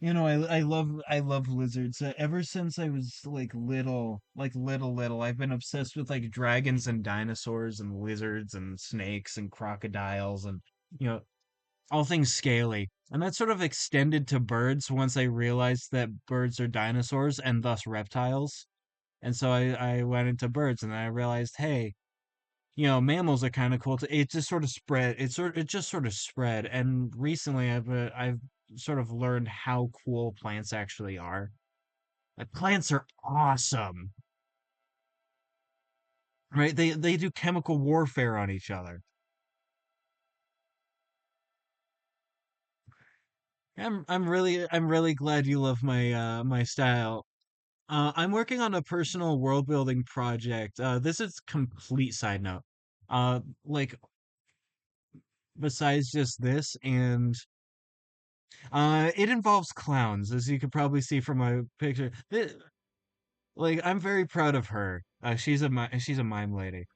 You know, I love lizards. Ever since I was like little, I've been obsessed with like dragons and dinosaurs and lizards and snakes and crocodiles and you know all things scaly. And that sort of extended to birds once I realized that birds are dinosaurs and thus reptiles. And so I went into birds and I realized, hey, mammals are kind of cool too. It just sort of spread. It just sort of spread. And recently I've sort of learned how cool plants actually are. Like plants are awesome, right? They do chemical warfare on each other. I'm really glad you love my my style. I'm working on a personal world building project. This is complete side note. Like besides just this, and it involves clowns, as you could probably see from my picture. Like I'm very proud of her. She's a mime lady.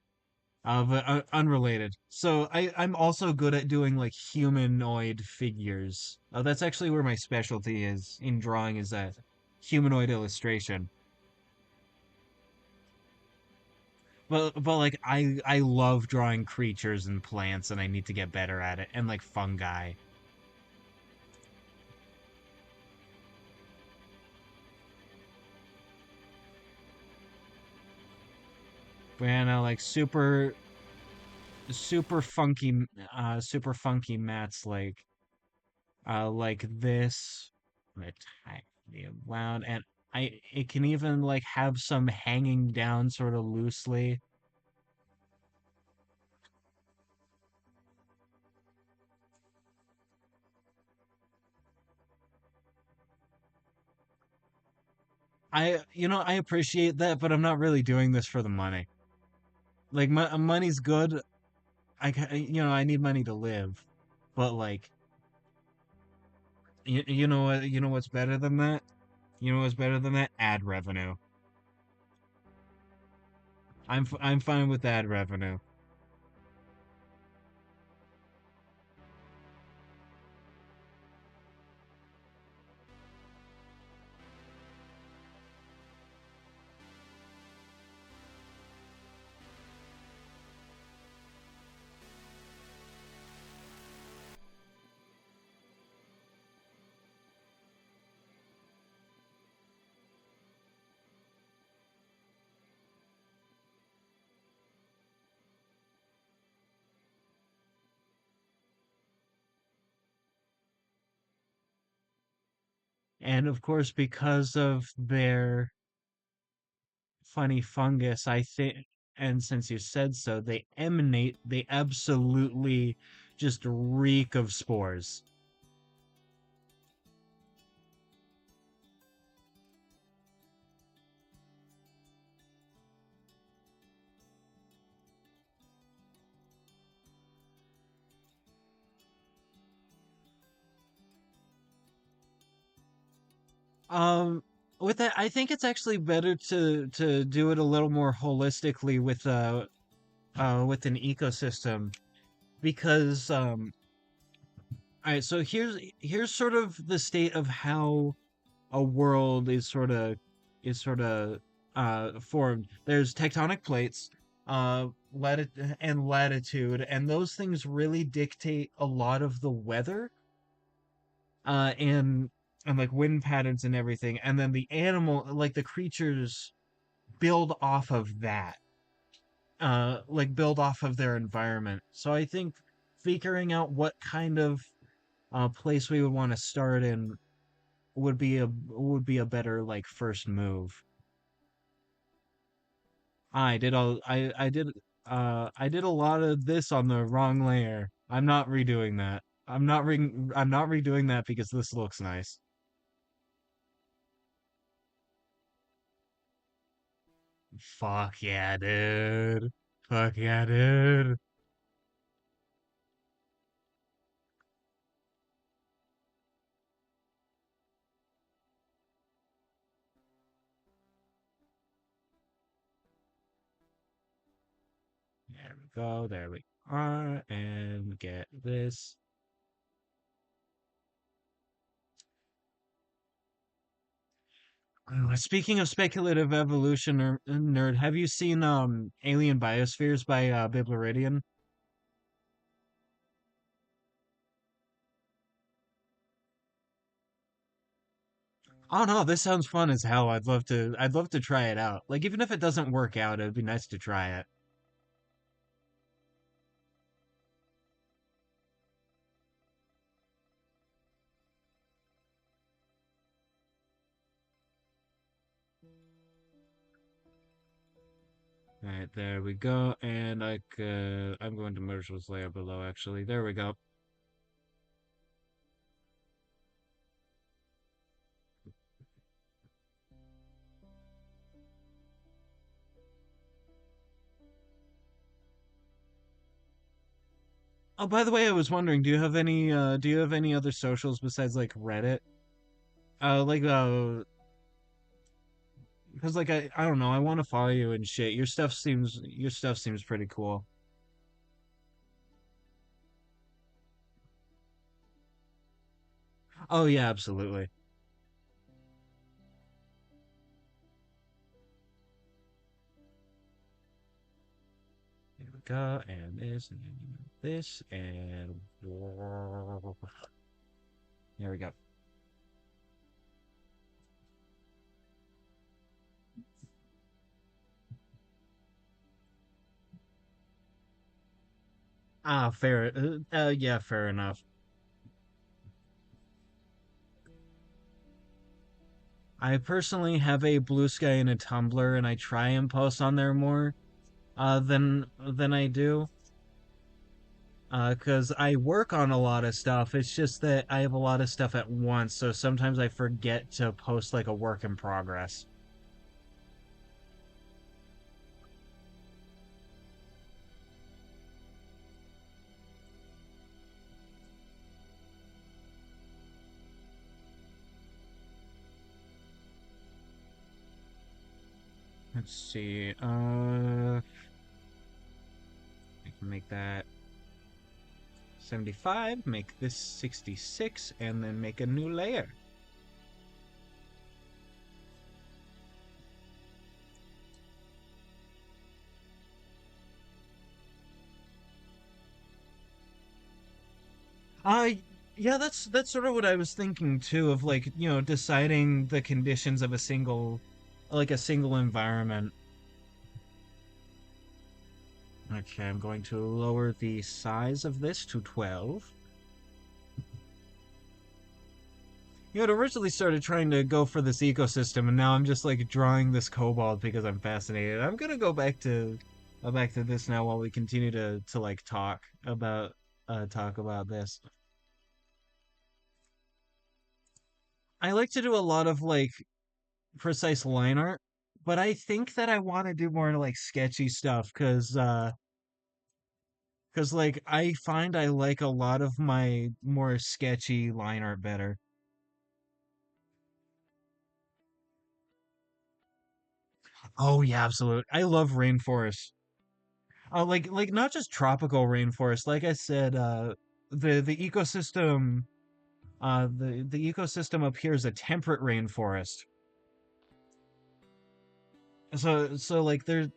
But unrelated. So I'm also good at doing like humanoid figures. That's actually where my specialty is in drawing is that humanoid illustration. But like I love drawing creatures and plants, and I need to get better at it. And like fungi. And like super funky mats like this. Let tightly wound, and it can even like have some hanging down sort of loosely. I appreciate that, but I'm not really doing this for the money. Like money's good. I need money to live, but like you know what's better than that? You know what's better than that? Ad revenue. I'm fine with ad revenue. And of course, because of their funny fungus, I think, and since you said so, they absolutely just reek of spores. Um, with that, I think it's actually better to do it a little more holistically with an ecosystem because all right, so here's sort of the state of how a world is sort of formed. There's tectonic plates, and latitude, and those things really dictate a lot of the weather, uh, and and like wind patterns and everything. And then the creatures build off of that, like build off of their environment. So I think figuring out what kind of place we would want to start in would be a better like first move. I did a lot of this on the wrong layer. I'm not redoing that. I'm not redoing that because this looks nice. Fuck yeah, dude. Fuck yeah, dude. There we go. There we are. And get this. Speaking of speculative evolution, nerd, have you seen Alien Biospheres by Bibluridian? Oh no, this sounds fun as hell. I'd love to try it out. Like even if it doesn't work out, it'd be nice to try it. All right, there we go. And I'm going to merge this layer below actually. There we go. Oh, by the way, I was wondering, do you have any other socials besides like Reddit? Like because like I don't know, I want to follow you and shit. Your stuff seems pretty cool. Oh yeah, absolutely. Here we go, and this, and there we go. Ah, fair. Yeah, fair enough. I personally have a Bluesky and a Tumblr, and I try and post on there more than I do. 'Cause I work on a lot of stuff. It's just that I have a lot of stuff at once, so sometimes I forget to post like a work in progress. Let's see. I can make that 75, make this 66, and then make a new layer. I Yeah, that's sort of what I was thinking too, of like, deciding the conditions of a single environment. Okay, I'm going to lower the size of this to 12. It originally started trying to go for this ecosystem, and now I'm just like drawing this kobold because I'm fascinated. I'm gonna go back to this now while we continue to like talk about this. I like to do a lot of like precise line art, but I think that I want to do more like sketchy stuff because like I find I like a lot of my more sketchy line art better. Oh yeah, absolutely. I love rainforest. Like not just tropical rainforest. Like I said, the ecosystem the ecosystem up here is a temperate rainforest. So like there's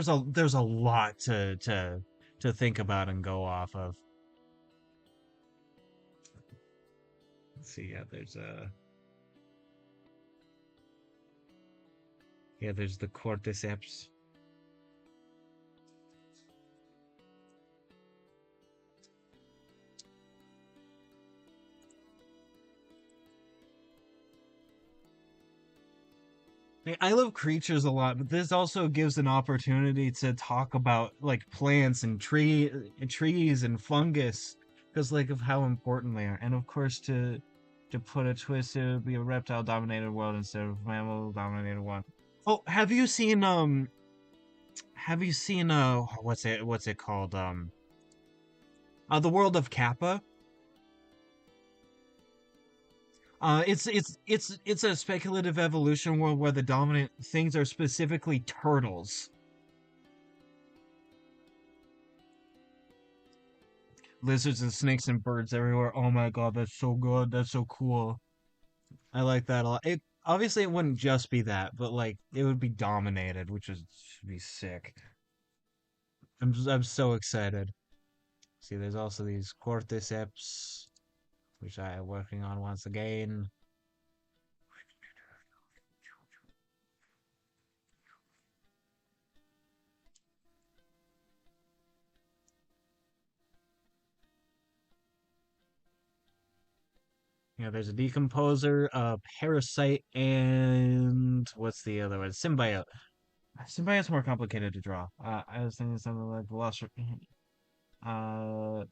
a lot to think about and go off of. Let's see, there's the cordyceps. I love creatures a lot, but this also gives an opportunity to talk about like plants and trees and fungus because like of how important they are. And of course to put a twist, it would be a reptile dominated world instead of mammal dominated one. Oh, have you seen what's it called? The world of Kappa. It's a speculative evolution world where the dominant things are specifically turtles, lizards and snakes and birds everywhere. Oh my god, that's so good. That's so cool. I like that a lot. It obviously it wouldn't just be that, but like it would be dominated, which would be sick. I'm so excited. See, there's also these cordyceps, which I am working on once again. There's a decomposer, a parasite, and what's the other one? Symbiote. Symbiote's more complicated to draw. I was thinking something like Velociraptor. Uh,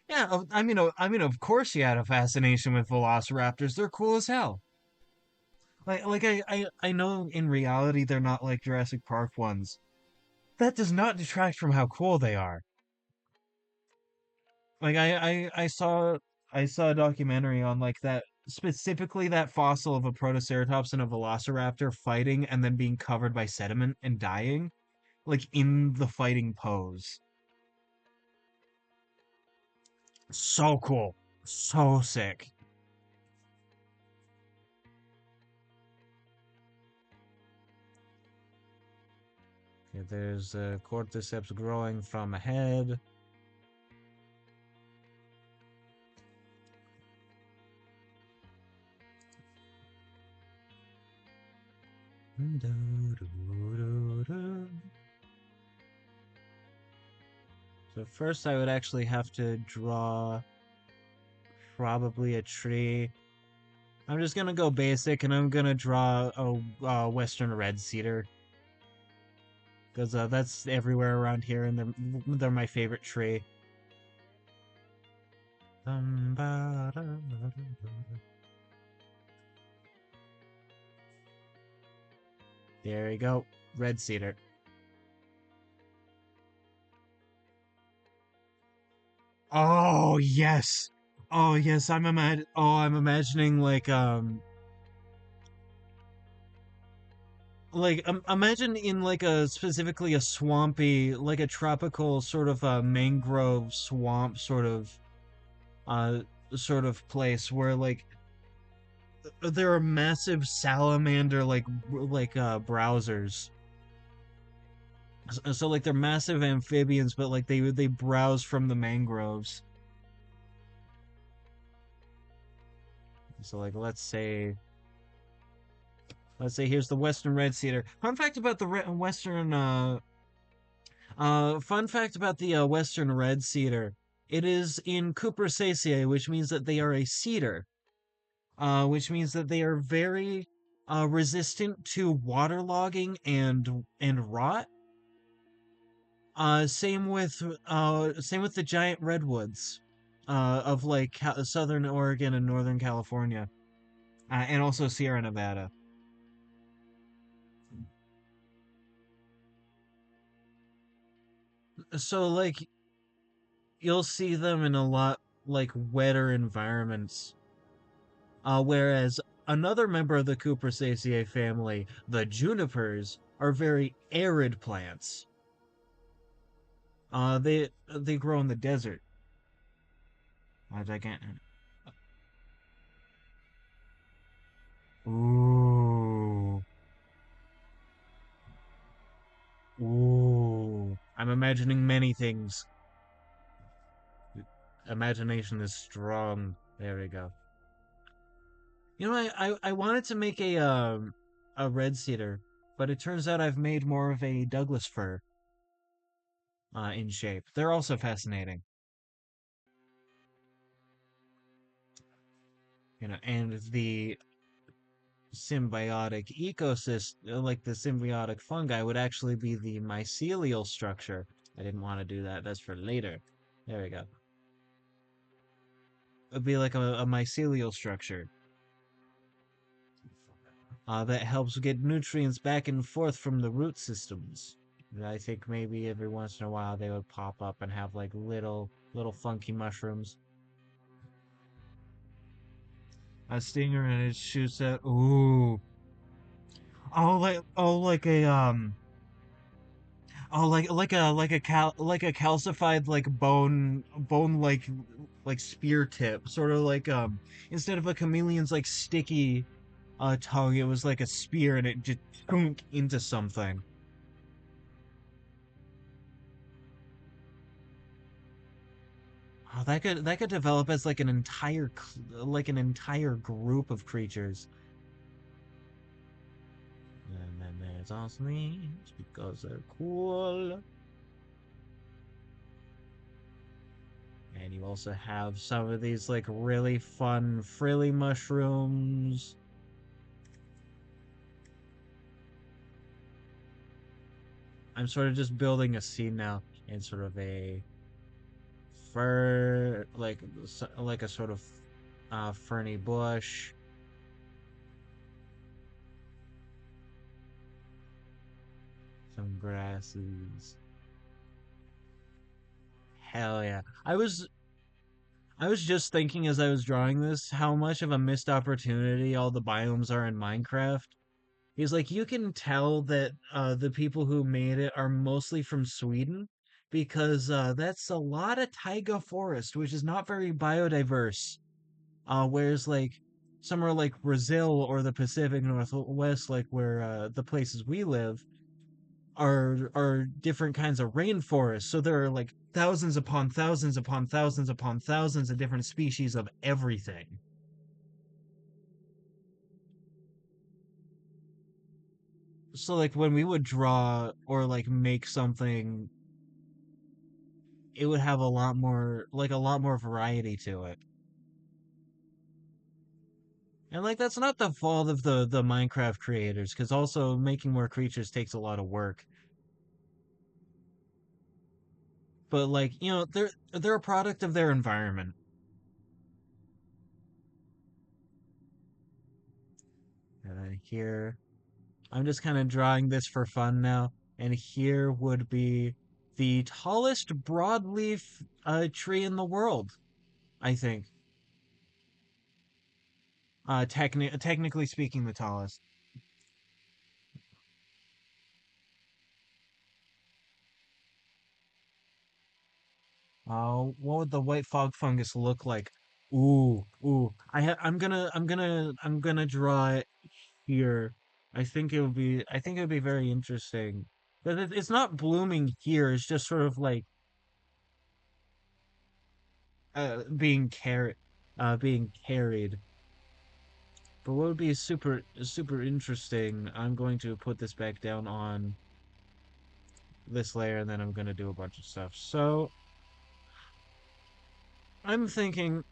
yeah. I mean, of course, you had a fascination with Velociraptors. They're cool as hell. I know in reality they're not like Jurassic Park ones. That does not detract from how cool they are. Like I saw a documentary on like that specifically that fossil of a Protoceratops and a Velociraptor fighting and then being covered by sediment and dying, like in the fighting pose. So cool. So sick. Okay, there's cordyceps growing from ahead. So first I would actually have to draw probably a tree. I'm just gonna go basic and I'm gonna draw a western red cedar because that's everywhere around here and they're my favorite tree. There you go, red cedar. Oh yes, oh yes. I'm imagining like imagine in like a specifically a swampy like a tropical sort of a mangrove swamp uh sort of place where like there are massive salamander browsers. So like they're massive amphibians, but like they browse from the mangroves. So like let's say here's the western red cedar. Fun fact about the western red cedar. It is in Cupressaceae, which means that they are a cedar. Which means that they are very resistant to waterlogging and rot. Same with the giant redwoods of like southern Oregon and northern California, and also Sierra Nevada. So like you'll see them in a lot like wetter environments. Whereas another member of the Cupressaceae family, the junipers, are very arid plants. They grow in the desert. I can't. Ooh, ooh. I'm imagining many things. Imagination is strong. There we go. You know, I wanted to make a red cedar, but it turns out I've made more of a Douglas fir in shape. They're also fascinating. And the symbiotic ecosystem, like the symbiotic fungi, would actually be the mycelial structure. I didn't want to do that. That's for later. There we go. It'd be like a mycelial structure that helps get nutrients back and forth from the root systems. And I think maybe every once in a while they would pop up and have like little funky mushrooms. A stinger and it shoots at like a calcified like bone like spear tip, sort of like instead of a chameleon's like sticky tongue, it was like a spear and it just thunk into something. Oh, that could develop as like an entire group of creatures. And then there's Oslings because they're cool. And you also have some of these like really fun frilly mushrooms. I'm sort of just building a scene now in sort of a fir like a sort of ferny bush, some grasses. Hell yeah. I was just thinking as I was drawing this how much of a missed opportunity all the biomes are in Minecraft. He's like you can tell that the people who made it are mostly from Sweden because that's a lot of taiga forest, which is not very biodiverse. Whereas like somewhere like Brazil or the Pacific Northwest, like where the places we live, are different kinds of rainforests. So there are like thousands upon thousands upon thousands upon thousands of different species of everything. So like when we would draw or like make something, it would have a lot more variety to it. And like that's not the fault of the Minecraft creators, because also making more creatures takes a lot of work. But like, they're a product of their environment. And here I'm just kind of drawing this for fun now. And here would be the tallest broadleaf tree in the world, I think. Technically speaking, the tallest. What would the white fog fungus look like? Ooh. I'm gonna draw it here. I think it would be very interesting. But it's not blooming here. It's just sort of like being carried. But what would be super interesting? I'm going to put this back down on this layer, and then I'm gonna do a bunch of stuff. So I'm thinking,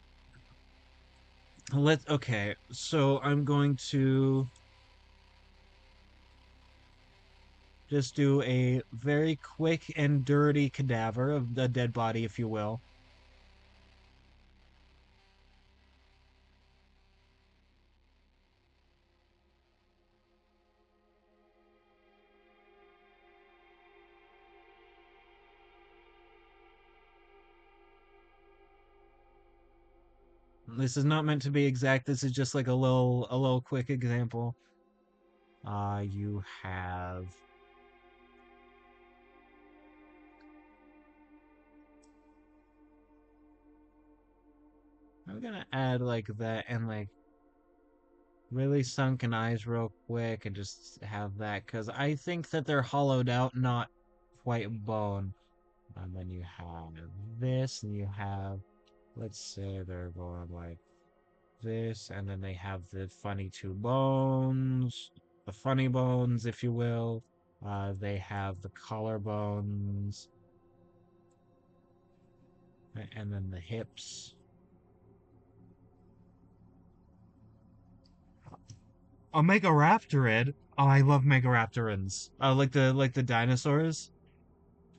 okay. So I'm going to just do a very quick and dirty cadaver of a dead body, if you will. This is not meant to be exact. This is just like a little quick example. You have. I'm gonna add like that and like really sunken eyes real quick and just have that because I think that they're hollowed out, not quite bone. And then you have this, and you have, let's say they're going like this, and then they have the funny two bones, the funny bones, if you will. They have the collarbones, and then the hips. A Megaraptorid. Oh, I love Megaraptorans. Like the dinosaurs.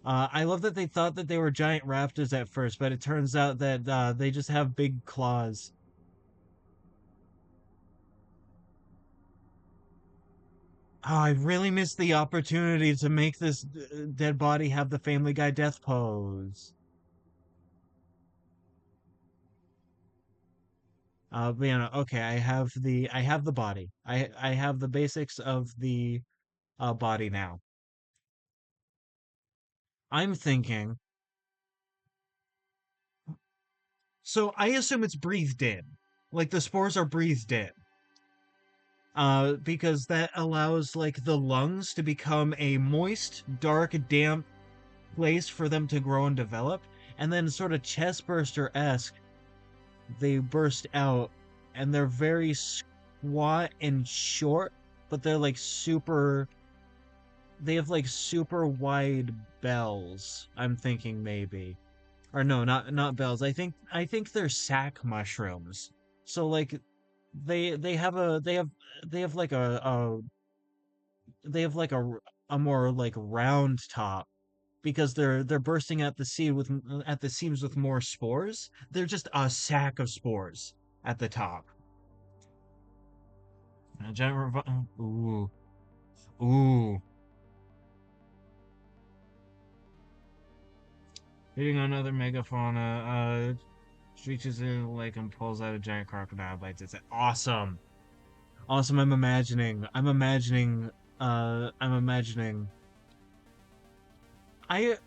I love that they thought that they were giant raptors at first, but it turns out that they just have big claws. Oh, I really missed the opportunity to make this dead body have the Family Guy death pose. But, okay, I have the body. I have the basics of the body now. I'm thinking. So I assume it's breathed in, like the spores are breathed in. Because that allows like the lungs to become a moist, dark, damp place for them to grow and develop, and then sort of chestburster-esque, they burst out, and they're very squat and short, but they're like super. They have like super wide bells. I'm thinking maybe, or no, not bells. I think they're sack mushrooms. So like they have a they have like they have like a more like round top because they're bursting at the seed with at the seams with more spores. They're just a sack of spores at the top. Ooh, ooh. Hitting another megafauna, reaches in the lake and pulls out a giant crocodile bites it. Awesome. Awesome. I'm imagining. I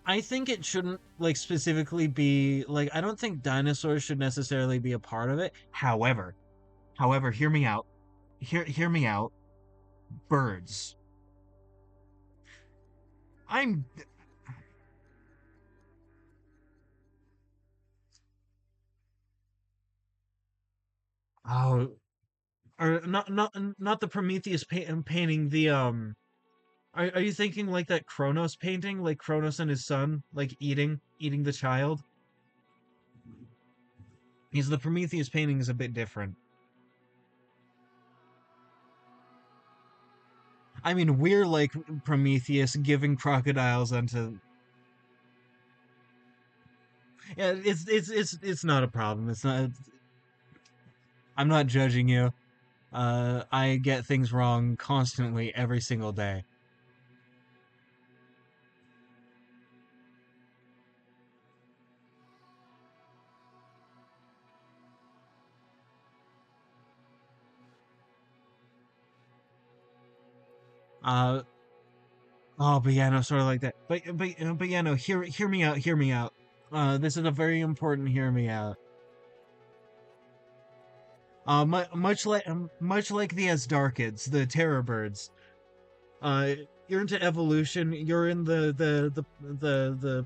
I think it shouldn't like specifically be like I don't think dinosaurs should necessarily be a part of it. However, hear me out. Hear me out. Birds. I'm oh or not the Prometheus painting the are you thinking like that Kronos painting like Kronos and his son like eating the child? Because the Prometheus painting is a bit different. I mean, we're like Prometheus giving crocodiles unto. Yeah, it's not a problem. It's not. I'm not judging you. I get things wrong constantly every single day. Uh, oh, but yeah, no, sort of like that. But yeah, no. Hear me out. Hear me out. This is a very important. Hear me out. Much like the Asdarkids, the terror birds. Uh, you're into evolution. You're in the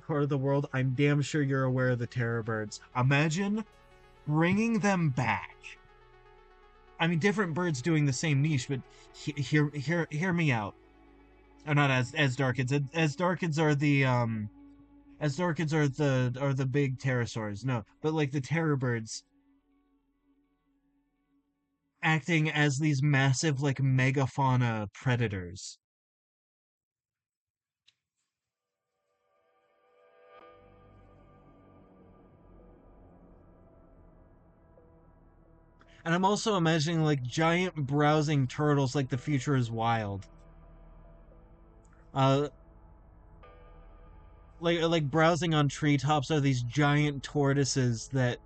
part of the world. I'm damn sure you're aware of the terror birds. Imagine bringing them back. I mean, different birds doing the same niche, but hear me out. Or not as darkids. As darkids are the as darkids are the big pterosaurs. No, but like the terror birds acting as these massive like megafauna predators. And I'm also imagining like giant browsing turtles like the future is wild. Uh like browsing on treetops are these giant tortoises that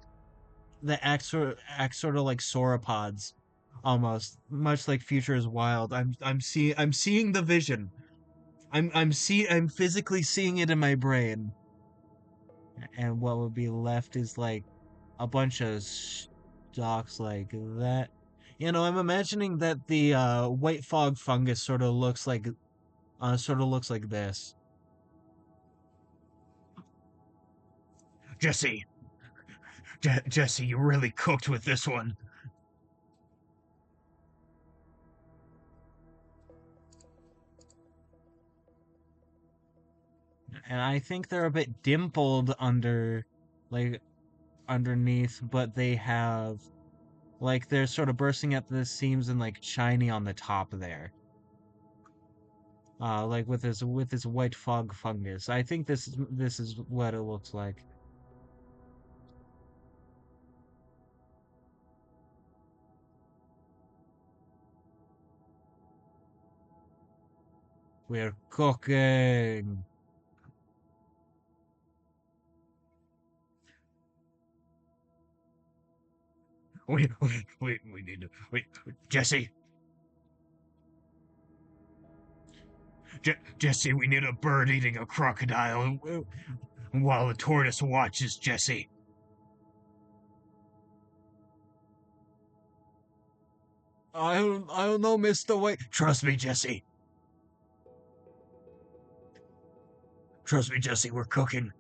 act sort of like sauropods almost, much like future is wild. I'm seeing the vision. I'm physically seeing it in my brain. And what would be left is like a bunch of stalks like that. You know, I'm imagining that the white fog fungus sort of looks like this. Jesse, Jesse, you really cooked with this one. And I think they're a bit dimpled like underneath, but they have like they're sort of bursting at the seams and like shiny on the top there. Like with this white fog fungus. I think this is what it looks like. We're cooking. We need to wait. Jesse, Jesse, we need a bird eating a crocodile while the tortoise watches Jesse. I don't know, Mr. White. Trust me, Jesse. Trust me, Jesse. We're cooking.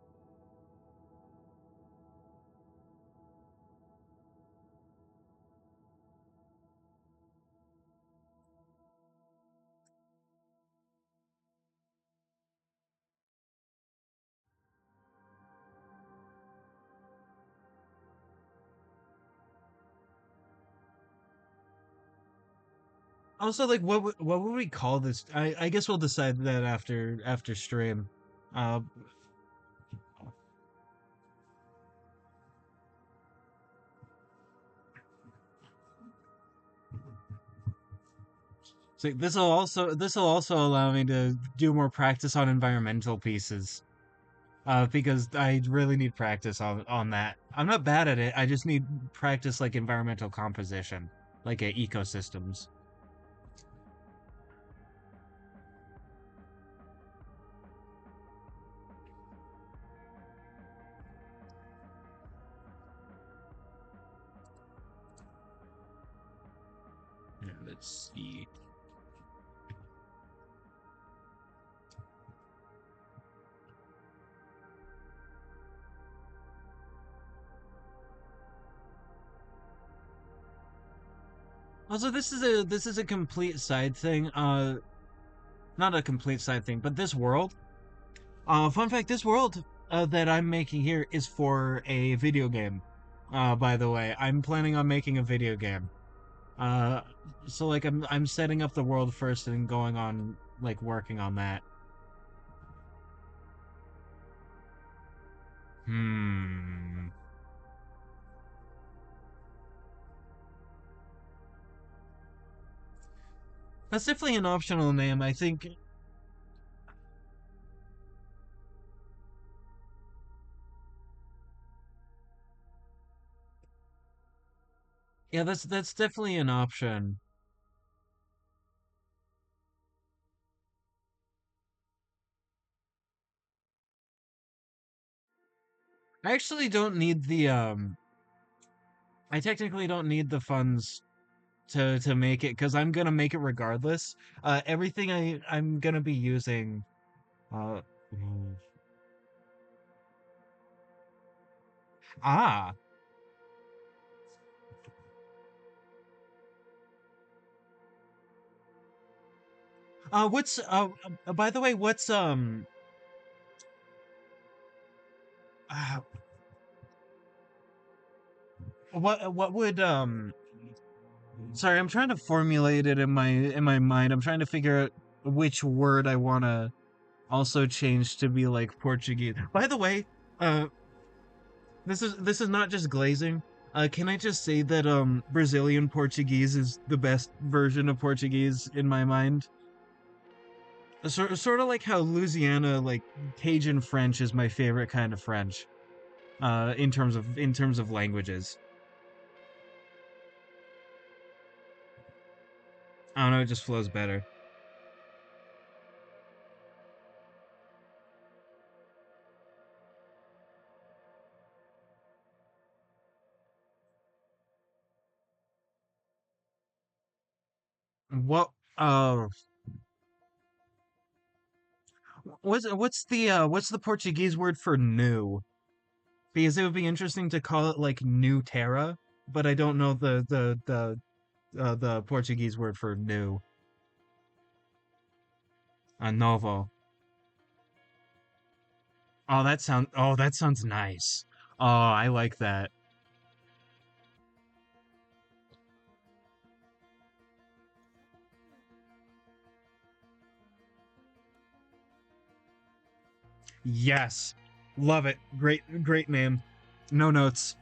Also, like, what would we call this? I guess we'll decide that after stream. Uh, so this will also allow me to do more practice on environmental pieces. Because I really need practice on that. I'm not bad at it. I just need practice like environmental composition, like ecosystems. Let's see. Also, this is a complete side thing. Not a complete side thing, but this world. Fun fact: this world that I'm making here is for a video game. By the way, I'm planning on making a video game. Uh, so like I'm setting up the world first and going on like working on that. Hmm. That's definitely an optional name. I think. Yeah, that's definitely an option. I actually don't need the I technically don't need the funds to make it because I'm gonna make it regardless. Everything I'm gonna be using. Uh, mm, ah. What's by the way, what's uh, what would sorry, I'm trying to formulate it in my mind. I'm trying to figure out which word I want to also change to be like Portuguese. By the way, uh this is not just glazing. Can I just say that Brazilian Portuguese is the best version of Portuguese in my mind? Sort of like how Louisiana, like Cajun French, is my favorite kind of French. In terms of languages, I don't know. It just flows better. What? Uh, what's the Portuguese word for new? Because it would be interesting to call it like New Terra, but I don't know the Portuguese word for new. Novo. Oh, that sounds nice. Oh, I like that. Yes. Love it. Great name. No notes.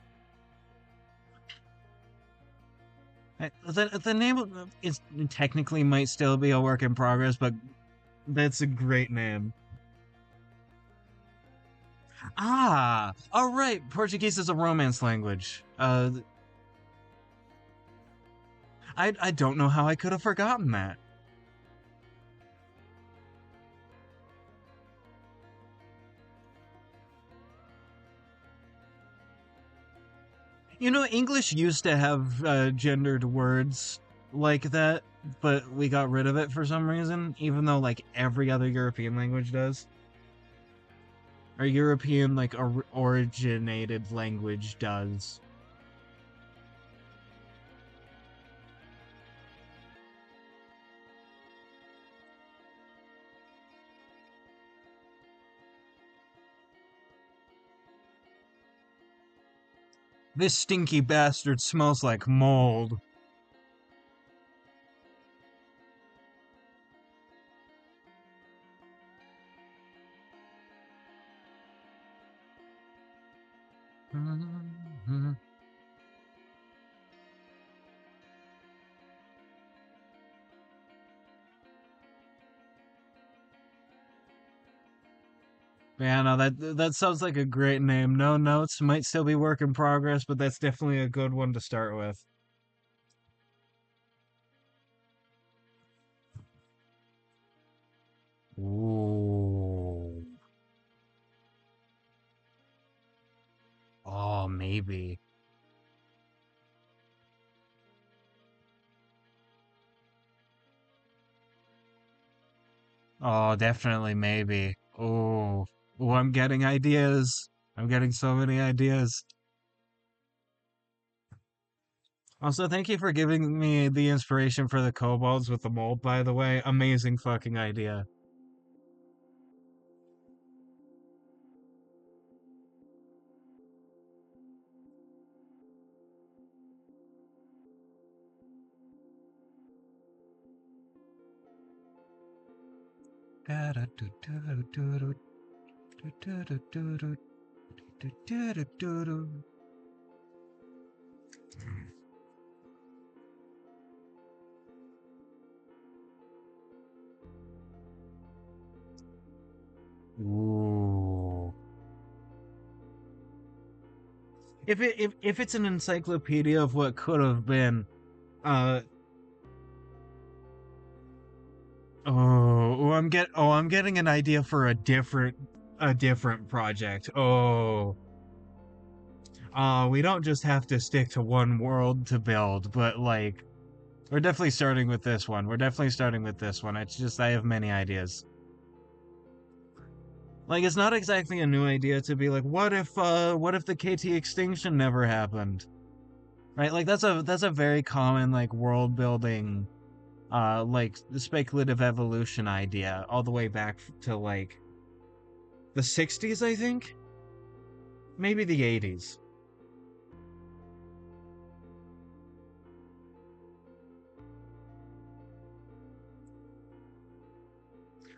The name is technically might still be a work in progress, but that's a great name. Ah, all right. Portuguese is a Romance language. I don't know how I could have forgotten that. You know, English used to have gendered words like that, but we got rid of it for some reason, even though like every other European language does. Or European like originated language does. This stinky bastard smells like mold. Yeah, no, that sounds like a great name. No notes, might still be work in progress, but that's definitely a good one to start with. Ooh. Oh, maybe. Oh, definitely, maybe. Oh, I'm getting ideas. I'm getting so many ideas. Also, thank you for giving me the inspiration for the kobolds with the mold, by the way. Amazing fucking idea. Ooh. If it's an encyclopedia of what could have been, uh I'm getting an idea for a different project. We don't just have to stick to one world to build, but like we're definitely starting with this one. We're definitely starting with this one. It's just I have many ideas. Like it's not exactly a new idea to be like, what if the KT extinction never happened? Right? Like that's a very common like world building like the speculative evolution idea all the way back to like the 60s, I think? Maybe the 80s.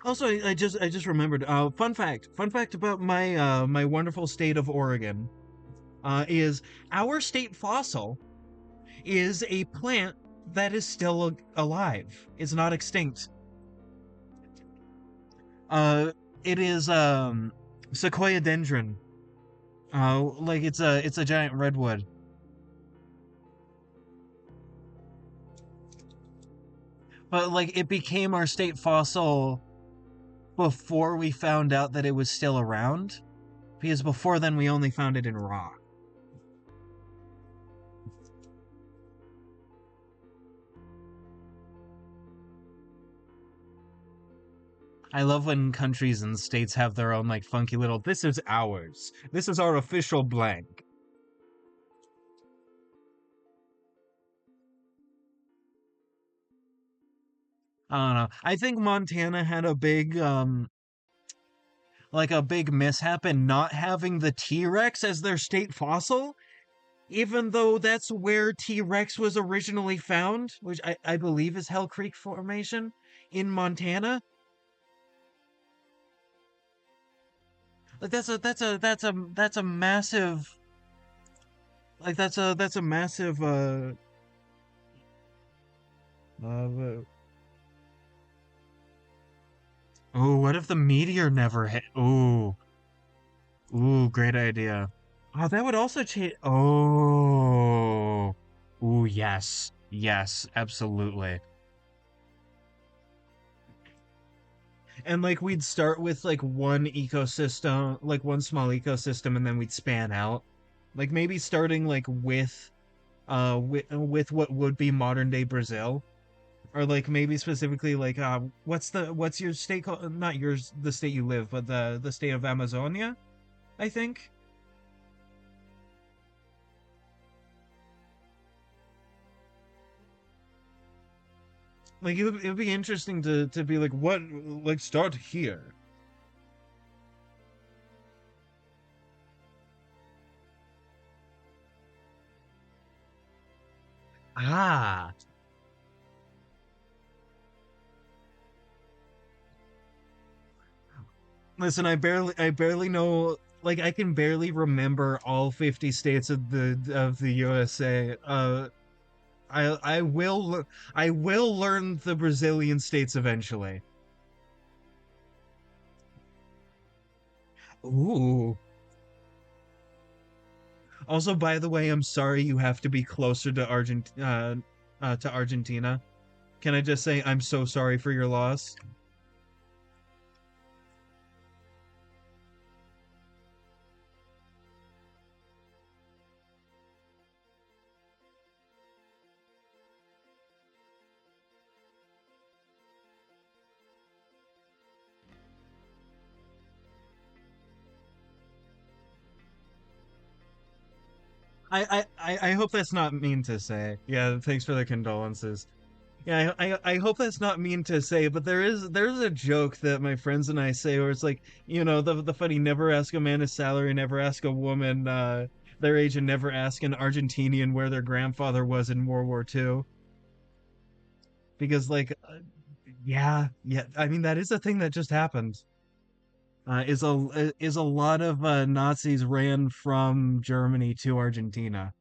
Also, I just remembered. Fun fact about my wonderful state of Oregon. Is our state fossil is a plant that is still alive. It's not extinct. Uh, it is Sequoia dendron. Like it's a giant redwood. But like it became our state fossil before we found out that it was still around. Because before then we only found it in rock. I love when countries and states have their own like funky little this is ours. This is our official blank. I don't know. I think Montana had a big like a big mishap in not having the T-Rex as their state fossil, even though that's where T-Rex was originally found, which I believe is Hell Creek Formation in Montana. Like that's a massive like that's a massive uh oh, what if the meteor never hit? Ooh, great idea. Oh, that would also change. Ooh, yes, yes, absolutely. And like we'd start with like one ecosystem, like one small ecosystem, and then we'd span out. Like maybe starting like with what would be modern day Brazil, or like maybe specifically like what's your state called? Not yours, the state you live, but the state of Amazonia, I think. Like it would be interesting to be like what like start here. Ah, listen, I barely know. Like I can barely remember all 50 states of the USA. I will learn the Brazilian states eventually. Ooh. Also, by the way, I'm sorry you have to be closer to Argentina. Can I just say I'm so sorry for your loss? I hope that's not mean to say. Yeah, thanks for the condolences. Yeah, I hope that's not mean to say, but there's a joke that my friends and I say where it's like, the funny never ask a man his salary, never ask a woman their age, and never ask an Argentinian where their grandfather was in World War II. Because yeah, I mean that is a thing that just happened. Is a lot of Nazis ran from Germany to Argentina.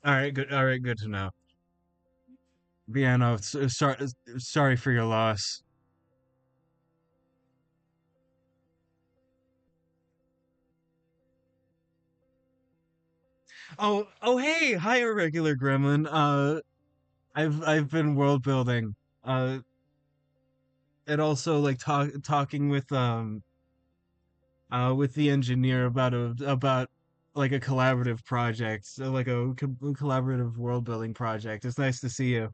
All right, good to know. But yeah, no, sorry for your loss. Hey, hi, irregular gremlin. I've been world building, uh, and also like talking with the engineer about like a collaborative project, so like a collaborative world building project. It's nice to see you.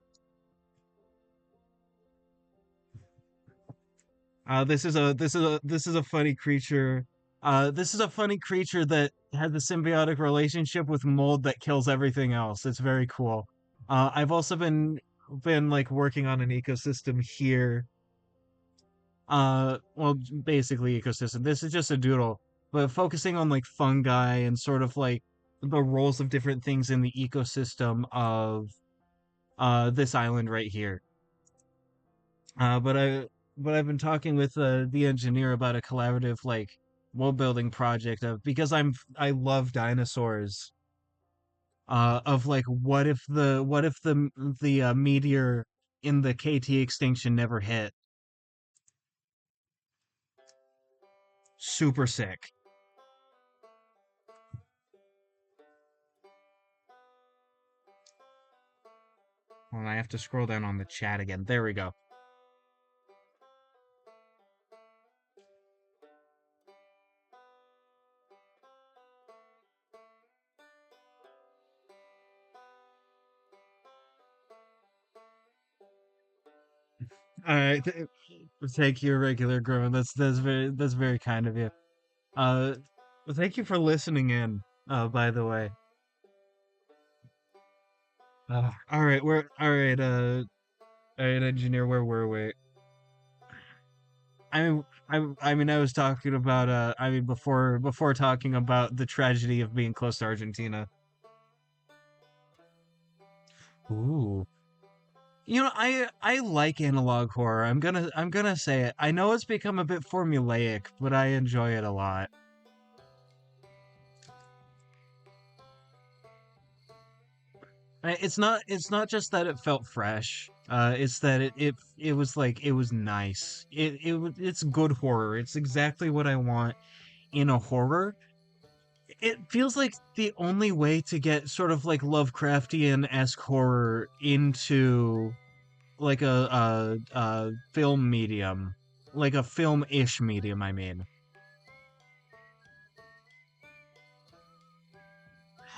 This is a funny creature. This is a funny creature that has a symbiotic relationship with mold that kills everything else. It's very cool. I've also been like working on an ecosystem here. Well, basically ecosystem. This is just a doodle, but focusing on like fungi and sort of like the roles of different things in the ecosystem of this island right here. Uh, but I but I've been talking with the engineer about a collaborative like world building project of because I love dinosaurs. Of like what if the meteor in the KT extinction never hit? Super sick. Well, I have to scroll down on the chat again. There we go. All right, thank you, regular Griffin. That's very kind of you. Uh, thank you for listening in. By the way. All right, we're all right, engineer. Where were we? I mean, I was talking about I mean, before talking about the tragedy of being close to Argentina. Ooh. I like analog horror. I'm gonna say it. I know it's become a bit formulaic, but I enjoy it a lot. It's not just that it felt fresh. It's that it was like it was nice. It's good horror. It's exactly what I want in a horror. It feels like the only way to get sort of like Lovecraftian-esque horror into like a film medium, like a film-ish medium, I mean.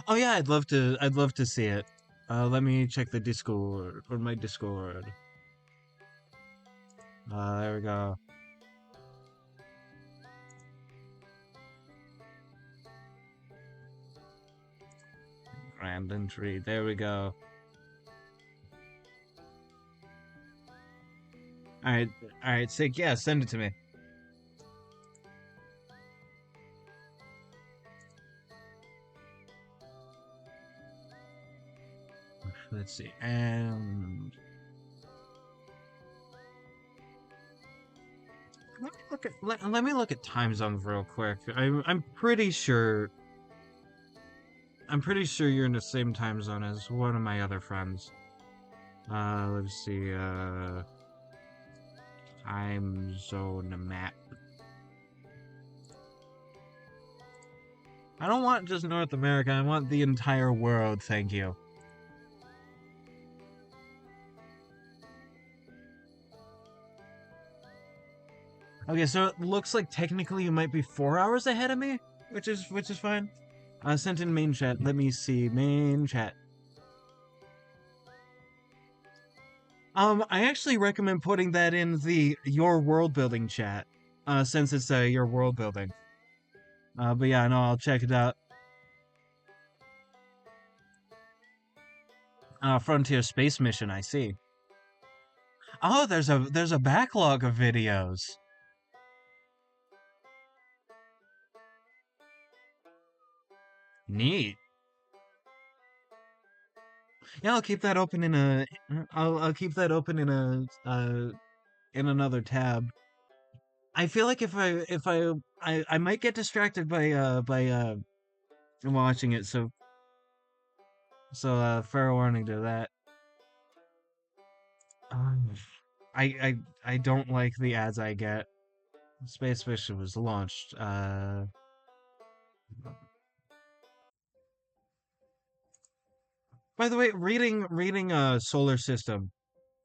Oh yeah, I'd love to see it. Let me check the Discord or my Discord. There we go. Grand entry. There we go. All right, all right, sick. Yeah, send it to me. Let's see. And let me look at time zones real quick. I'm pretty sure you're in the same time zone as one of my other friends. Let's see. Time zone map. I don't want just North America. I want the entire world. Thank you. Okay, so it looks like technically you might be 4 hours ahead of me, which is fine. Sent in main chat. Let me see main chat. I actually recommend putting that in the your world building chat, since it's your world building. But yeah, no, I'll check it out. Frontier Space Mission, I see. Oh, there's a backlog of videos. Neat. Yeah, I'll keep that open in a. I'll keep that open in a in another tab. I feel like if I might get distracted by watching it, so fair warning to that. Um, I I I don't like the ads I get. Space Mission was launched. By the way, reading a solar system,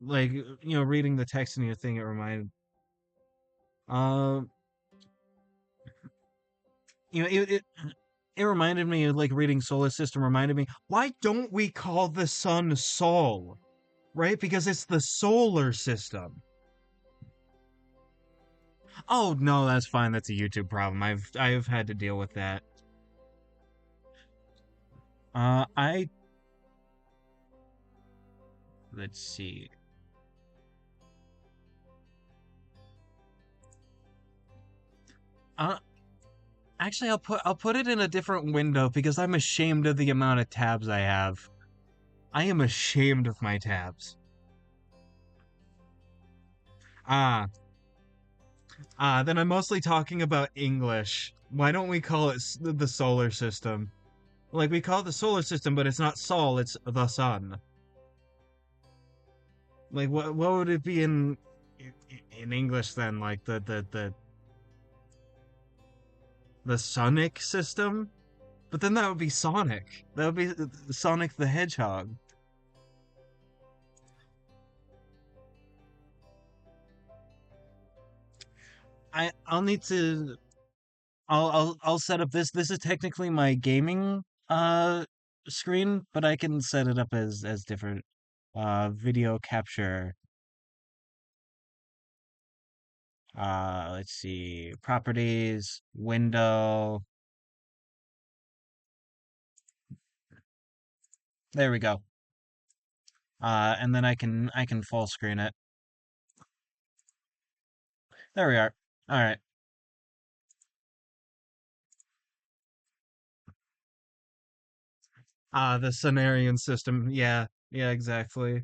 like reading the text in your thing, it reminded. Uh, it reminded me of like reading solar system reminded me. Why don't we call the sun Sol? Right? Because it's the solar system. Oh no, that's fine. That's a YouTube problem. I've had to deal with that. I let's see. Uh, Actually, I'll put it in a different window because I'm ashamed of the amount of tabs I have. I am ashamed of my tabs. Ah, then I'm mostly talking about English. Why don't we call it the solar system? Like we call it the solar system, but it's not Sol, it's the sun. Like what would it be in English then? Like the Sonic system? But then that would be Sonic. That would be Sonic the Hedgehog. I'll need to I'll set up this. This is technically my gaming screen, but I can set it up as different video capture. Let's see. Properties, window. There we go. And then I can full screen it. There we are. All right. The Cenarian system. Yeah. Yeah, exactly.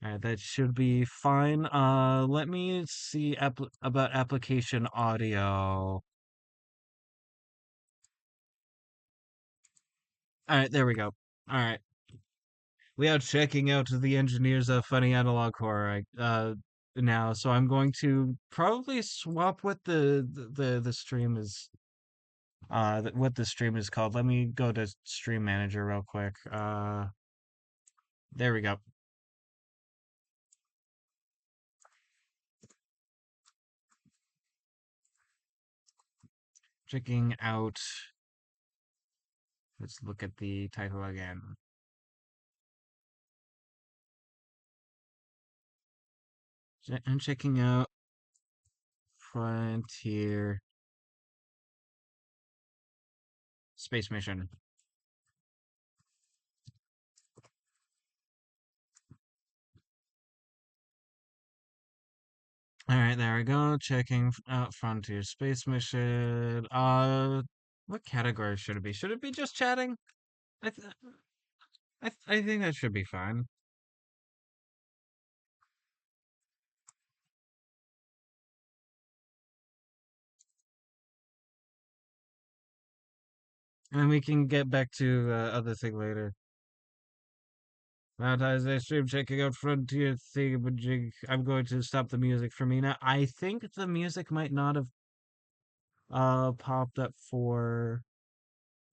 All right, that should be fine. Let me see about application audio. All right, there we go. All right. We are checking out the engineers of Funny Analog Horror now, so I'm going to probably swap what the stream is what the stream is called. Let me go to Stream Manager real quick. There we go. Checking out. Let's look at the title again. I'm checking out Frontier Space Mission. All right, there we go. Checking out Frontier Space Mission. What category should it be? Should it be just chatting? I th I think that should be fine. And then we can get back to the other thing later. Valentines Day stream checking out Frontier Thingamajig. I'm going to stop the music for me now. I think the music might not have popped up for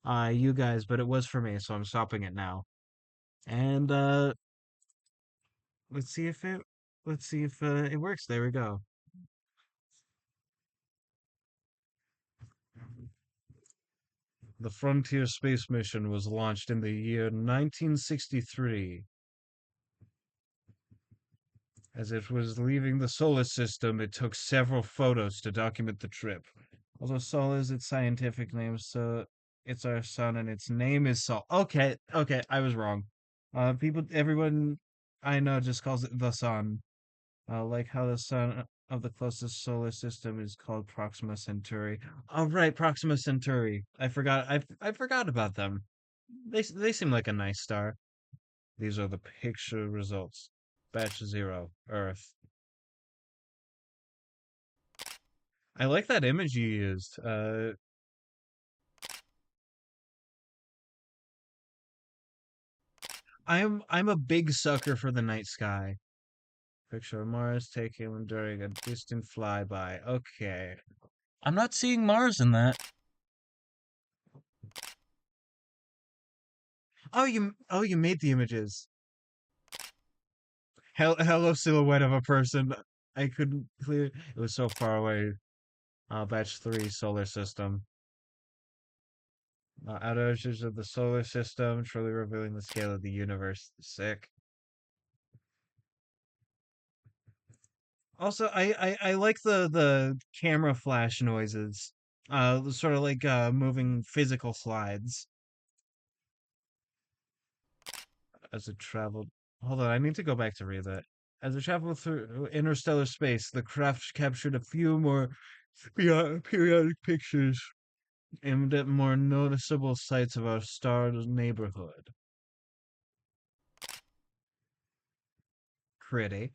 you guys, but it was for me, so I'm stopping it now. And let's see if it works. There we go. The Frontier Space Mission was launched in the year 1963. As it was leaving the solar system, it took several photos to document the trip. Although Sol is its scientific name, so it's our sun and its name is Sol. Okay, okay, I was wrong. Everyone I know just calls it the sun. Like how the sun of the closest solar system is called Proxima Centauri. Oh, right, Proxima Centauri. I forgot about them. They seem like a nice star. These are the picture results. Batch 0, Earth. I like that image you used. I'm a big sucker for the night sky. Picture of Mars taken during a distant flyby. Okay. I'm not seeing Mars in that. Oh, you made the images. Hello, silhouette of a person. I couldn't clear. It was so far away. Batch 3, solar system. Outer edges of the solar system, truly revealing the scale of the universe. Sick. Also, I like the camera flash noises. Sort of like moving physical slides as it traveled. Hold on, I need to go back to read that. As it traveled through interstellar space, the craft captured a few more periodic pictures aimed at more noticeable sites of our star's neighborhood. Pretty.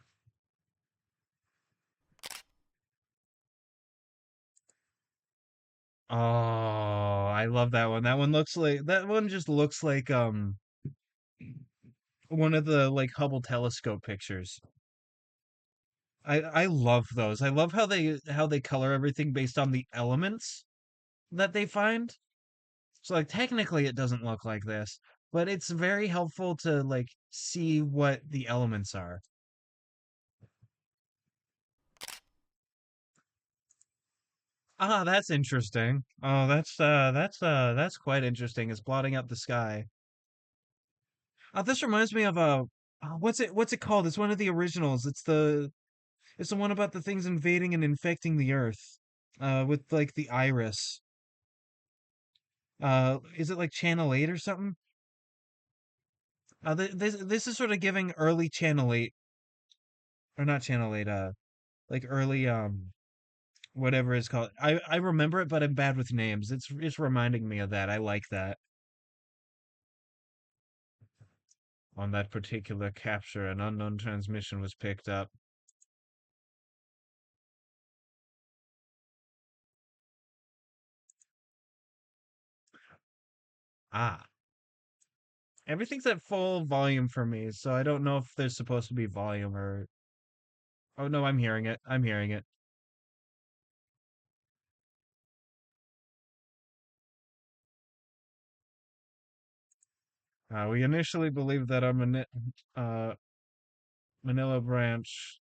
Oh, I love that one. That one just looks like one of the like Hubble telescope pictures. I love those. I love how they color everything based on the elements that they find. So like technically it doesn't look like this, but it's very helpful to like see what the elements are. Ah, that's interesting. Oh, that's quite interesting. It's blotting out the sky. This reminds me of what's it called? It's one of the originals. It's the one about the things invading and infecting the earth. With like the iris. Is it like Channel 8 or something? This is sort of giving early Channel 8 or not Channel 8, like early whatever it's called. I remember it, but I'm bad with names. It's reminding me of that. I like that. On that particular capture, an unknown transmission was picked up. Ah, everything's at full volume for me, so I don't know if there's supposed to be volume or. Oh no, I'm hearing it. I'm hearing it. We initially believed that our uh, Manila branch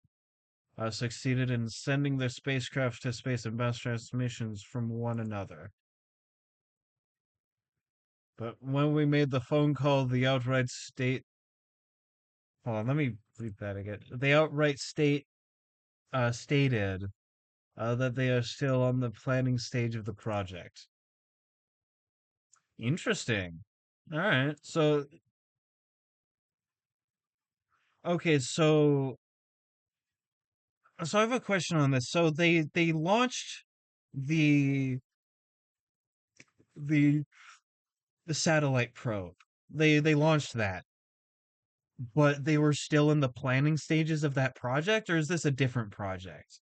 succeeded in sending their spacecraft to space and bounce transmissions from one another. But when we made the phone call, the outright state. Hold on, let me read that again. They outright stated that they are still on the planning stage of the project. Interesting. All right. Okay, so I have a question on this. So they launched the the the satellite probe. They launched that, but they were still in the planning stages of that project, or is this a different project?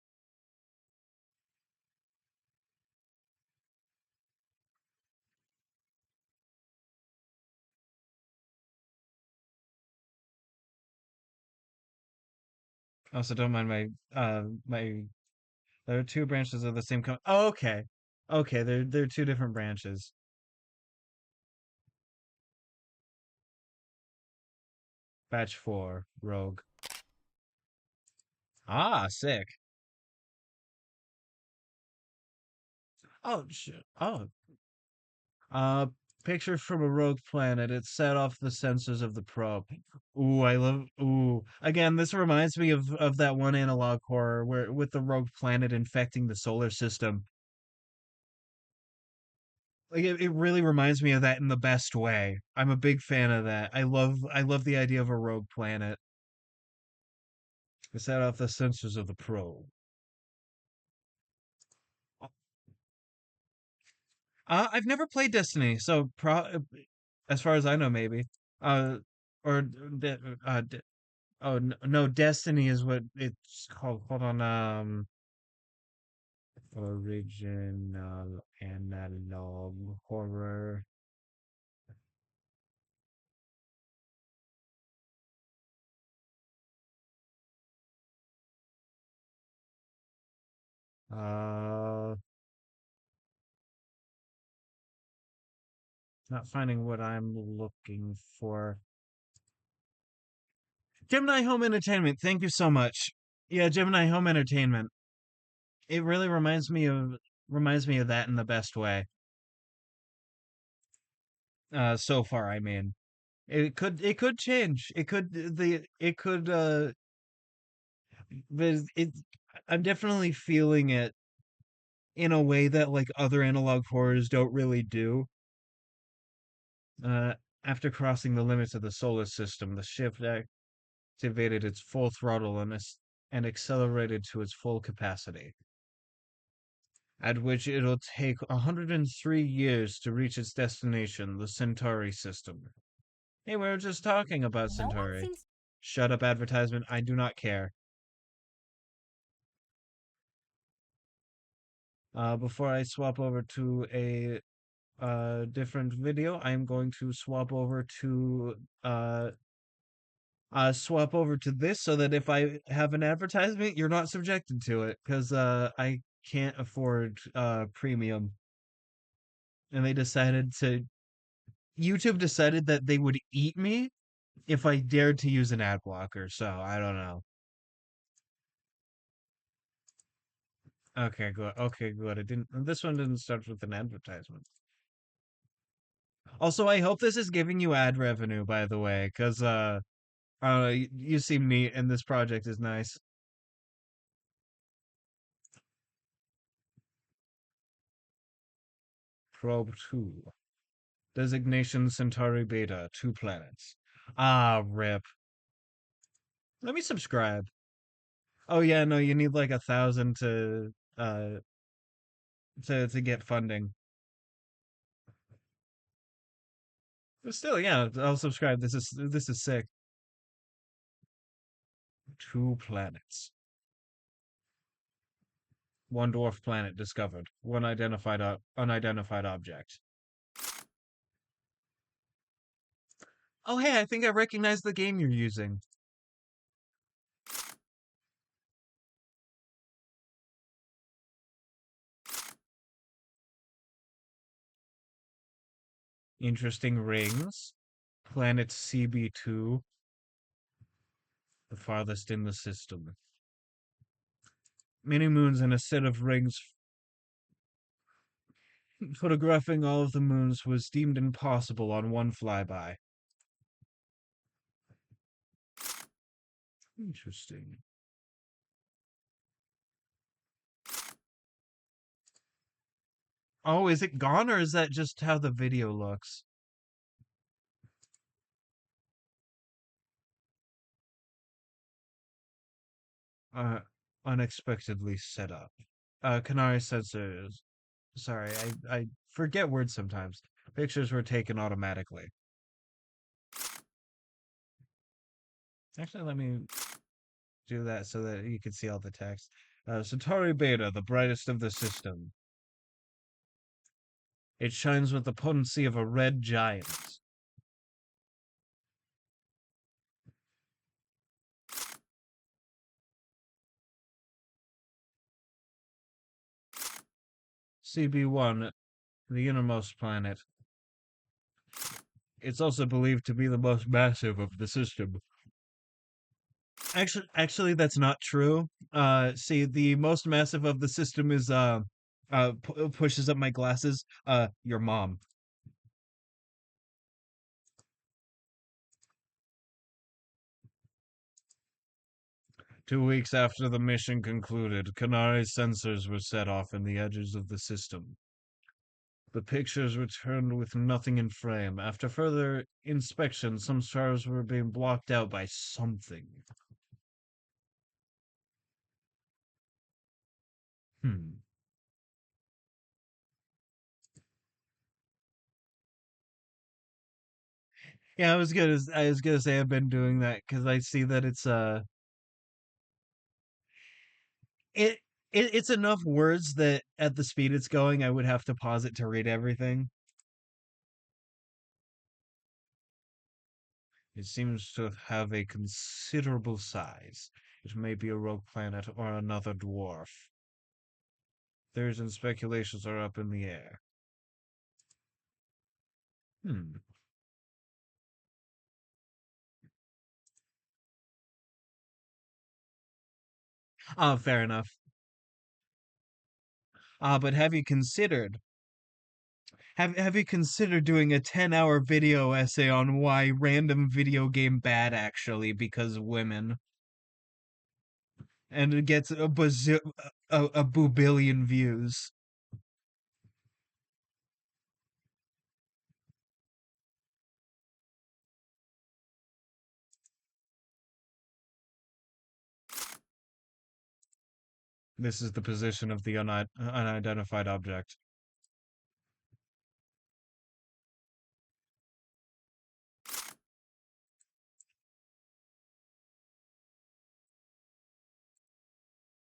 Also, don't mind my there are two branches of the same company. Oh, okay. Okay, they're two different branches. Batch 4, Rogue. Ah, sick. Oh, shit. Oh. Picture from a rogue planet. It set off the sensors of the probe. Ooh, I love. Ooh, again, this reminds me of that one analog horror where with the rogue planet infecting the solar system. Like it really reminds me of that in the best way. I'm a big fan of that. I love the idea of a rogue planet. It set off the sensors of the probe. I've never played Destiny, so as far as I know, maybe. Uh, or oh no, Destiny is what it's called. Hold on, original analog horror. Uh, not finding what I'm looking for. Gemini Home Entertainment. Thank you so much. Yeah, Gemini Home Entertainment. It really reminds me of that in the best way. So far, I mean. It could change. But I'm definitely feeling it in a way that like other analog horrors don't really do. Uh, After crossing the limits of the solar system, the ship activated its full throttle and accelerated to its full capacity, at which it'll take 103 years to reach its destination, the Centauri system. Hey, we were just talking about No one Centauri. seems. Shut up, advertisement. I do not care. Before I swap over to a different video, I'm going to swap over to this so that if I have an advertisement, you're not subjected to it because I can't afford premium. And YouTube decided that they would eat me if I dared to use an ad blocker. So I don't know. Okay, good. Okay, good. It didn't. This one didn't start with an advertisement. Also, I hope this is giving you ad revenue, by the way, because I don't know. You seem neat, and this project is nice. Probe 2. Designation Centauri Beta, 2 planets. Ah, rip. Let me subscribe. Oh yeah, no, you need like 1,000 to get funding. But still, yeah, I'll subscribe. This is sick. 2 planets. One dwarf planet discovered. One unidentified object. Oh hey, I think I recognize the game you're using. Interesting rings. Planet CB2, the farthest in the system. Many moons and a set of rings. Photographing all of the moons was deemed impossible on one flyby. Interesting. Oh, is it gone or is that just how the video looks? Uh, Unexpectedly set up. Canary sensors. Sorry, I forget words sometimes. Pictures were taken automatically. Actually, let me do that so that you can see all the text. Centauri Beta, the brightest of the system. It shines with the potency of a red giant. CB1, the innermost planet. It's also believed to be the most massive of the system. Actually, that's not true. See, the most massive of the system is pushes up my glasses. Your mom. 2 weeks after the mission concluded, Canari's sensors were set off in the edges of the system. The pictures returned with nothing in frame. After further inspection, some stars were being blocked out by something. Hmm. Yeah, I was gonna say I've been doing that because I see that it, it's enough words that at the speed it's going, I would have to pause it to read everything. It seems to have a considerable size. It may be a rogue planet or another dwarf. Theories and speculations are up in the air. Hmm. Ah, fair enough. But have you considered doing a 10-hour video essay on why random video game bad actually because women? And it gets a boobillion views. This is the position of the unidentified object.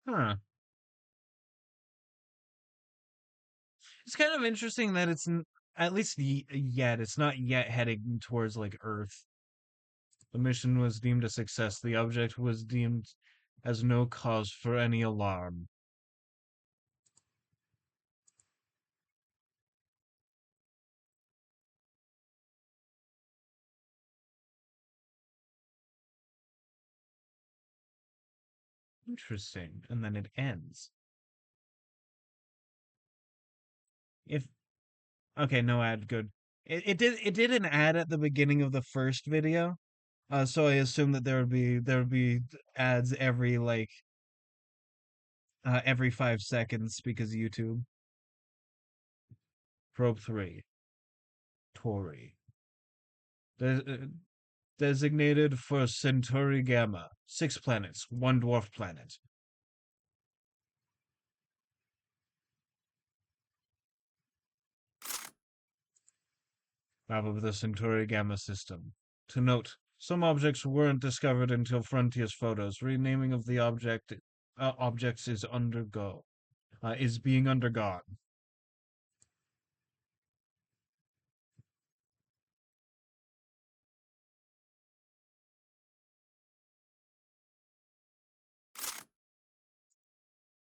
Huh. It's kind of interesting that at least yet it's not yet heading towards like Earth. The mission was deemed a success. The object was deemed as no cause for any alarm. Interesting. And then it ends. If okay, no ad, good. It did an ad at the beginning of the first video. So I assume that there would be ads every 5 seconds because YouTube. Probe 3, Tori. De- uh, designated for Centauri Gamma. 6 planets, one dwarf planet. Map of the Centauri Gamma system. To note, some objects weren't discovered until Frontier's photos. Renaming of the objects is being undergone.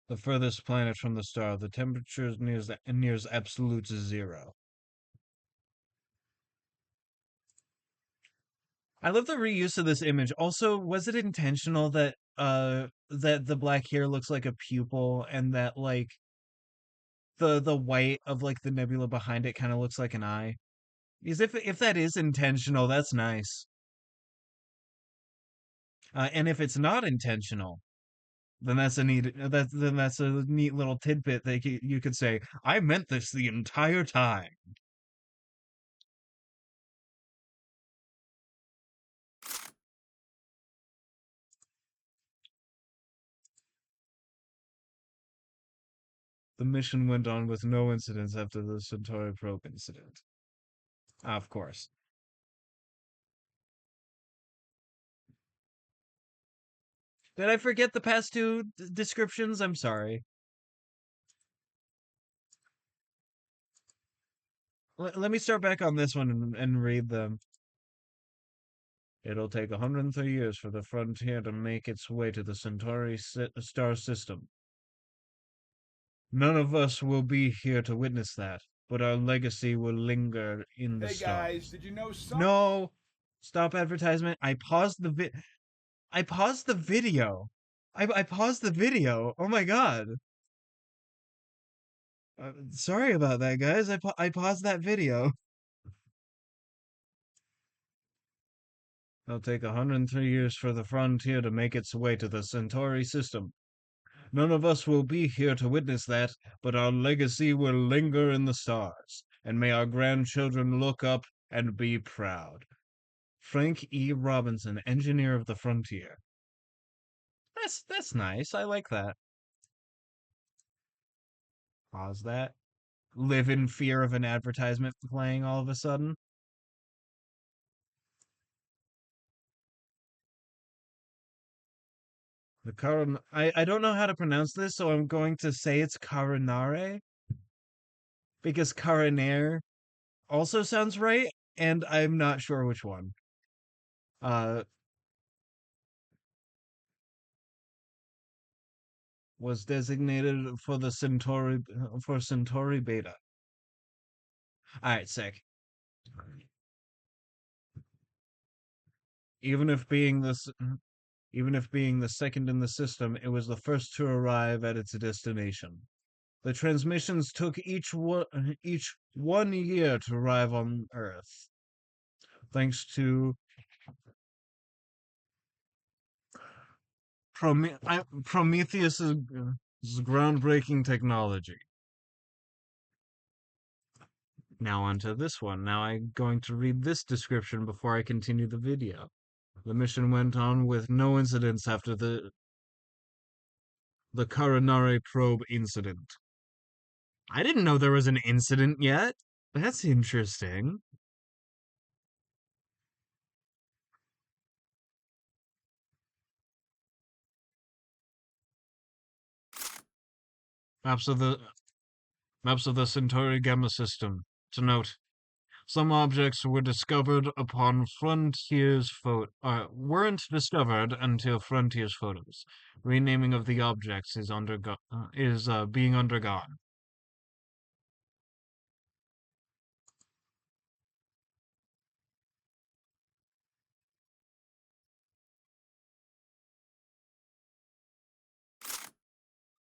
The furthest planet from the star, the temperature nears absolute zero. I love the reuse of this image. Also, was it intentional that the black hair looks like a pupil and that like the white of like the nebula behind it kind of looks like an eye? Because if that is intentional, that's nice. And if it's not intentional, then that's a neat little tidbit that you could say, I meant this the entire time. The mission went on with no incidents after the Centauri probe incident. Of course. Did I forget the past two descriptions? I'm sorry. Let me start back on this one and read them. It'll take 130 years for the frontier to make its way to the Centauri star system. None of us will be here to witness that, but our legacy will linger in the Hey guys, stars. did you know some? No! Stop advertisement. I paused the video. I paused the video. Oh my god. Sorry about that, guys. I paused that video. It'll take 103 years for the frontier to make its way to the Centauri system. None of us will be here to witness that, but our legacy will linger in the stars, and may our grandchildren look up and be proud. Frank E. Robinson, engineer of the frontier. That's nice. I like that. Pause that. Live in fear of an advertisement playing all of a sudden. I don't know how to pronounce this, so I'm going to say it's Carinare because Carinaire also sounds right, and I'm not sure which one. Uh, was designated for the Centauri Beta. All right, sick. Even if being this, even if being the second in the system, it was the first to arrive at its destination. The transmissions took each 1 year to arrive on Earth, thanks to Prometheus's groundbreaking technology. Now onto this one. Now I'm going to read this description before I continue the video. The mission went on with no incidents after the Carinare probe incident. I didn't know there was an incident yet. That's interesting. Maps of the maps of the Centauri Gamma system. To note, some objects were discovered upon weren't discovered until Frontier's photos. Renaming of the objects is being undergone.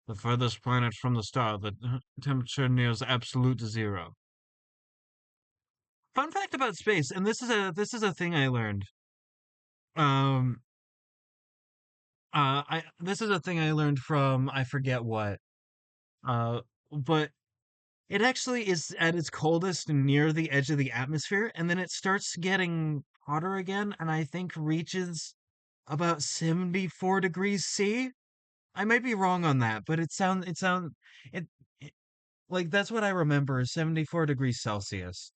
The furthest planet from the star, the temperature nears absolute zero. Fun fact about space, and this is a thing I learned. Um, I this is a thing I learned from I forget what. Uh, but it actually is at its coldest near the edge of the atmosphere, and then it starts getting hotter again, and I think reaches about 74 degrees C. I might be wrong on that, but it, it like that's what I remember is 74 degrees Celsius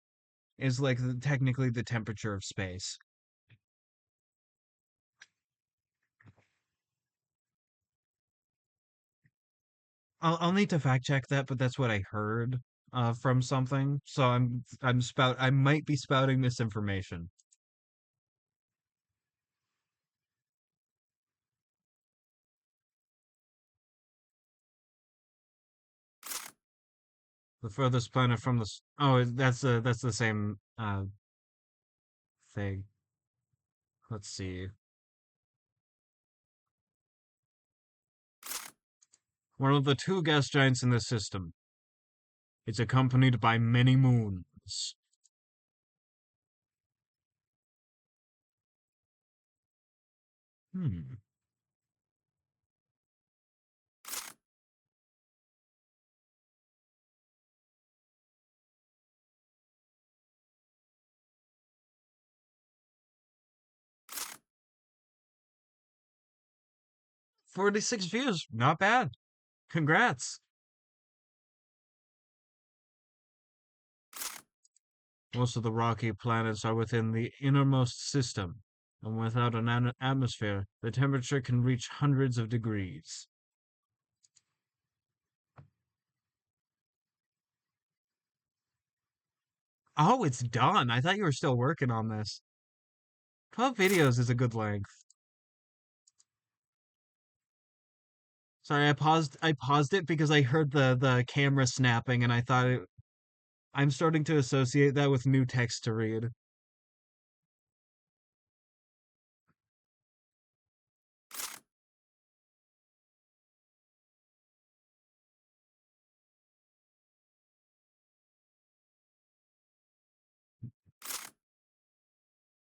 is like technically the temperature of space. I'll need to fact check that, but that's what I heard from something. So I might be spouting misinformation. The furthest planet from oh, that's the same thing. Let's see. One of the two gas giants in the system. It's accompanied by many moons. Hmm. 46 views. Not bad. Congrats. Most of the rocky planets are within the innermost system, and without an atmosphere, the temperature can reach hundreds of degrees. Oh, it's done. I thought you were still working on this. 12 videos is a good length. Sorry, I paused it because I heard the camera snapping and I'm starting to associate that with new text to read.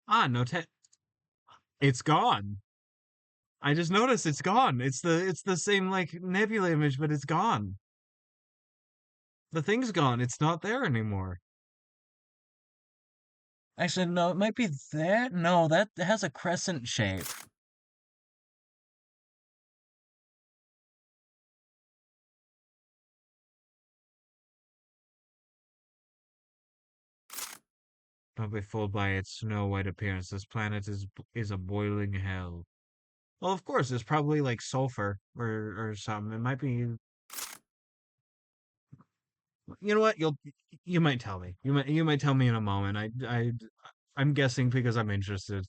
Ah, no te It's gone. I just noticed it's gone. It's the same like nebula image, but it's gone. The thing's gone. It's not there anymore. Actually, no, it might be that. No, that has a crescent shape. Don't be fooled by its snow white appearance. This planet is a boiling hell. Well, of course, it's probably like sulfur or something. It might be. You know what? You might tell me. You might tell me in a moment. I'm guessing because I'm interested.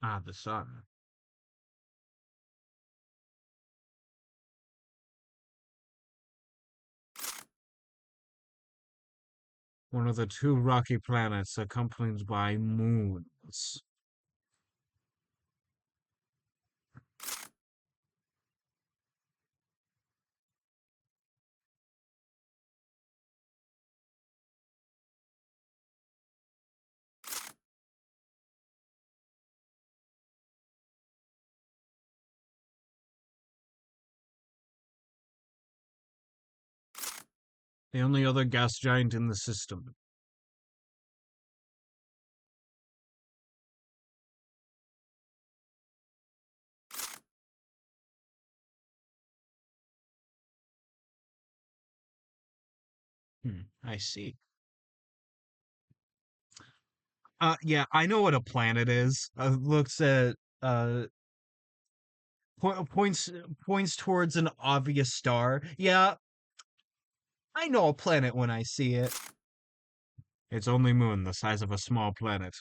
Ah, the sun. One of the two rocky planets accompanied by moons. The only other gas giant in the system. I see. Yeah, I know what a planet is. Looks at points towards an obvious star. Yeah, I know a planet when I see it. Its only moon, the size of a small planet.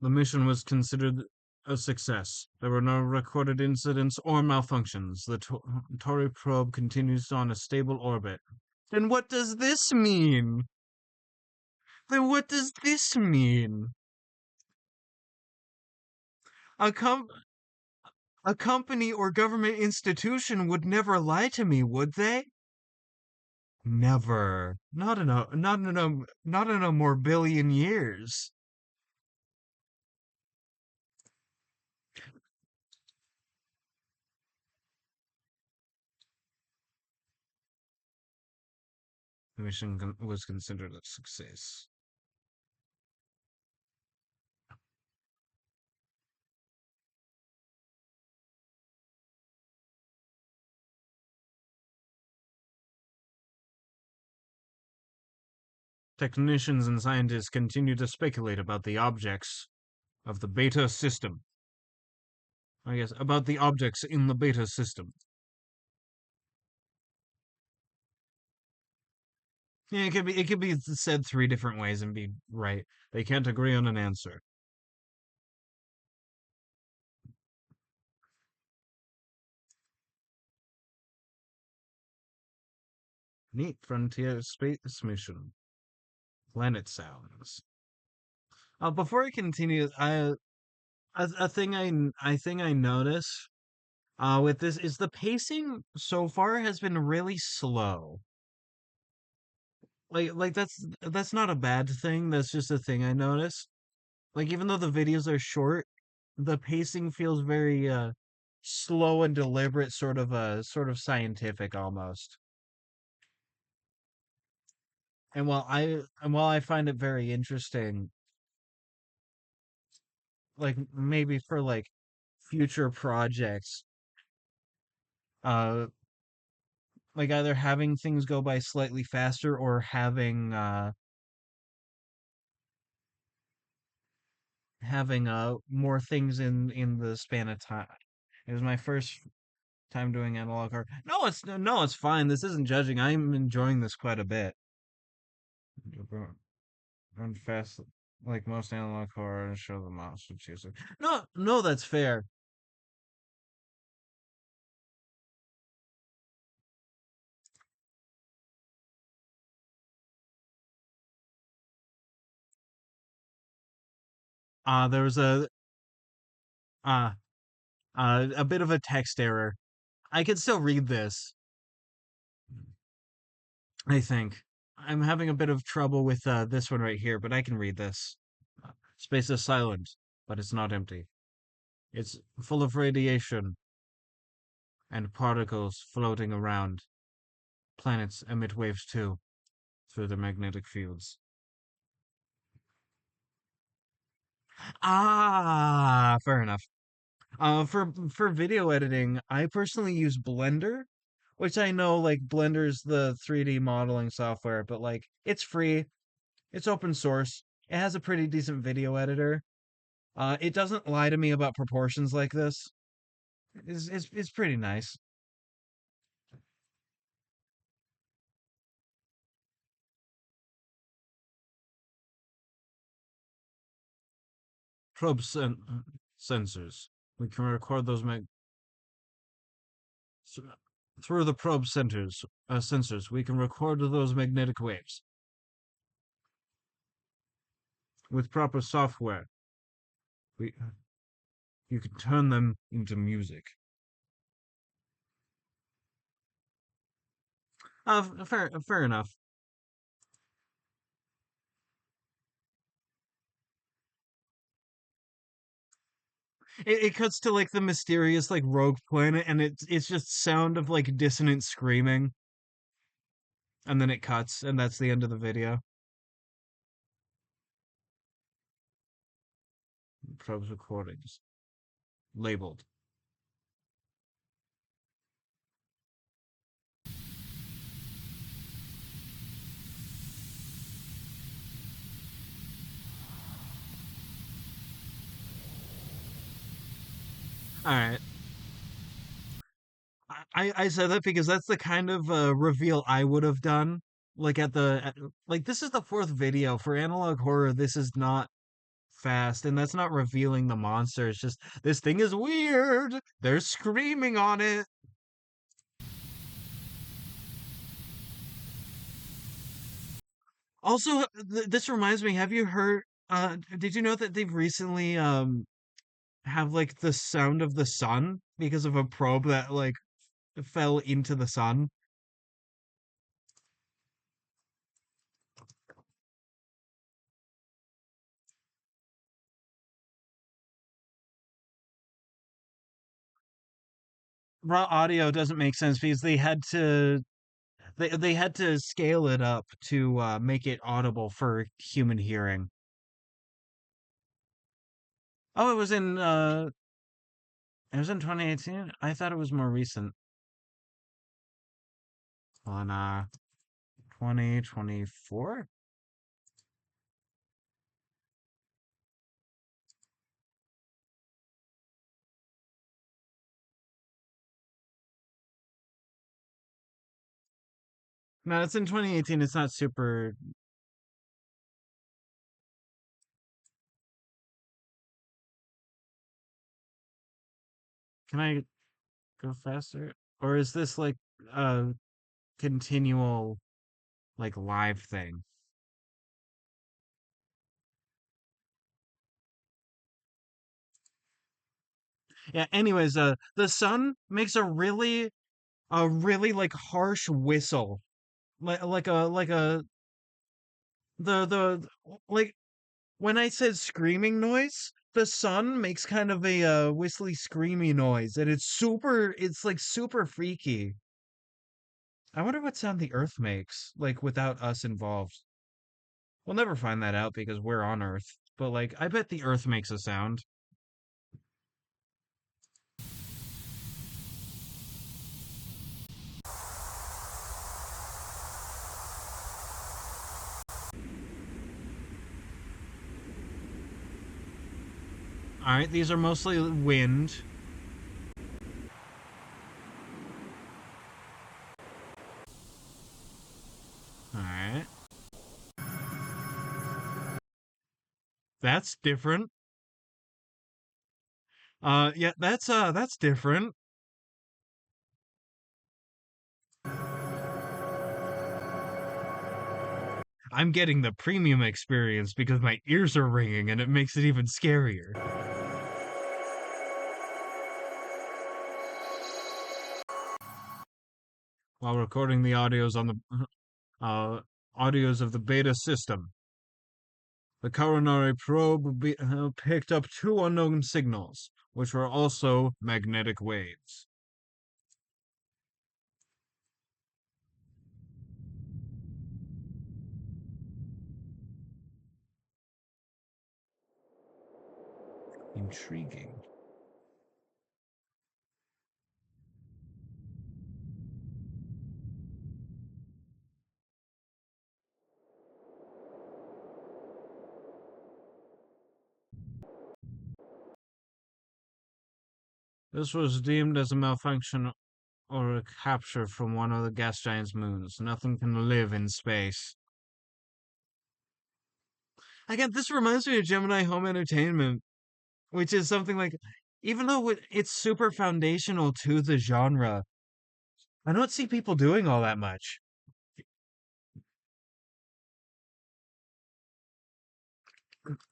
The mission was considered a success. There were no recorded incidents or malfunctions. The Tori probe continues on a stable orbit. Then what does this mean? Then what does this mean? A com- a company or government institution would never lie to me, would they? Never. Not in a more billion years. The mission was considered a success. Technicians and scientists continue to speculate about the objects of the beta system. I guess about the objects in the beta system. Yeah, it could be said three different ways and be right. They can't agree on an answer. Neat frontier space mission. Planet sounds. Before I continue, a thing I think I notice with this is the pacing so far has been really slow. Like that's not a bad thing. That's just a thing I noticed. Like even though the videos are short, the pacing feels very slow and deliberate, sort of scientific almost. And while I find it very interesting, like maybe for like future projects, uh like either having things go by slightly faster or having more things in the span of time. It was my first time doing analog art. No, it's fine. This isn't judging. I'm enjoying this quite a bit. Run fast. Like most analog horror, show the monster choosing. No, no, that's fair. There was uh a bit of a text error. I can still read this, I think. I'm having a bit of trouble with this one right here, but I can read this. Space is silent, but it's not empty. It's full of radiation and particles floating around. Planets emit waves too, through their magnetic fields. Fair enough. For video editing, I personally use Blender, which I know like Blender's the 3D modeling software, but like it's free, it's open source, it has a pretty decent video editor. It doesn't lie to me about proportions like this. It's pretty nice. Probe sensors. We can record those through the probe sensors. We can record those magnetic waves with proper software. We You can turn them into music. Fair enough. It cuts to like the mysterious like rogue planet, and it's just sound of like dissonant screaming, and then it cuts, and that's the end of the video. Probes recordings labeled. All right. I said that because that's the kind of reveal I would have done. Like like this is the fourth video for analog horror. This is not fast, and that's not revealing the monster. It's just this thing is weird. They're screaming on it. Also, this reminds me. Have you heard? Did you know that they've recently have like the sound of the sun because of a probe that like fell into the sun? Raw audio doesn't make sense because they had to scale it up to make it audible for human hearing. Oh, it was in 2018. I thought it was more recent on 2024. No, it's in 2018. It's not super. Can I go faster? Or is this like a continual like live thing? Yeah, anyways, the sun makes a really like harsh whistle. Like a the like when I said screaming noise, the sun makes kind of a whistly screamy noise, and it's like super freaky. I wonder what sound the earth makes, like without us involved. We'll never find that out because we're on Earth. But like, I bet the Earth makes a sound. All right, these are mostly wind. All right. That's different. Yeah, that's different. I'm getting the premium experience because my ears are ringing and it makes it even scarier. While recording the uh audios of the beta system, the coronary probe picked up two unknown signals, which were also magnetic waves. Intriguing. This was deemed as a malfunction or a capture from one of the gas giant's moons. Nothing can live in space. Again, this reminds me of Gemini Home Entertainment, which is something like, even though it's super foundational to the genre, I don't see people doing all that much.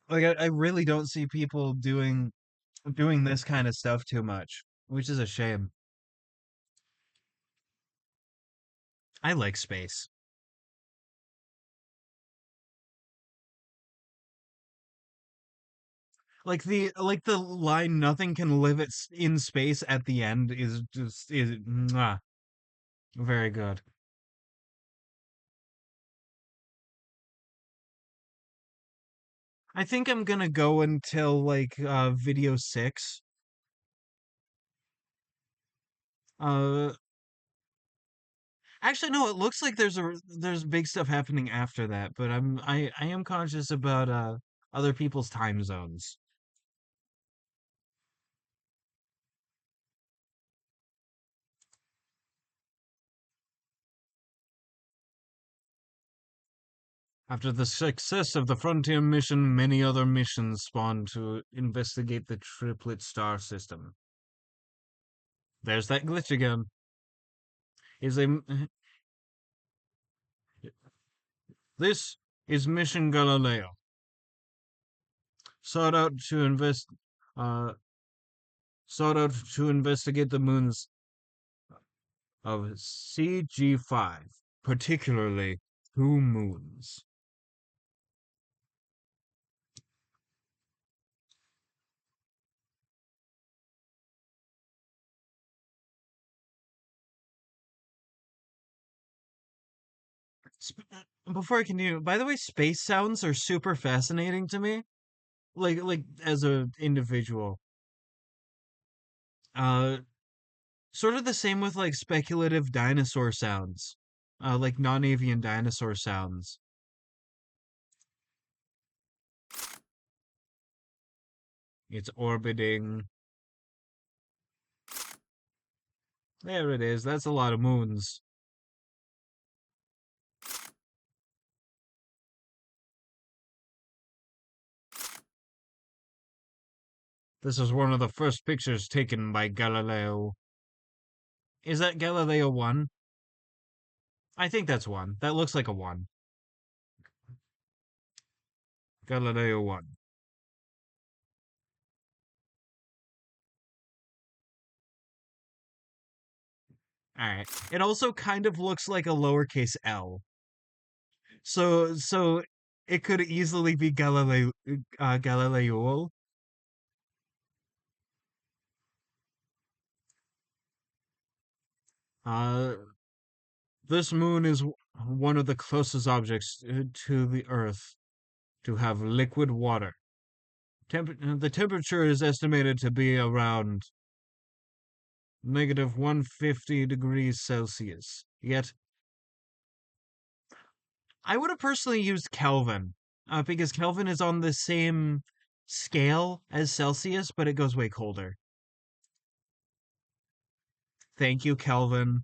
Like, I really don't see people doing this kind of stuff too much, which is a shame. I like space. Like the line "nothing can live in space" at the end is mwah, very good. I think I'm gonna go until like video 6. Uh Actually no, it looks like there's big stuff happening after that, but I am conscious about other people's time zones. After the success of the Frontier mission, many other missions spawned to investigate the triplet star system. There's that glitch again. Is a This is Mission Galileo, sought out to invest uh sought out to investigate the moons of CG5, particularly two moons. Before I continue, by the way, space sounds are super fascinating to me. Like as a individual. Uh Sort of the same with like speculative dinosaur sounds. Like non-avian dinosaur sounds. It's orbiting. There it is. That's a lot of moons. This is one of the first pictures taken by Galileo. Is that Galileo 1? I think that's 1. That looks like a 1. Galileo 1. Alright. It also kind of looks like a lowercase L. So it could easily be Galileo. Uh, this moon is one of the closest objects to the Earth to have liquid water. The temperature is estimated to be around negative 150 degrees Celsius. Yet, I would have personally used Kelvin, because Kelvin is on the same scale as Celsius, but it goes way colder. Thank you, Kelvin.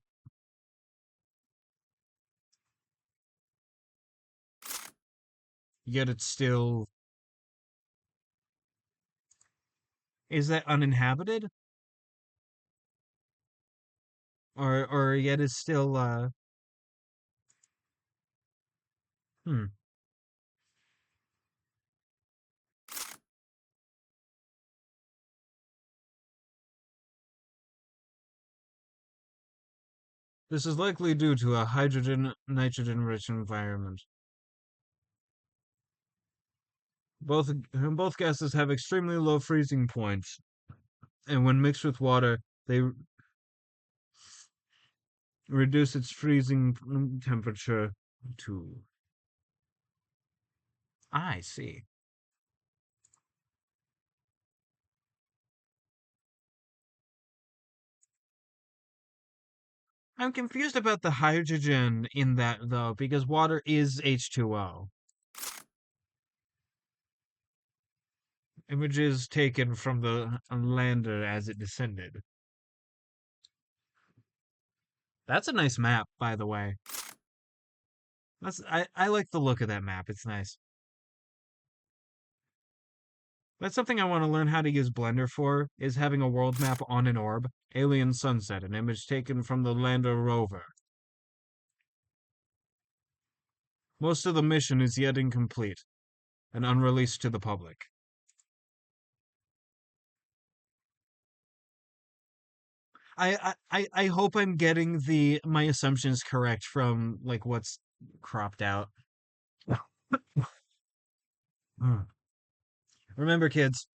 Yet it's still Is that uninhabited? Or yet is still hmm. This is likely due to a hydrogen nitrogen rich environment. Both gases have extremely low freezing points, and when mixed with water, they reduce its freezing temperature to. I see. I'm confused about the hydrogen in that though, because water is H2O. Images taken from the lander as it descended. That's a nice map, by the way. I like the look of that map. It's nice. That's something I want to learn how to use Blender for, is having a world map on an orb. Alien Sunset, an image taken from the lander rover. Most of the mission is yet incomplete and unreleased to the public. I hope I'm getting the my assumptions correct from like what's cropped out. Remember, kids,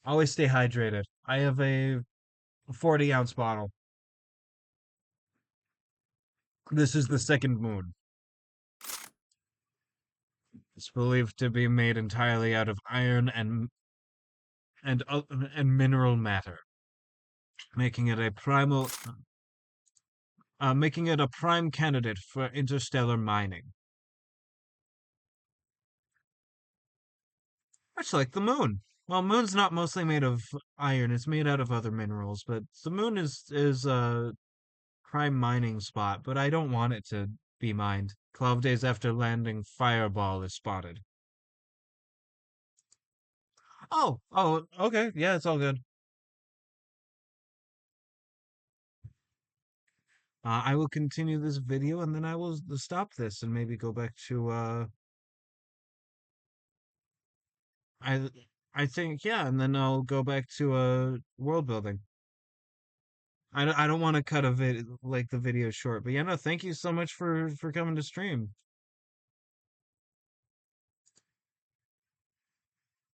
always stay hydrated. I have a 40-ounce bottle. This is the second moon. It's believed to be made entirely out of iron and mineral matter, making it a making it a prime candidate for interstellar mining. Much like the moon. Well, moon's not mostly made of iron; it's made out of other minerals. But the moon is a prime mining spot. But I don't want it to be mined. 12 days after landing, fireball is spotted. Oh, okay, yeah, it's all good. I will continue this video and then I will stop this and maybe go back to I I think yeah, and then I'll go back to world building. I don't want to cut a like the video short, but yeah, no, thank you so much for coming to stream.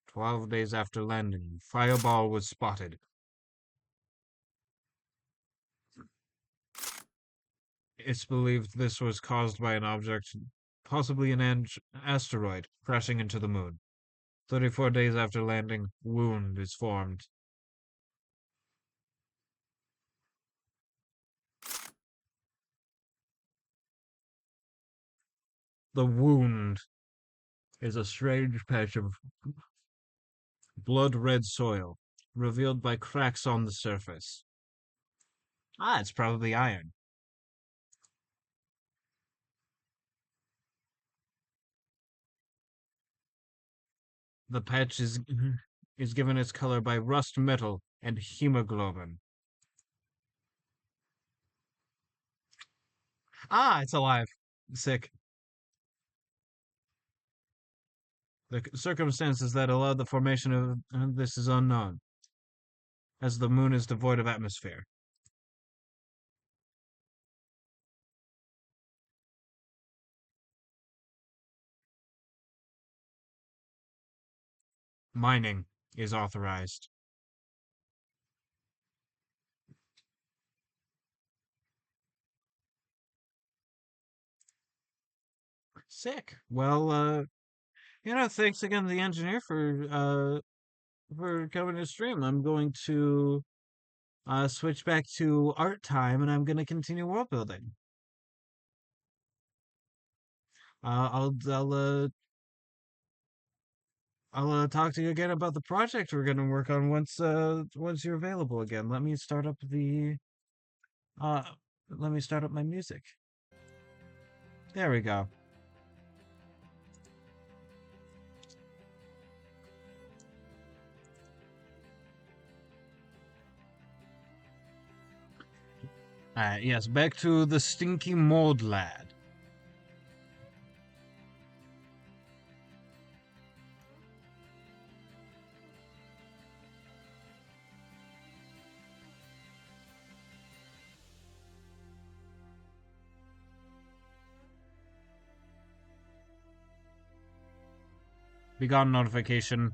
12 days after landing, fireball was spotted. It's believed this was caused by an object, possibly an asteroid, crashing into the moon. 34 days after landing, wound is formed. The wound is a strange patch of blood red soil, revealed by cracks on the surface. Ah, it's probably iron. The patch is given its color by rust metal and hemoglobin. Ah, it's alive. Sick. The circumstances that allowed the formation of this is unknown, as the moon is devoid of atmosphere. Mining is authorized. Sick. Well, thanks again to the engineer for coming to stream. I'm going to switch back to art time, and I'm going to continue world building. Uh, I'll I'll uh, I'll talk to you again about the project we're going to work on once you're available again. Uh let me start up my music. There we go. Yes, back to the stinky mold lad. Begone notification.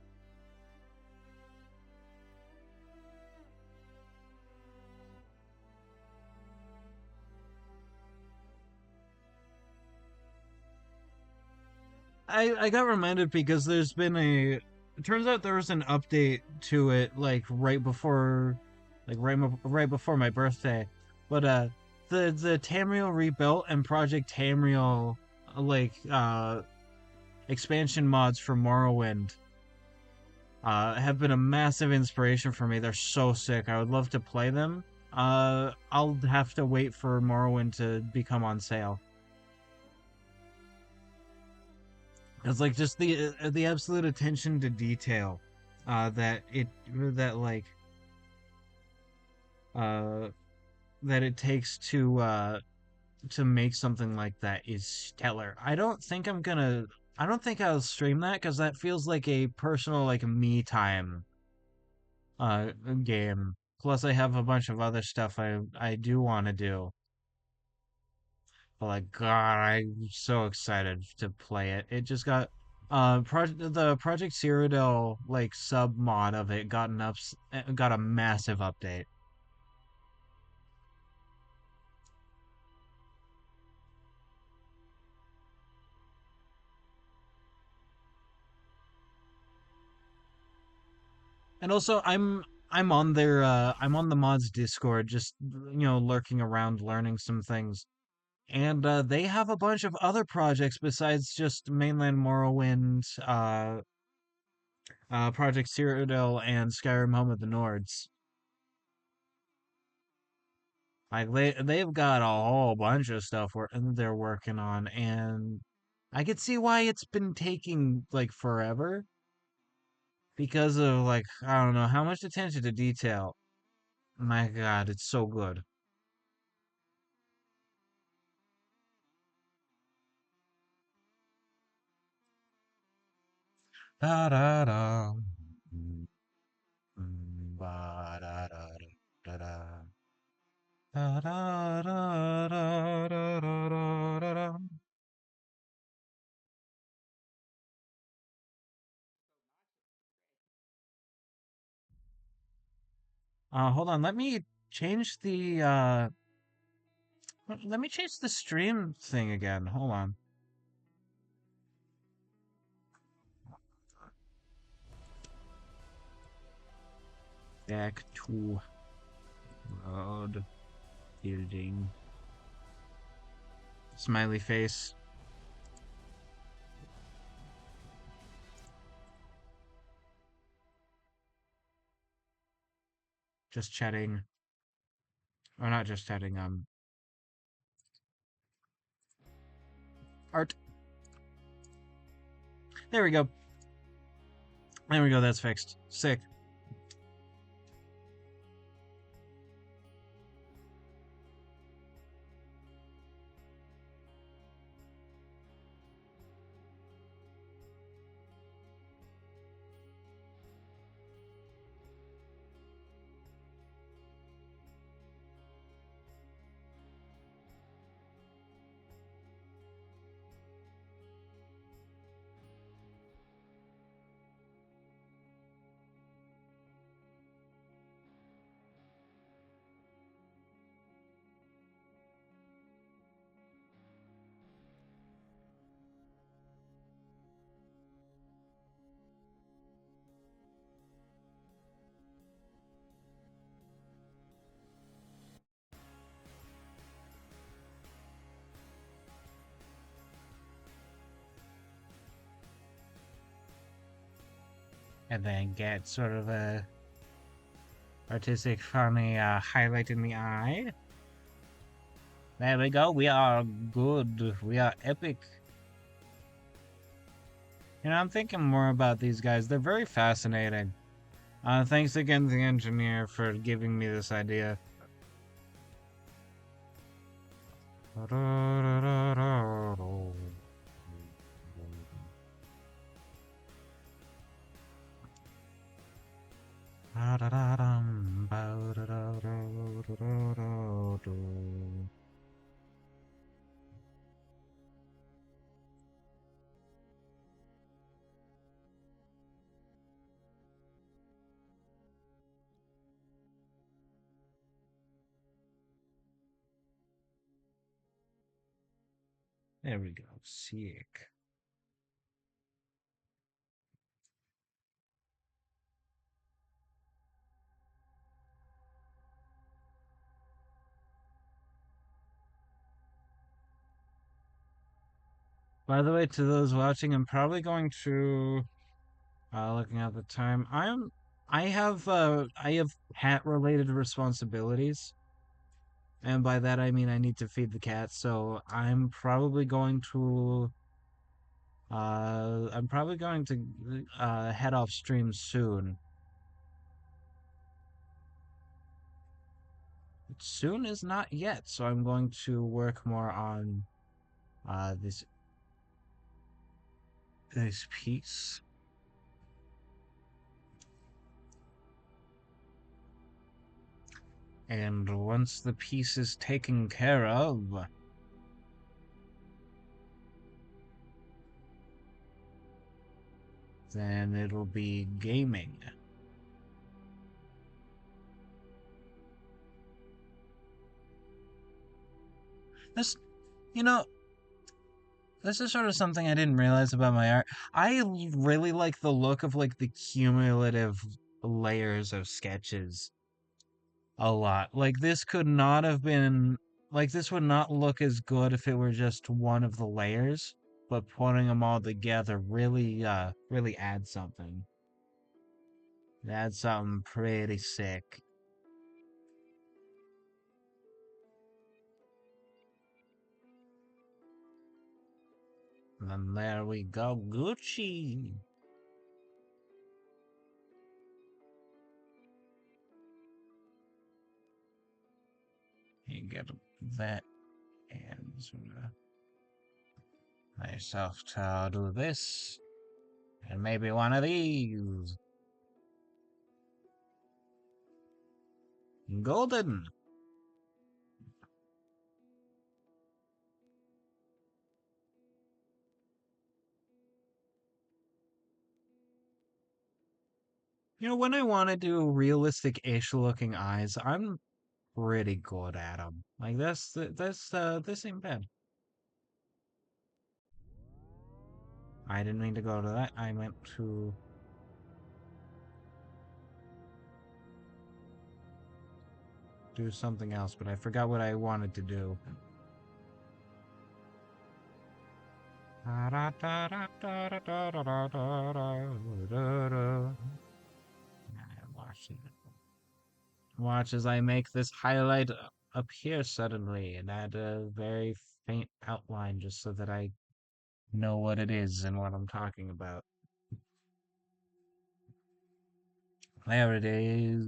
I got reminded because there's been a. It turns out there was an update to it like right before my birthday, but the Tamriel rebuilt and Project Tamriel like expansion mods for Morrowind have been a massive inspiration for me. They're so sick. I would love to play them. I'll have to wait for Morrowind to become on sale. It's like just the absolute attention to detail that like uh that it takes to make something like that is stellar. I don't think I'll stream that because that feels like a personal like me time uh game. Plus I have a bunch of other stuff I do want to do. But like God, I'm so excited to play it. It just got the Project Cyrodiil like sub mod of it got a massive update. And also I'm on the mods Discord just lurking around learning some things. And they have a bunch of other projects besides just mainland Morrowind, Project Cyrodiil and Skyrim Home of the Nords. Like they've got a whole bunch of stuff they're working on, and I could see why it's been taking like forever because of like I don't know how much attention to detail. My God, it's so good. Da da da. Mm, ba da da da da. Da da da da da da da da da. Hold on. Let me change the stream thing again. Hold on. Back to road building. Smiley face. Just chatting. Or not just chatting, art. There we go. There we go, that's fixed. Sick. And then get sort of a artistic funny highlight in the eye. There we go. We are good. We are epic. I'm thinking more about these guys. They're very fascinating. Thanks again to the engineer for giving me this idea. There we go. Sick. By the way, to those watching, I'm probably going to looking at the time. I have cat related responsibilities, and by that I mean I need to feed the cat. So I'm probably going to head off stream soon. Soon is not yet, so I'm going to work more on this piece. And once the piece is taken care of, then it'll be gaming. This, you know, this is sort of something I didn't realize about my art. I really like the look of like the cumulative layers of sketches a lot. Like this could not have been like this would not look as good if it were just one of the layers, but putting them all together really adds something. It adds something pretty sick. And there we go, Gucci. You get that and myself to do this. And maybe one of these. Golden. You know, when I want to do realistic-ish looking eyes, I'm pretty good at them. Like this ain't bad. I didn't mean to go to that. I meant to do something else, but I forgot what I wanted to do. Watch as I make this highlight appear suddenly and add a very faint outline just so that I know what it is and what I'm talking about. There it is.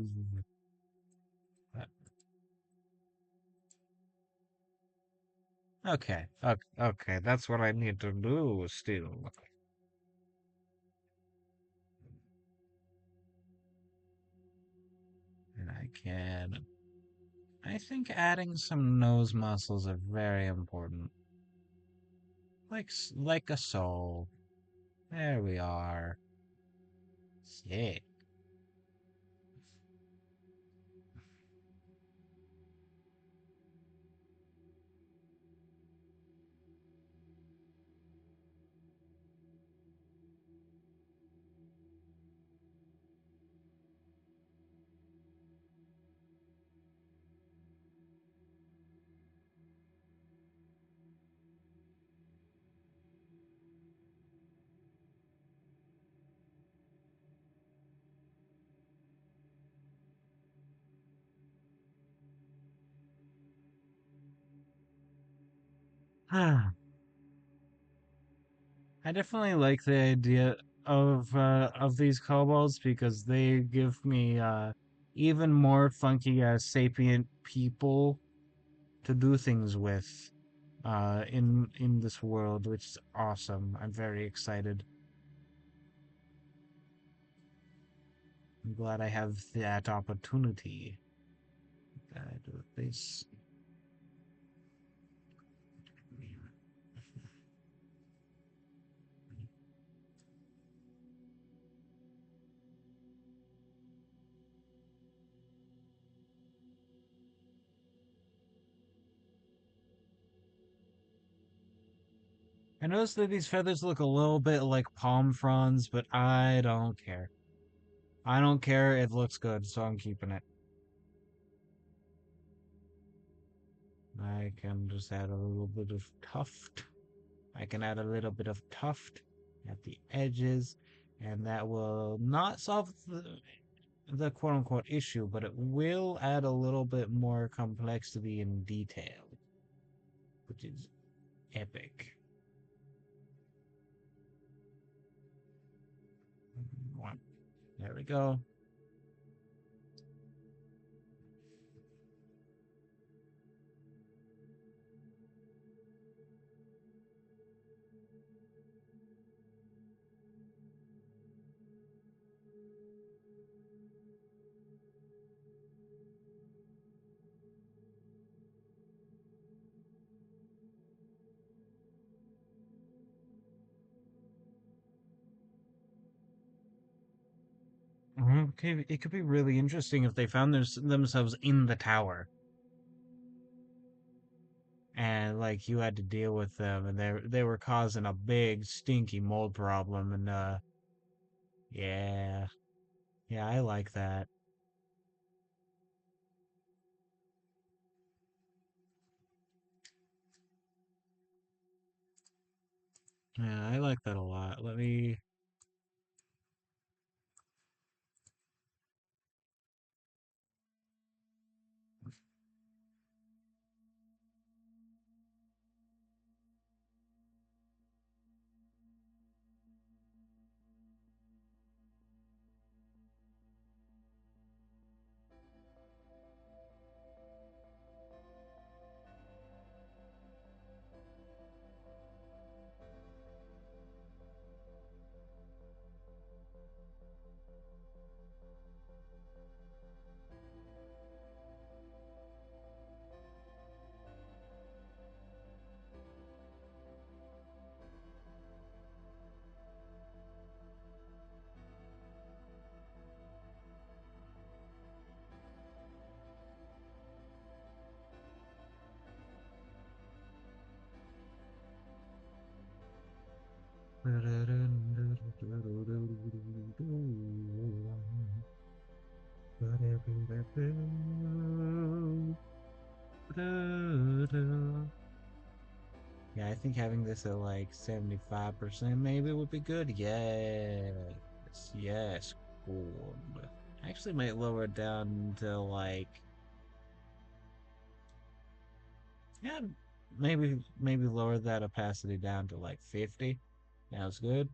Okay, okay, okay, that's what I need to do still. And I think adding some nose muscles are very important. Like a soul. There we are. Sick. I definitely like the idea of these kobolds because they give me even more funky sapient people to do things with. in this world, which is awesome. I'm very excited. I'm glad I have that opportunity. I do this. I noticed that these feathers look a little bit like palm fronds, but I don't care. I don't care. It looks good, so I'm keeping it. I can just add a little bit of tuft. I can add a little bit of tuft at the edges, and that will not solve the quote unquote issue, but it will add a little bit more complexity and detail, which is epic. There we go. Okay, it could be really interesting if they found themselves in the tower and like you had to deal with them and they were causing a big stinky mold problem and yeah. Yeah, I like that. Yeah, I like that a lot. Let me Yeah, I think having this at like 75% maybe would be good. Yes. Yes. Cool. I actually might lower it down to like yeah, maybe lower that opacity down to like 50. Sounds good.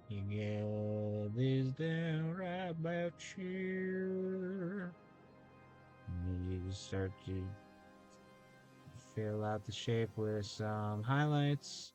You get this down right about here. You start to fill out the shape with some highlights.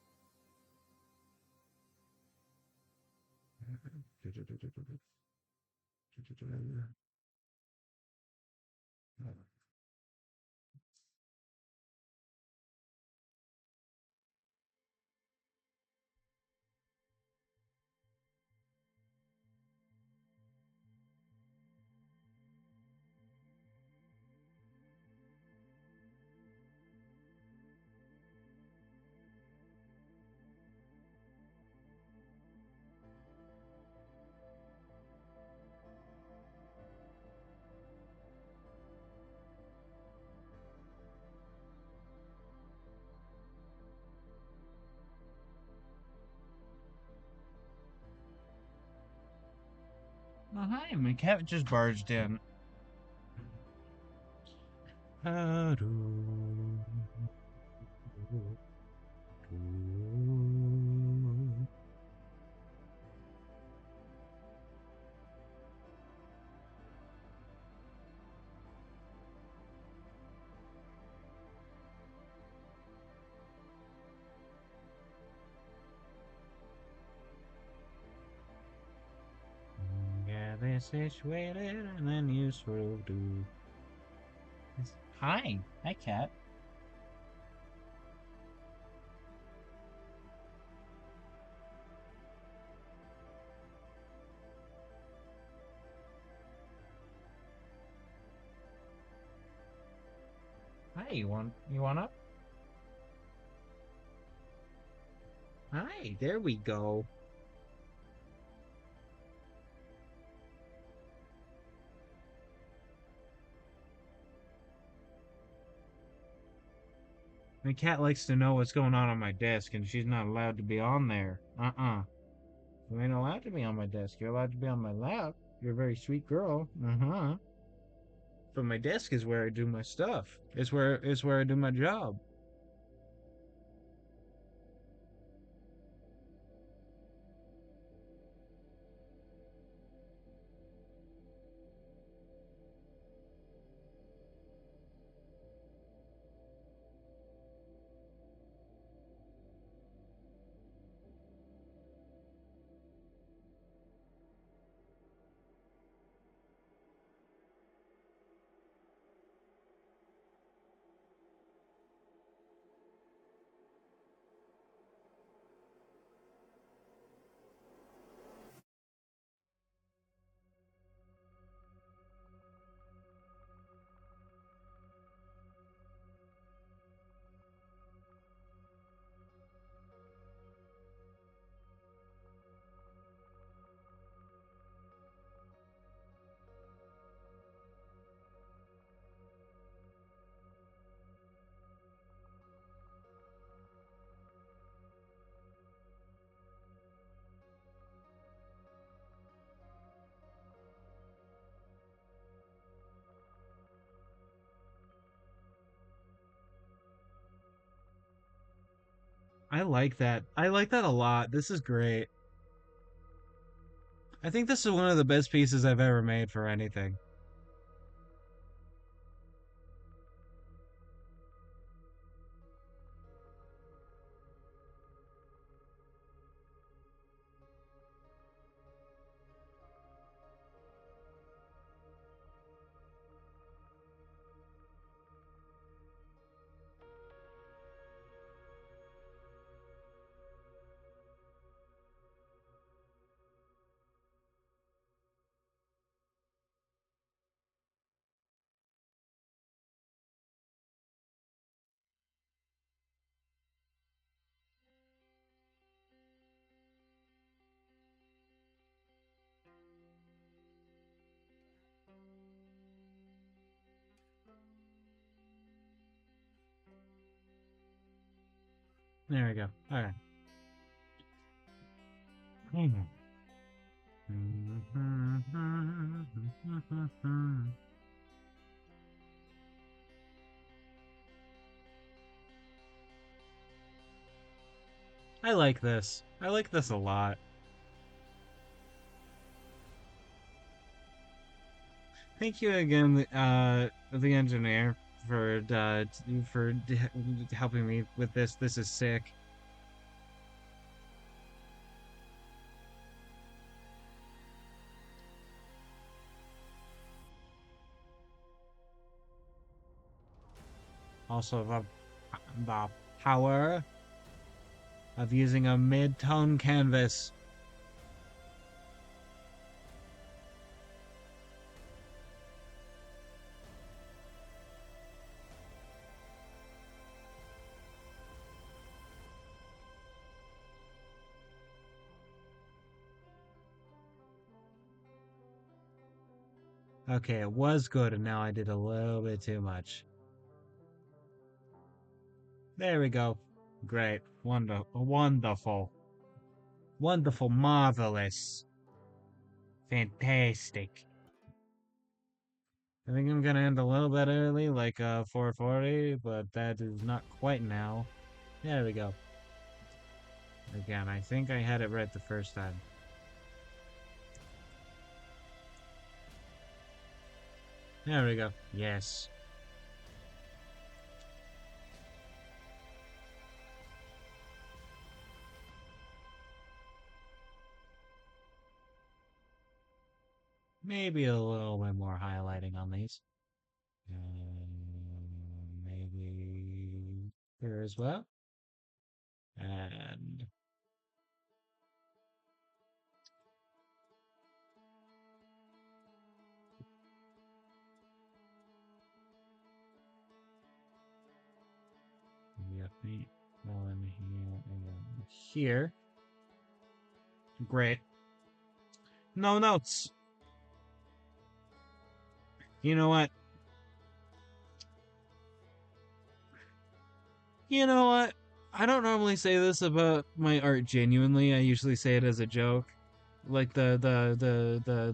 Oh, hi, my cat just barged in. situated, and then you swirl do. Hi. Hi, cat. Hi, you want up? Hi, there we go. My cat likes to know what's going on my desk, and she's not allowed to be on there. You ain't allowed to be on my desk. You're allowed to be on my lap. You're a very sweet girl. But my desk is where I do my stuff. It's where I do my job. I like that. I like that a lot. This is great. I think this is one of the best pieces I've ever made for anything. There we go. All right. I like this. I like this a lot. Thank you again, the engineer, for helping me with this. This is sick. Also, the power of using a mid-tone canvas. Okay, it was good, and now I did a little bit too much. There we go. Great. Wonderful. Wonderful. Marvelous. Fantastic. I think I'm gonna end a little bit early, like 4:40, but that is not quite now. There we go. Again, I think I had it right the first time. There we go. Yes. maybe a little bit more highlighting on these. Maybe here as well. And we have me one here and here. Great. No notes. You know what? You know what? I don't normally say this about my art genuinely. I usually say it as a joke. Like the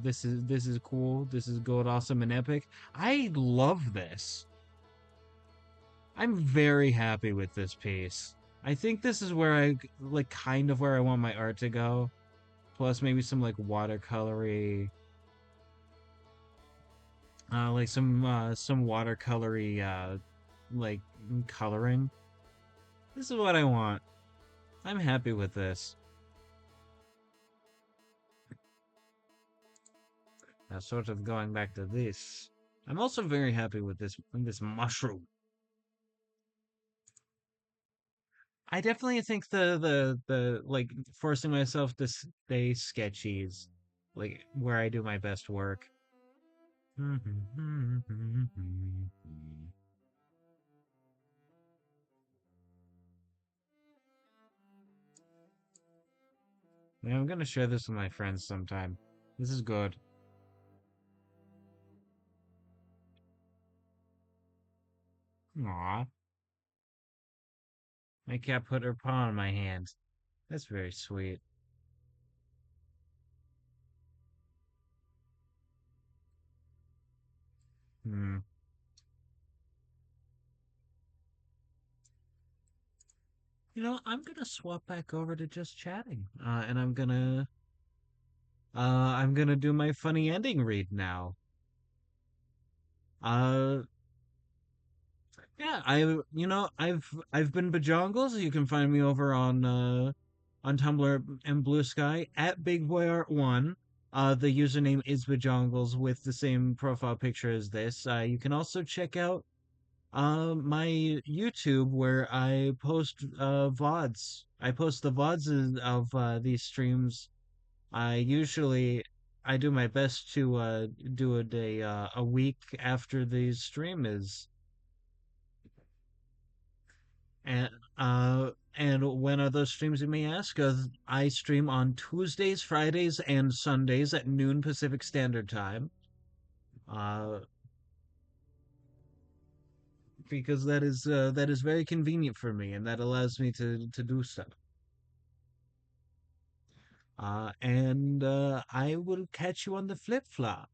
this is cool, this is good, awesome, and epic. I love this. I'm very happy with this piece. I think this is where I like kind of where I want my art to go. Plus maybe some like watercolory like some watercolory like coloring. This is what I want. I'm happy with this. Now sort of going back to this. I'm also very happy with this mushroom. I definitely think the like forcing myself to stay sketchy is like where I do my best work. Yeah, I'm gonna share this with my friends sometime. This is good. Aw, my cat put her paw on my hand. That's very sweet. Hmm. I'm gonna swap back over to just chatting, and I'm gonna do my funny ending read now. Uh, Yeah, I've been Bajongles. You can find me over on Tumblr and Blue Sky at Big Boy Art One. The username is Bajongles with the same profile picture as this. You can also check out my YouTube where I post VODs. I post the VODs of these streams. I do my best to do it a week after the stream is. And when are those streams, you may ask? I stream on Tuesdays, Fridays, and Sundays at noon Pacific Standard Time. Uh, because that is very convenient for me, and that allows me to do stuff. And I will catch you on the flip flop.